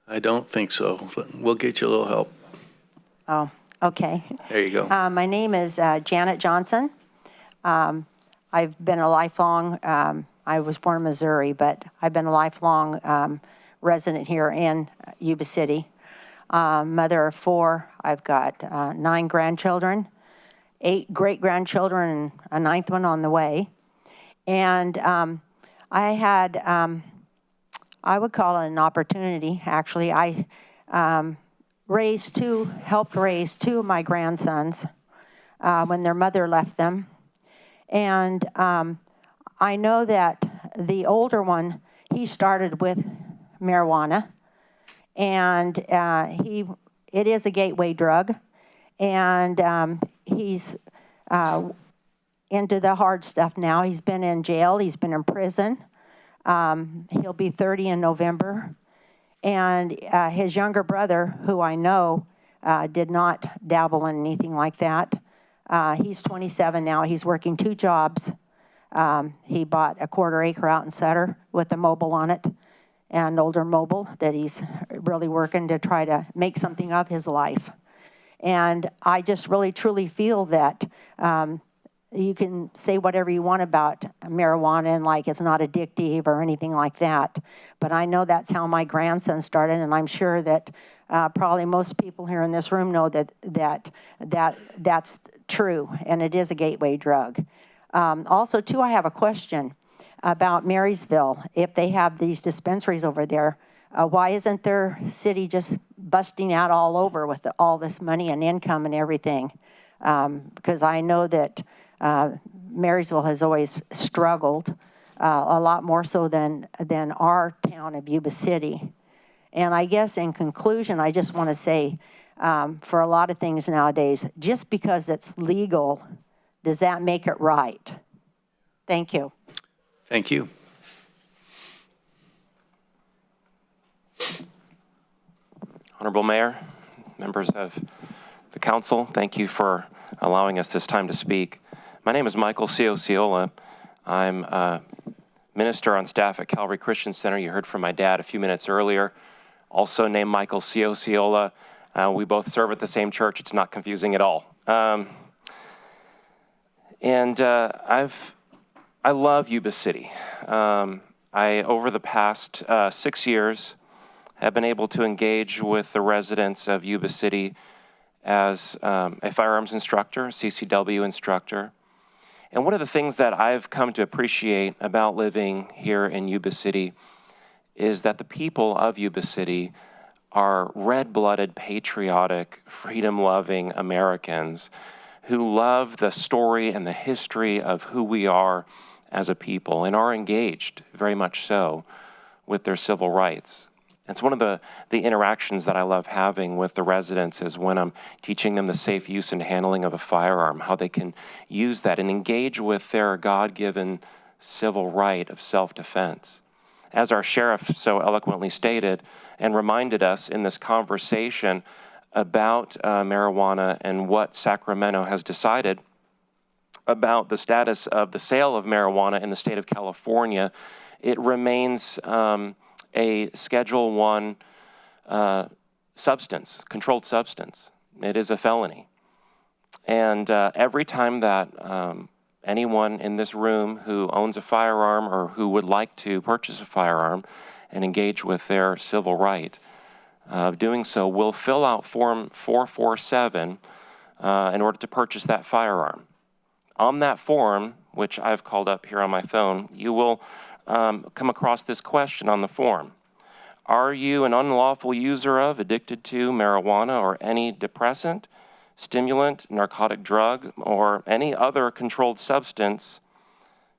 I don't think so. We'll get you a little help. Oh, okay. There you go. My name is Janet Johnson. I've been a lifelong, I was born in Missouri, but I've been a lifelong resident here in Yuba City. Mother of 4. I've got 9 grandchildren, 8 great-grandchildren, and a 9th one on the way. And I had, I would call it an opportunity, actually. I helped raise 2 of my grandsons when their mother left them. And I know that the older one, he started with marijuana, and it is a gateway drug, and he's into the hard stuff now. He's been in jail, he's been in prison. He'll be 30 in November. And his younger brother, who I know did not dabble in anything like that, he's 27 now. He's working 2 jobs. He bought a 1/4 acre out in Sutter with a mobile on it, an older mobile that he's really working to try to make something of his life. And I just really truly feel that you can say whatever you want about marijuana and like it's not addictive or anything like that. But I know that's how my grandson started, and I'm sure that probably most people here in this room know that's true, and it is a gateway drug. Also, too, I have a question about Marysville. If they have these dispensaries over there, why isn't their city just busting out all over with all this money and income and everything? Because I know that Marysville has always struggled a lot more so than our town of Yuba City. And I guess in conclusion, I just want to say for a lot of things nowadays, just because it's legal, does that make it right? Thank you. Thank you. Honorable Mayor, members of the council, thank you for allowing us this time to speak. My name is Michael Ciocciola. I'm a minister on staff at Calvary Christian Center. You heard from my dad a few minutes earlier, also named Michael Ciocciola. We both serve at the same church. It's not confusing at all. I love Yuba City. Over the past 6 years, have been able to engage with the residents of Yuba City as a firearms instructor, CCW instructor. And one of the things that I've come to appreciate about living here in Yuba City is that the people of Yuba City are red-blooded, patriotic, freedom-loving Americans who love the story and the history of who we are as a people and are engaged, very much so, with their civil rights. It's one of the interactions that I love having with the residents is when I'm teaching them the safe use and handling of a firearm, how they can use that and engage with their God-given civil right of self-defense. As our sheriff so eloquently stated and reminded us in this conversation about marijuana and what Sacramento has decided about the status of the sale of marijuana in the state of California, it remains a Schedule I substance, controlled substance. It is a felony. And every time that anyone in this room who owns a firearm or who would like to purchase a firearm and engage with their civil right of doing so will fill out Form 447 in order to purchase that firearm. On that form, which I've called up here on my phone, you will come across this question on the form. Are you an unlawful user of, addicted to marijuana or any depressant, stimulant, narcotic drug, or any other controlled substance?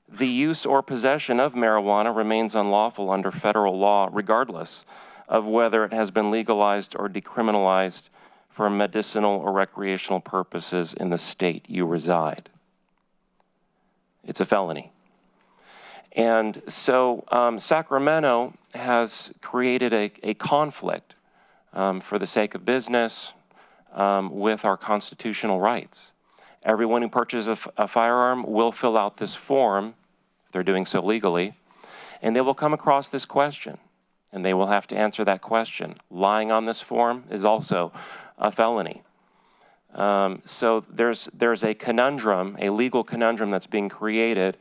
The use or possession of marijuana remains unlawful under federal law, regardless of whether it has been legalized or decriminalized for medicinal or recreational purposes in the state you reside. It's a felony. And so Sacramento has created a conflict for the sake of business with our constitutional rights. Everyone who purchases a firearm will fill out this form, if they're doing so legally, and they will come across this question. and they will have to answer that question. Lying on this form is also a felony. So there's a conundrum, a legal conundrum that's being created,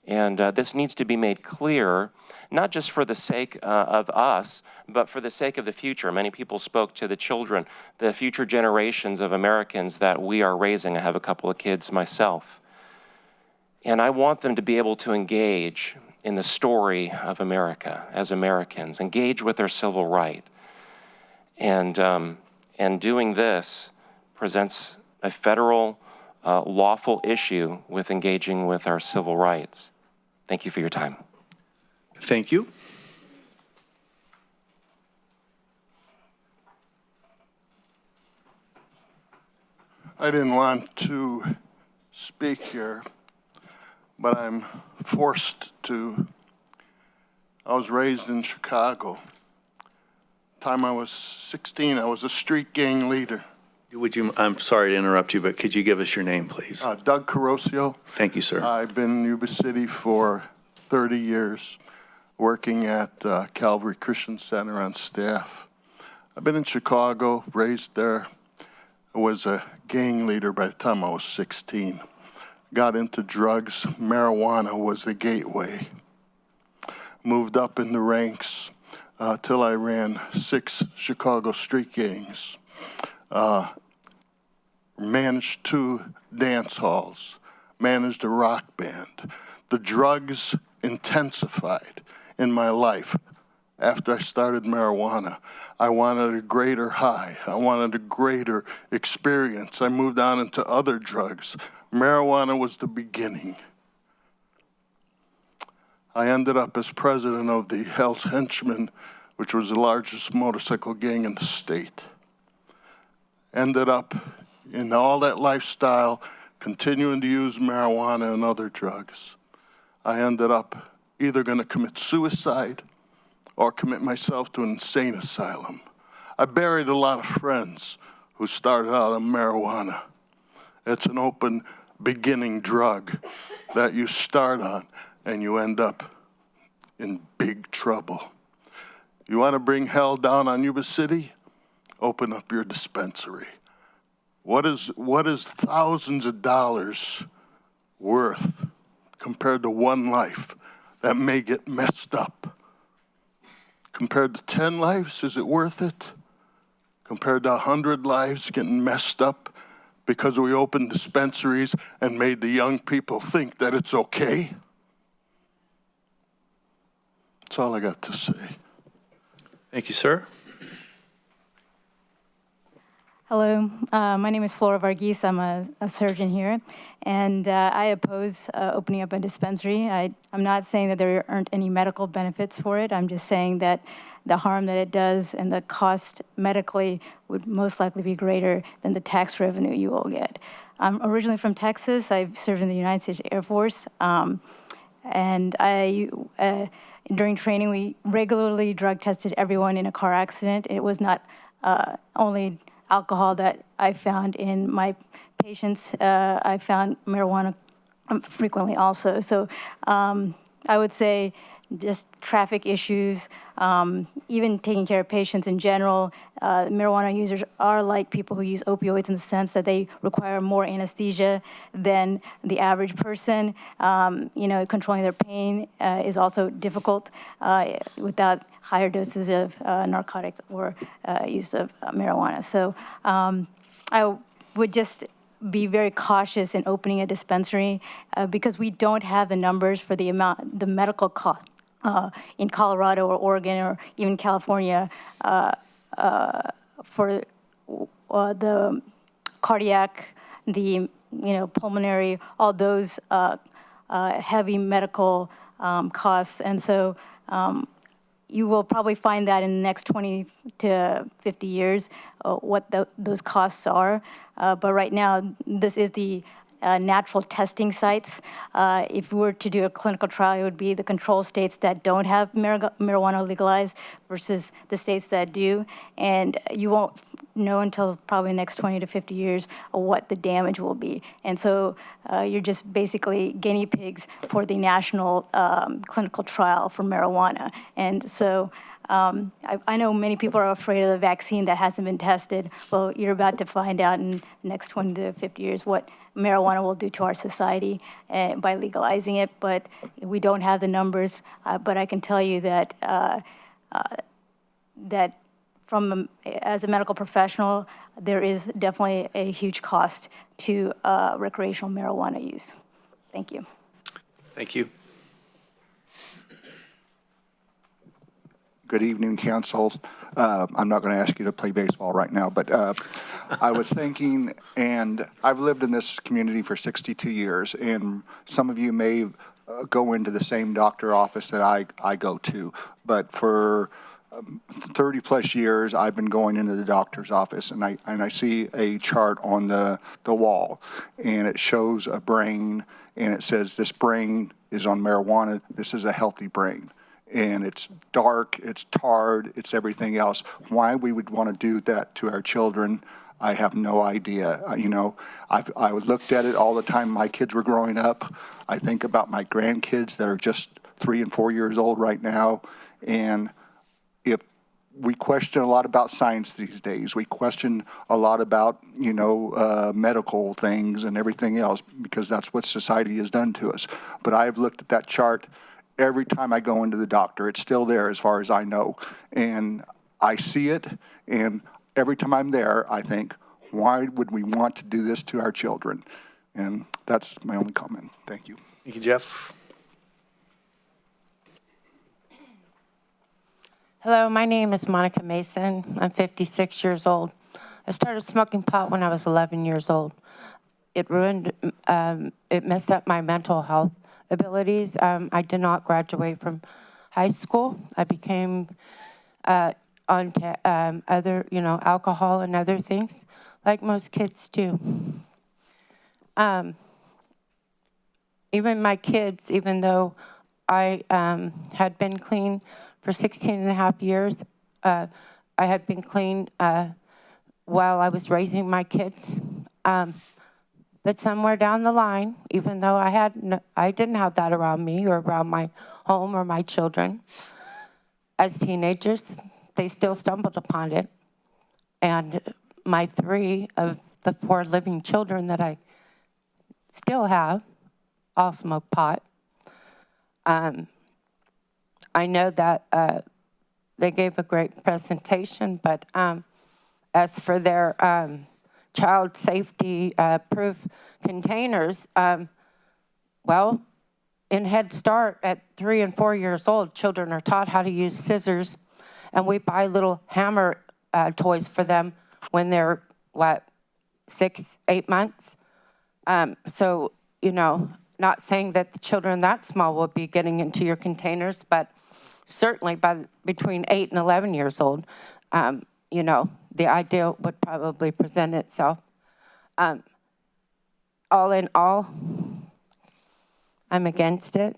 and this needs to be made clear, not just for the sake of us, but for the sake of the future. Many people spoke to the children, the future generations of Americans that we are raising. I have a couple of kids myself. And I want them to be able to engage in the story of America as Americans, engage with their civil right. And doing this presents a federal lawful issue with engaging with our civil rights. Thank you for your time. Thank you. I didn't want to speak here, but I'm forced to. I was raised in Chicago. Time I was 16, I was a street gang leader. I'm sorry to interrupt you, but could you give us your name, please? Doug Carosio. Thank you, sir. I've been in Yuba City for 30 years, working at Calvary Christian Center on staff. I've been in Chicago, raised there. I was a gang leader by the time I was 16. Got into drugs. Marijuana was the gateway. Moved up in the ranks till I ran 6 Chicago street gangs. Managed 2 dance halls, managed a rock band. The drugs intensified in my life. After I started marijuana, I wanted a greater high. I wanted a greater experience. I moved on into other drugs. Marijuana was the beginning. I ended up as president of the Hell's Henchmen, which was the largest motorcycle gang in the state. Ended up in all that lifestyle, continuing to use marijuana and other drugs. I ended up either going to commit suicide or commit myself to an insane asylum. I buried a lot of friends who started out on marijuana. It's an open beginning drug that you start on and you end up in big trouble. You want to bring hell down on Yuba City? Open up your dispensary. What is thousands of dollars worth compared to one life that may get messed up? Compared to 10 lives, is it worth it? Compared to 100 lives getting messed up because we opened dispensaries and made the young people think that it's okay? That's all I got to say. Thank you, sir. Hello, my name is Flora Varghese. I'm a surgeon here, and I oppose opening up a dispensary. I'm not saying that there aren't any medical benefits for it. I'm just saying that the harm that it does and the cost medically would most likely be greater than the tax revenue you will get. I'm originally from Texas. I've served in the United States Air Force, and during training, we regularly drug tested everyone in a car accident. It was not only alcohol that I found in my patients. I found marijuana frequently also. So I would say just traffic issues, even taking care of patients in general. Marijuana users are like people who use opioids in the sense that they require more anesthesia than the average person. Controlling their pain is also difficult without higher doses of narcotics or use of marijuana. So I would just be very cautious in opening a dispensary because we don't have the numbers for the medical cost in Colorado or Oregon or even California for the cardiac, the pulmonary, all those heavy medical costs. And so you will probably find that in the next 20 to 50 years what those costs are. But right now, this is the natural testing sites. If we were to do a clinical trial, it would be the control states that don't have marijuana legalized versus the states that do. And you won't know until probably the next 20 to 50 years what the damage will be. And so you're just basically guinea pigs for the national clinical trial for marijuana. And so I know many people are afraid of the vaccine that hasn't been tested. Well, you're about to find out in the next 20 to 50 years what marijuana will do to our society by legalizing it, but we don't have the numbers. But I can tell you that as a medical professional, there is definitely a huge cost to recreational marijuana use. Thank you. Thank you. Good evening, council. I'm not going to ask you to play baseball right now, but I was thinking, and I've lived in this community for 62 years, and some of you may go into the same doctor office that I go to, but for 30 plus years, I've been going into the doctor's office, and I see a chart on the wall, and it shows a brain, and it says this brain is on marijuana. This is a healthy brain. And it's dark, it's tarred, it's everything else. Why we would want to do that to our children, I have no idea. I looked at it all the time my kids were growing up. I think about my grandkids that are just 3 and 4 years old right now. And if we question a lot about science these days, we question a lot about, medical things and everything else, because that's what society has done to us. But I've looked at that chart every time I go into the doctor. It's still there as far as I know. And I see it, and every time I'm there, I think, why would we want to do this to our children? And that's my only comment. Thank you. Thank you, Jeff. Hello, my name is Monica Mason. I'm 56 years old. I started smoking pot when I was 11 years old. It messed up my mental health abilities. I did not graduate from high school. I became onto other, alcohol and other things, like most kids do. Even my kids, even though I had been clean for 16 and a half years, I had been clean while I was raising my kids. But somewhere down the line, even though I didn't have that around me or around my home or my children, as teenagers, they still stumbled upon it. And my 3 of the 4 living children that I still have all smoke pot. I know that they gave a great presentation, but as for their child safety proof containers, well, in Head Start at 3 and 4 years old, children are taught how to use scissors, and we buy little hammer toys for them when they're, 6, 8 months? So, not saying that the children that small will be getting into your containers, but certainly between 8 and 11 years old, the idea would probably present itself. All in all, I'm against it.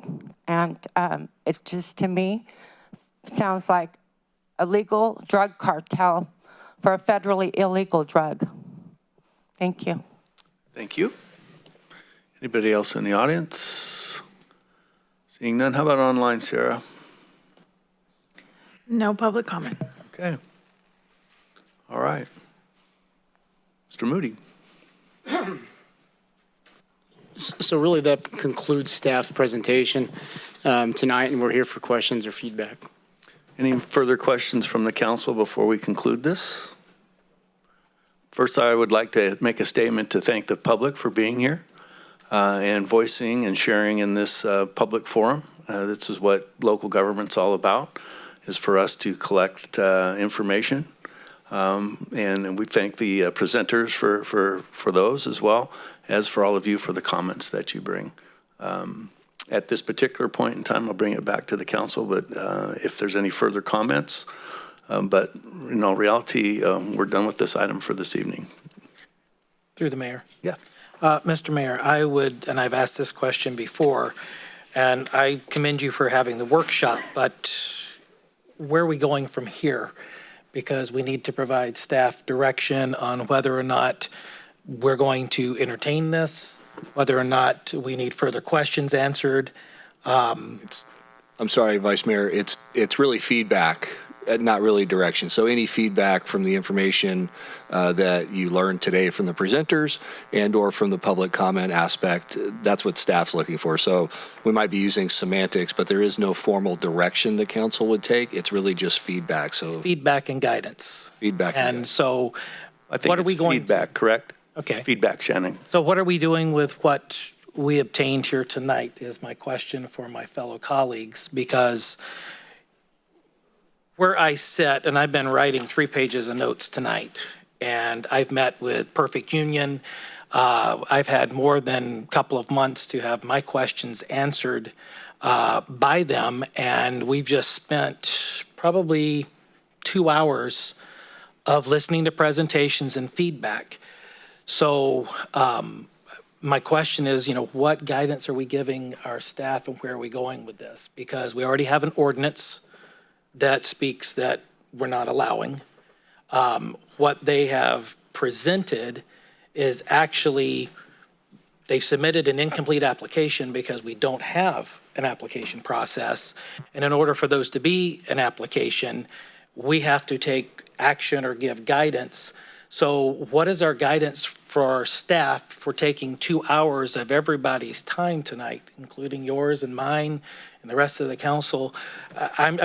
And it just, to me, sounds like a legal drug cartel for a federally illegal drug. Thank you. Thank you. Anybody else in the audience? Seeing none, how about online, Sarah? No public comment. Okay. All right. Mr. Moody. So really that concludes staff presentation tonight, and we're here for questions or feedback. Any further questions from the council before we conclude this? First, I would like to make a statement to thank the public for being here and voicing and sharing in this public forum. This is what local government's all about, is for us to collect information. And we thank the presenters for those, as well as for all of you for the comments that you bring. At this particular point in time, I'll bring it back to the council, but if there's any further comments, but in all reality, we're done with this item for this evening. Through the mayor. Yeah. Mr. Mayor, I would, and I've asked this question before, and I commend you for having the workshop, but where are we going from here? Because we need to provide staff direction on whether or not we're going to entertain this, whether or not we need further questions answered. I'm sorry, Vice Mayor, it's really feedback. not really direction. So any feedback from the information that you learned today from the presenters and or from the public comment aspect, that's what staff's looking for. So we might be using semantics, but there is no formal direction the council would take. It's really just feedback. So Feedback and guidance. feedback. And so I think what are it's we going feedback, correct? Okay. Feedback, Shannon. So what are we doing with what we obtained here tonight is my question for my fellow colleagues, because where I sit, and I've been writing 3 pages of notes tonight, and I've met with Perfect Union. I've had more than a couple of months to have my questions answered by them, and we've just spent probably 2 hours of listening to presentations and feedback. So my question is, what guidance are we giving our staff and where are we going with this? Because we already have an ordinance that speaks that we're not allowing. What they have presented is actually, they've submitted an incomplete application because we don't have an application process. And in order for those to be an application, we have to take action or give guidance. So what is our guidance for our staff for taking 2 hours of everybody's time tonight, including yours and mine and the rest of the council? I'm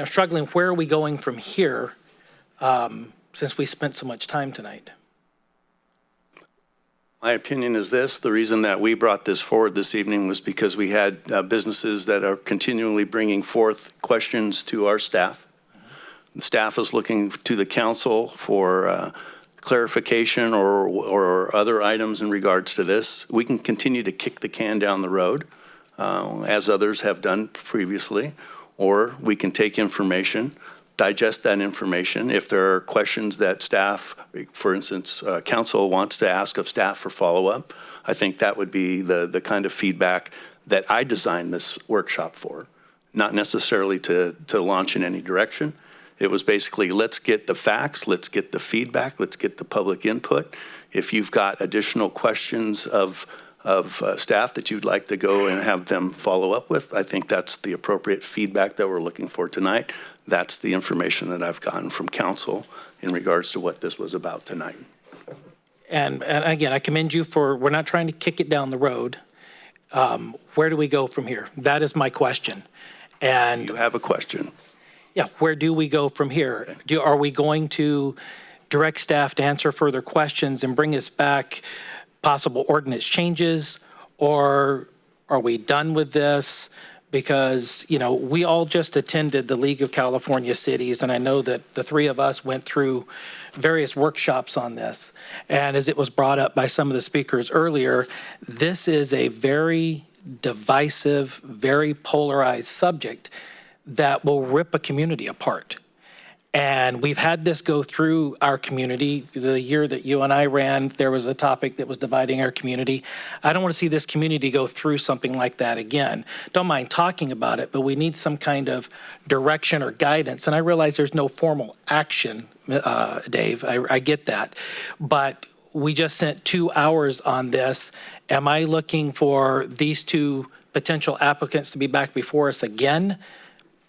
struggling, where are we going from here since we spent so much time tonight? My opinion is this: the reason that we brought this forward this evening was because we had businesses that are continually bringing forth questions to our staff. The staff is looking to the council for clarification or other items in regards to this. We can continue to kick the can down the road, as others have done previously, or we can take information, digest that information. If there are questions that staff, for instance, council wants to ask of staff for follow-up, I think that would be the kind of feedback that I designed this workshop for, not necessarily to launch in any direction. It was basically, let's get the facts, let's get the feedback, let's get the public input. If you've got additional questions of staff that you'd like to go and have them follow up with, I think that's the appropriate feedback that we're looking for tonight. That's the information that I've gotten from council in regards to what this was about tonight. And again, I commend you for, we're not trying to kick it down the road. Where do we go from here? That is my question. And you have a question. Yeah, where do we go from here? Are we going to direct staff to answer further questions and bring us back possible ordinance changes? Or are we done with this? Because, we all just attended the League of California Cities, and I know that the 3 of us went through various workshops on this. And as it was brought up by some of the speakers earlier, this is a very divisive, very polarized subject that will rip a community apart. And we've had this go through our community. The year that you and I ran, there was a topic that was dividing our community. I don't want to see this community go through something like that again. Don't mind talking about it, but we need some kind of direction or guidance. And I realize there's no formal action, Dave, I get that. But we just spent 2 hours on this. Am I looking for these 2 potential applicants to be back before us again?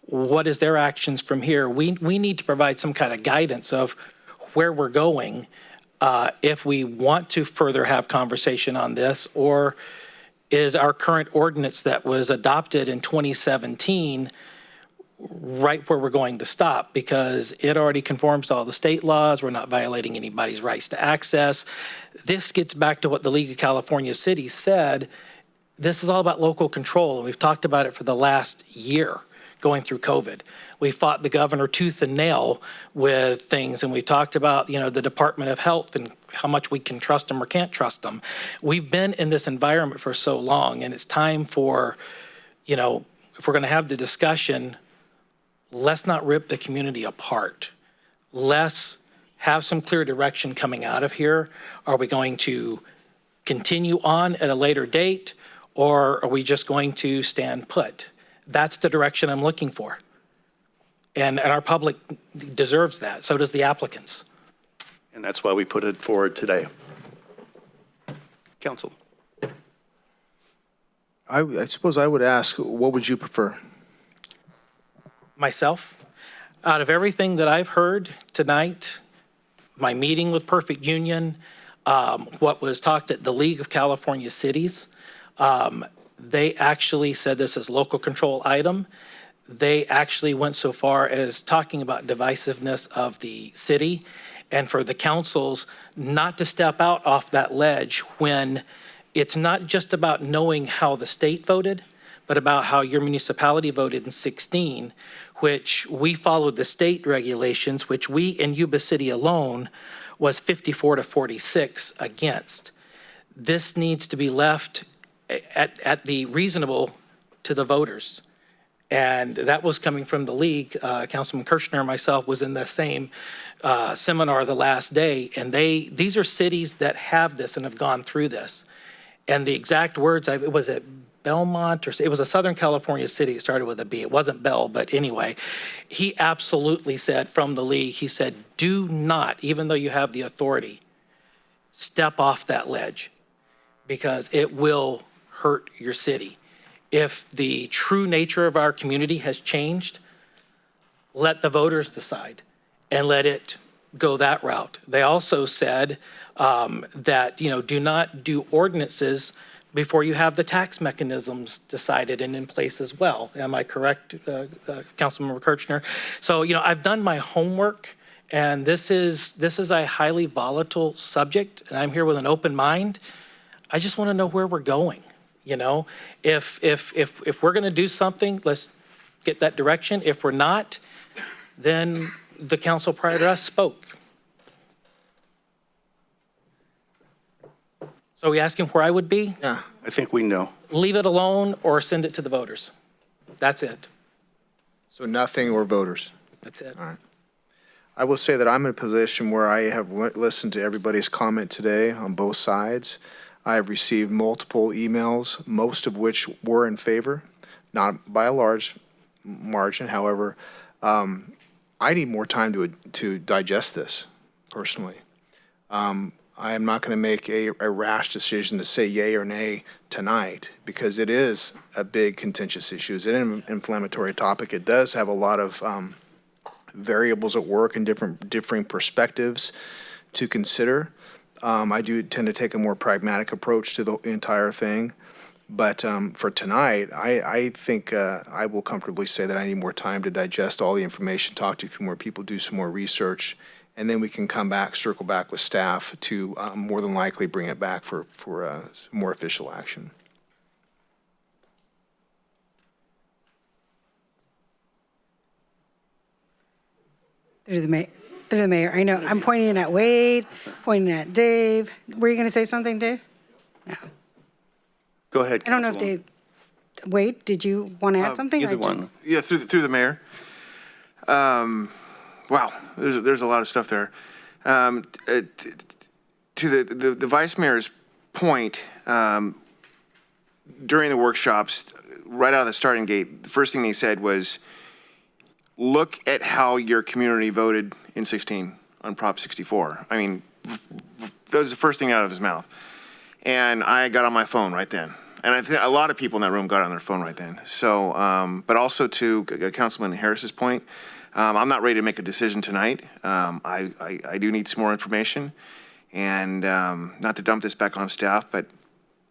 What is their actions from here? We need to provide some kind of guidance of where we're going if we want to further have conversation on this, or is our current ordinance that was adopted in 2017 right where we're going to stop, because it already conforms to all the state laws. We're not violating anybody's rights to access. This gets back to what the League of California Cities said. This is all about local control, and we've talked about it for the last year. Going through COVID, we fought the governor tooth and nail with things, and we talked about, the Department of Health and how much we can trust them or can't trust them. We've been in this environment for so long, and it's time for, if we're going to have the discussion, let's not rip the community apart. Let's have some clear direction coming out of here. Are we going to continue on at a later date, or are we just going to stand put? That's the direction I'm looking for. And our public deserves that. So does the applicants. And that's why we put it forward today. Council. I suppose I would ask, what would you prefer? Myself? Out of everything that I've heard tonight, my meeting with Perfect Union, what was talked at the League of California Cities, they actually said this is local control item. They actually went so far as talking about divisiveness of the city and for the councils not to step out off that ledge when it's not just about knowing how the state voted, but about how your municipality voted in 16, which we followed the state regulations, which we in Yuba City alone was 54 to 46 against. This needs to be left at the reasonable to the voters. And that was coming from the league. Councilman Kirchner and myself was in the same seminar the last day. And these are cities that have this and have gone through this. And the exact words, was it Belmont, or it was a Southern California city, it started with a B. It wasn't Bell, but anyway, he absolutely said from the league, he said, do not, even though you have the authority, step off that ledge because it will hurt your city. If the true nature of our community has changed, let the voters decide and let it go that route. They also said that, do not do ordinances before you have the tax mechanisms decided and in place as well. Am I correct, Councilmember Kirchner? So, I've done my homework, and this is a highly volatile subject, and I'm here with an open mind. I just want to know where we're going. If we're going to do something, let's get that direction. If we're not, then the council prior to us spoke. So are we asking where I would be? Yeah. I think we know. Leave it alone or send it to the voters. That's it. So nothing or voters? That's it. All right. I will say that I'm in a position where I have listened to everybody's comment today on both sides. I have received multiple emails, most of which were in favor, not by a large margin. However, I need more time to digest this personally. I am not going to make a rash decision to say yay or nay tonight because it is a big contentious issue. It's an inflammatory topic. It does have a lot of variables at work and differing perspectives to consider. I do tend to take a more pragmatic approach to the entire thing. But for tonight, I think I will comfortably say that I need more time to digest all the information, talk to a few more people, do some more research, and then we can come back, circle back with staff to more than likely bring it back for more official action. Through the mayor, I know I'm pointing at Wade, pointing at Dave. Were you going to say something, Dave? No. Go ahead, I don't know if Dave, Wade, did you want to add something? Either one. Yeah, through the mayor. Wow, there's a lot of stuff there. To the vice mayor's point, during the workshops, right out of the starting gate, the first thing they said was, look at how your community voted in 16 on Prop 64. I mean, that was the first thing out of his mouth. And I got on my phone right then. And I think a lot of people in that room got on their phone right then. So, but also to Councilman Harris's point, I'm not ready to make a decision tonight. I do need some more information, and not to dump this back on staff, but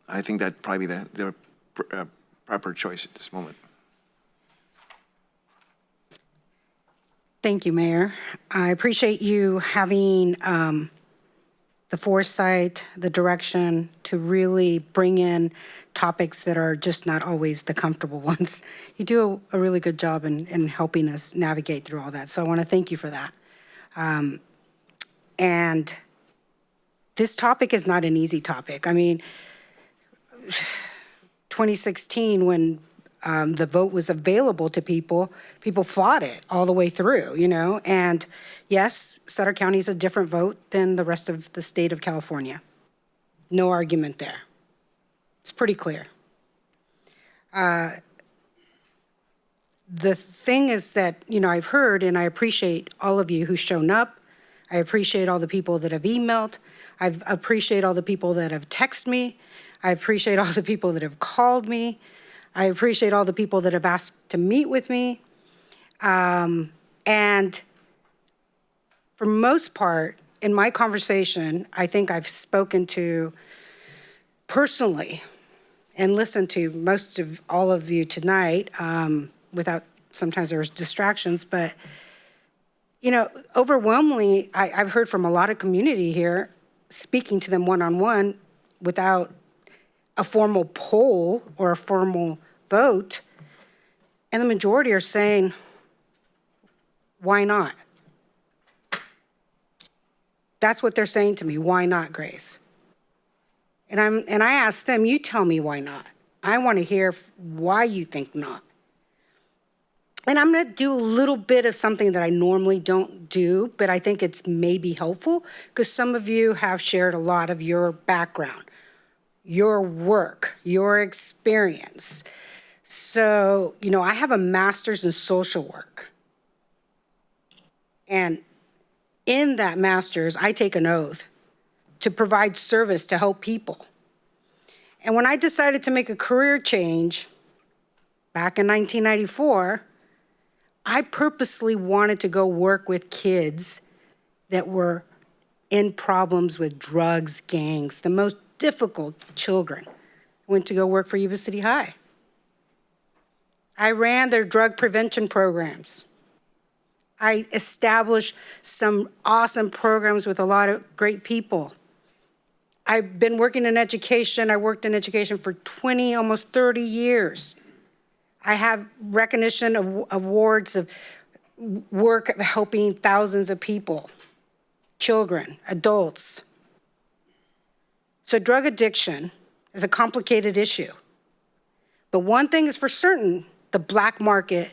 I think that'd probably be the proper choice at this moment. Thank you, Mayor. I appreciate you having the foresight, the direction to really bring in topics that are just not always the comfortable ones. You do a really good job in helping us navigate through all that. So I want to thank you for that. And this topic is not an easy topic. I mean, 2016, when the vote was available to people, people fought it all the way through, and yes, Sutter County is a different vote than the rest of the state of California. No argument there. It's pretty clear. The thing is that, I've heard, and I appreciate all of you who've shown up. I appreciate all the people that have emailed. I appreciate all the people that have texted me. I appreciate all the people that have called me. I appreciate all the people that have asked to meet with me. And for most part, in my conversation, I think I've spoken to personally and listened to most of all of you tonight, without, sometimes there's distractions, but you know, overwhelmingly, I've heard from a lot of community here, speaking to them one-on-one without a formal poll or a formal vote, and the majority are saying, why not? That's what they're saying to me, why not, Grace? And I asked them, you tell me why not. I want to hear why you think not. And I'm going to do a little bit of something that I normally don't do, but I think it's maybe helpful because some of you have shared a lot of your background, your work, your experience. So, you know, I have a master's in social work. And in that master's, I take an oath to provide service to help people. And when I decided to make a career change back in 1994, I purposely wanted to go work with kids that were in problems with drugs, gangs, the most difficult children. I went to go work for Yuba City High. I ran their drug prevention programs. I established some awesome programs with a lot of great people. I've been working in education. I worked in education for 20, almost 30 years. I have recognition of awards of work of helping thousands of people, children, adults. So drug addiction is a complicated issue. But one thing is for certain, the black market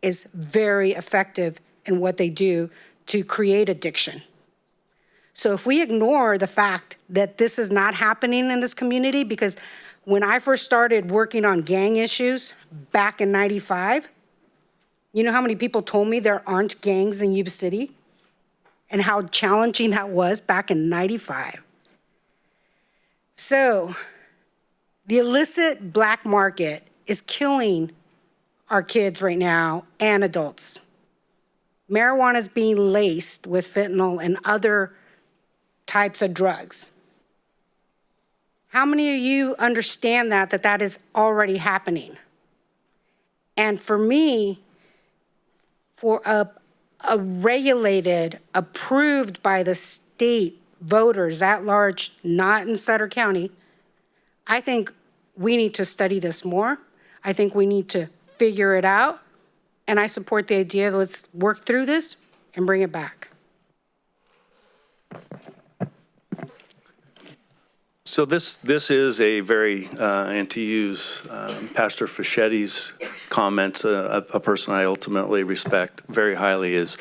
is very effective in what they do to create addiction. So if we ignore the fact that this is not happening in this community, because when I first started working on gang issues back in '95, you know how many people told me there aren't gangs in Yuba City? And how challenging that was back in '95. So the illicit black market is killing our kids right now and adults. Marijuana is being laced with fentanyl and other types of drugs. How many of you understand that is already happening? And for me, for a regulated, approved by the state voters at large, not in Sutter County, I think we need to study this more. I think we need to figure it out. And I support the idea, let's work through this and bring it back. So this is a very, and to use Pastor Fichetti's comments, a person I ultimately respect very highly, it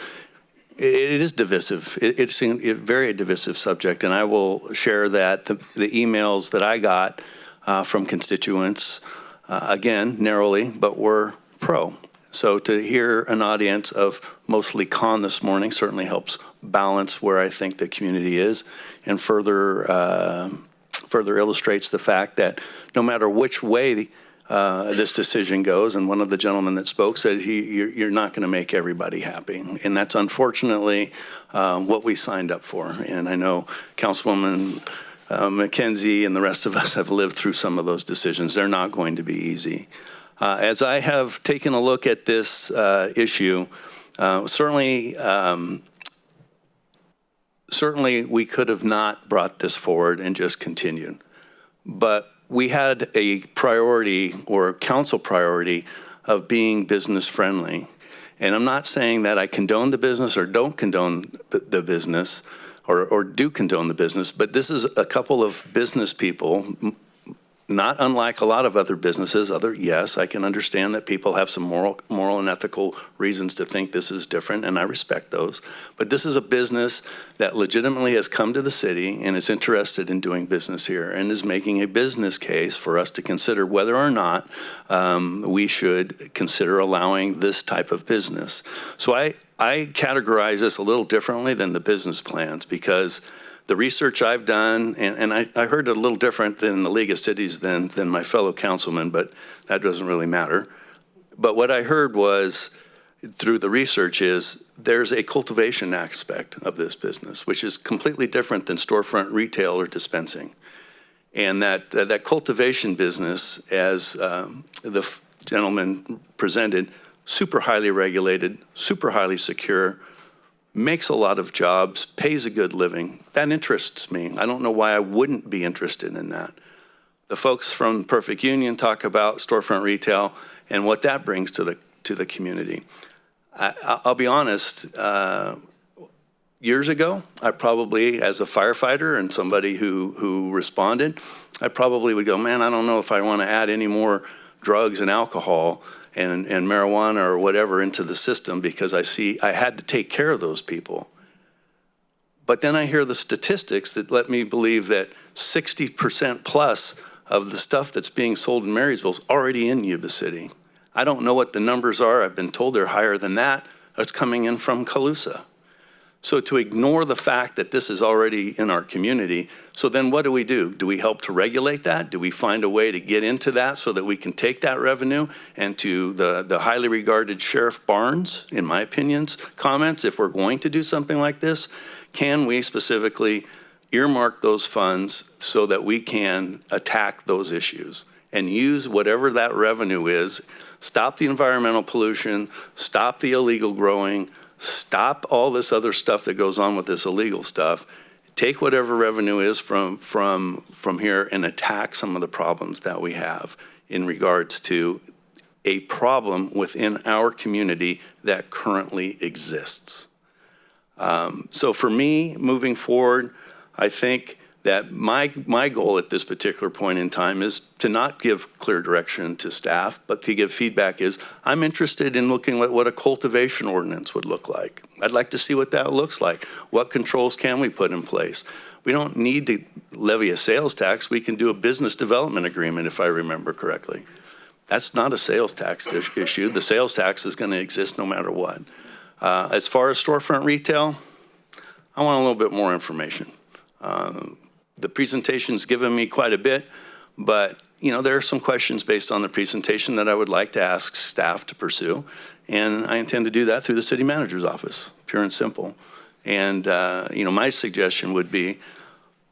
is divisive. It's a very divisive subject, and I will share that the emails that I got from constituents, again, narrowly, but were pro. So to hear an audience of mostly con this morning certainly helps balance where I think the community is, and further illustrates the fact that no matter which way this decision goes, and one of the gentlemen that spoke said you're not going to make everybody happy. And that's unfortunately what we signed up for. And I know Councilwoman McKenzie and the rest of us have lived through some of those decisions. They're not going to be easy. As I have taken a look at this issue, certainly we could have not brought this forward and just continued. But we had a priority, or a council priority, of being business friendly. And I'm not saying that I condone the business or don't condone the business, or do condone the business, but this is a couple of business people, not unlike a lot of other businesses. Yes, I can understand that people have some moral and ethical reasons to think this is different, and I respect those. But this is a business that legitimately has come to the city and is interested in doing business here and is making a business case for us to consider whether or not we should consider allowing this type of business. So I categorize this a little differently than the business plans, because the research I've done, and I heard it a little different than the League of Cities than my fellow councilman, but that doesn't really matter. But what I heard was, through the research is there's a cultivation aspect of this business, which is completely different than storefront retail or dispensing. And that cultivation business, as the gentleman presented, super highly regulated, super highly secure, makes a lot of jobs, pays a good living. That interests me. I don't know why I wouldn't be interested in that. The folks from Perfect Union talk about storefront retail and what that brings to the community. I'll be honest, years ago, I probably, as a firefighter and somebody who responded, I probably would go, man, I don't know if I want to add any more drugs and alcohol and marijuana or whatever into the system, because I had to take care of those people. But then I hear the statistics that let me believe that 60% plus of the stuff that's being sold in Marysville is already in Yuba City. I don't know what the numbers are. I've been told they're higher than that. It's coming in from Calusa. So to ignore the fact that this is already in our community, so then what do? Do we help to regulate that? Do we find a way to get into that so that we can take that revenue? And to the highly regarded Sheriff Barnes, in my opinion's comments, if we're going to do something like this, can we specifically earmark those funds so that we can attack those issues and use whatever that revenue is, stop the environmental pollution, stop the illegal growing, stop all this other stuff that goes on with this illegal stuff, take whatever revenue is from here and attack some of the problems that we have in regards to a problem within our community that currently exists. So for me, moving forward, I think that my goal at this particular point in time is to not give clear direction to staff, but to give feedback. Is I'm interested in looking at what a cultivation ordinance would look like. I'd like to see what that looks like. What controls can we put in place? We don't need to levy a sales tax. We can do a business development agreement, if I remember correctly. That's not a sales tax issue. The sales tax is going to exist no matter what. As far as storefront retail, I want a little bit more information. The presentation's given me quite a bit, but there are some questions based on the presentation that I would like to ask staff to pursue, and I intend to do that through the city manager's office, pure and simple. And my suggestion would be,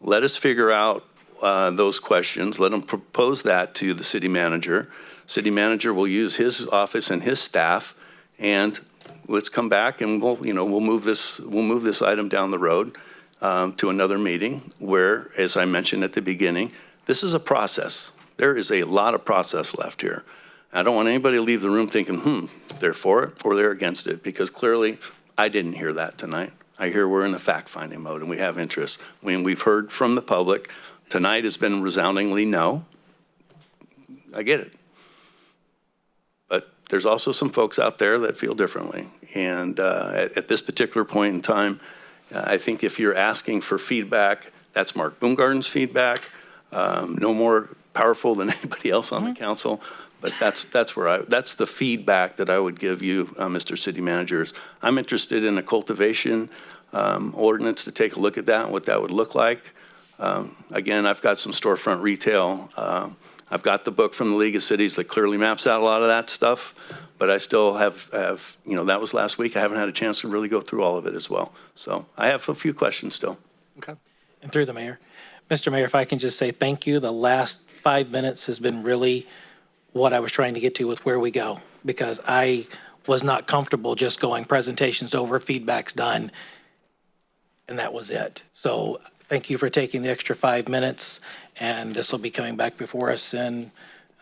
let us figure out those questions. Let them propose that to the city manager. City manager will use his office and his staff, and let's come back and we'll move this item down the road to another meeting where, as I mentioned at the beginning, this is a process. There is a lot of process left here. I don't want anybody to leave the room thinking, they're for it or they're against it, because clearly I didn't hear that tonight. I hear we're in the fact-finding mode and we have interest. When we've heard from the public, tonight has been resoundingly no. I get it. But there's also some folks out there that feel differently. And at this particular point in time, I think if you're asking for feedback, that's Mark Boomgarden's feedback. No more powerful than anybody else on the council, but that's the feedback that I would give you, Mr. City Managers. I'm interested in a cultivation ordinance to take a look at that and what that would look like. Again, I've got some storefront retail. I've got the book from the League of Cities that clearly maps out a lot of that stuff, but I still have that was last week. I haven't had a chance to really go through all of it as well. So I have a few questions still. Okay. And through the mayor. Mr. Mayor, if I can just say thank you. The last 5 minutes has been really what I was trying to get to with where we go, because I was not comfortable just going presentations over, feedback's done, and that was it. So thank you for taking the extra 5 minutes, and this will be coming back before us in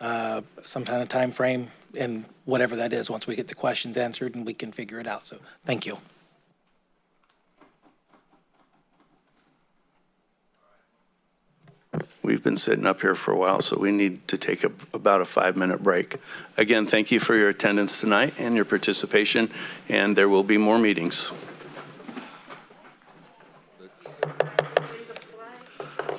some kind of time frame, and whatever that is, once we get the questions answered and we can figure it out. So thank you. We've been sitting up here for a while, so we need to take about a 5-minute break. Again, thank you for your attendance tonight and your participation, and there will be more meetings.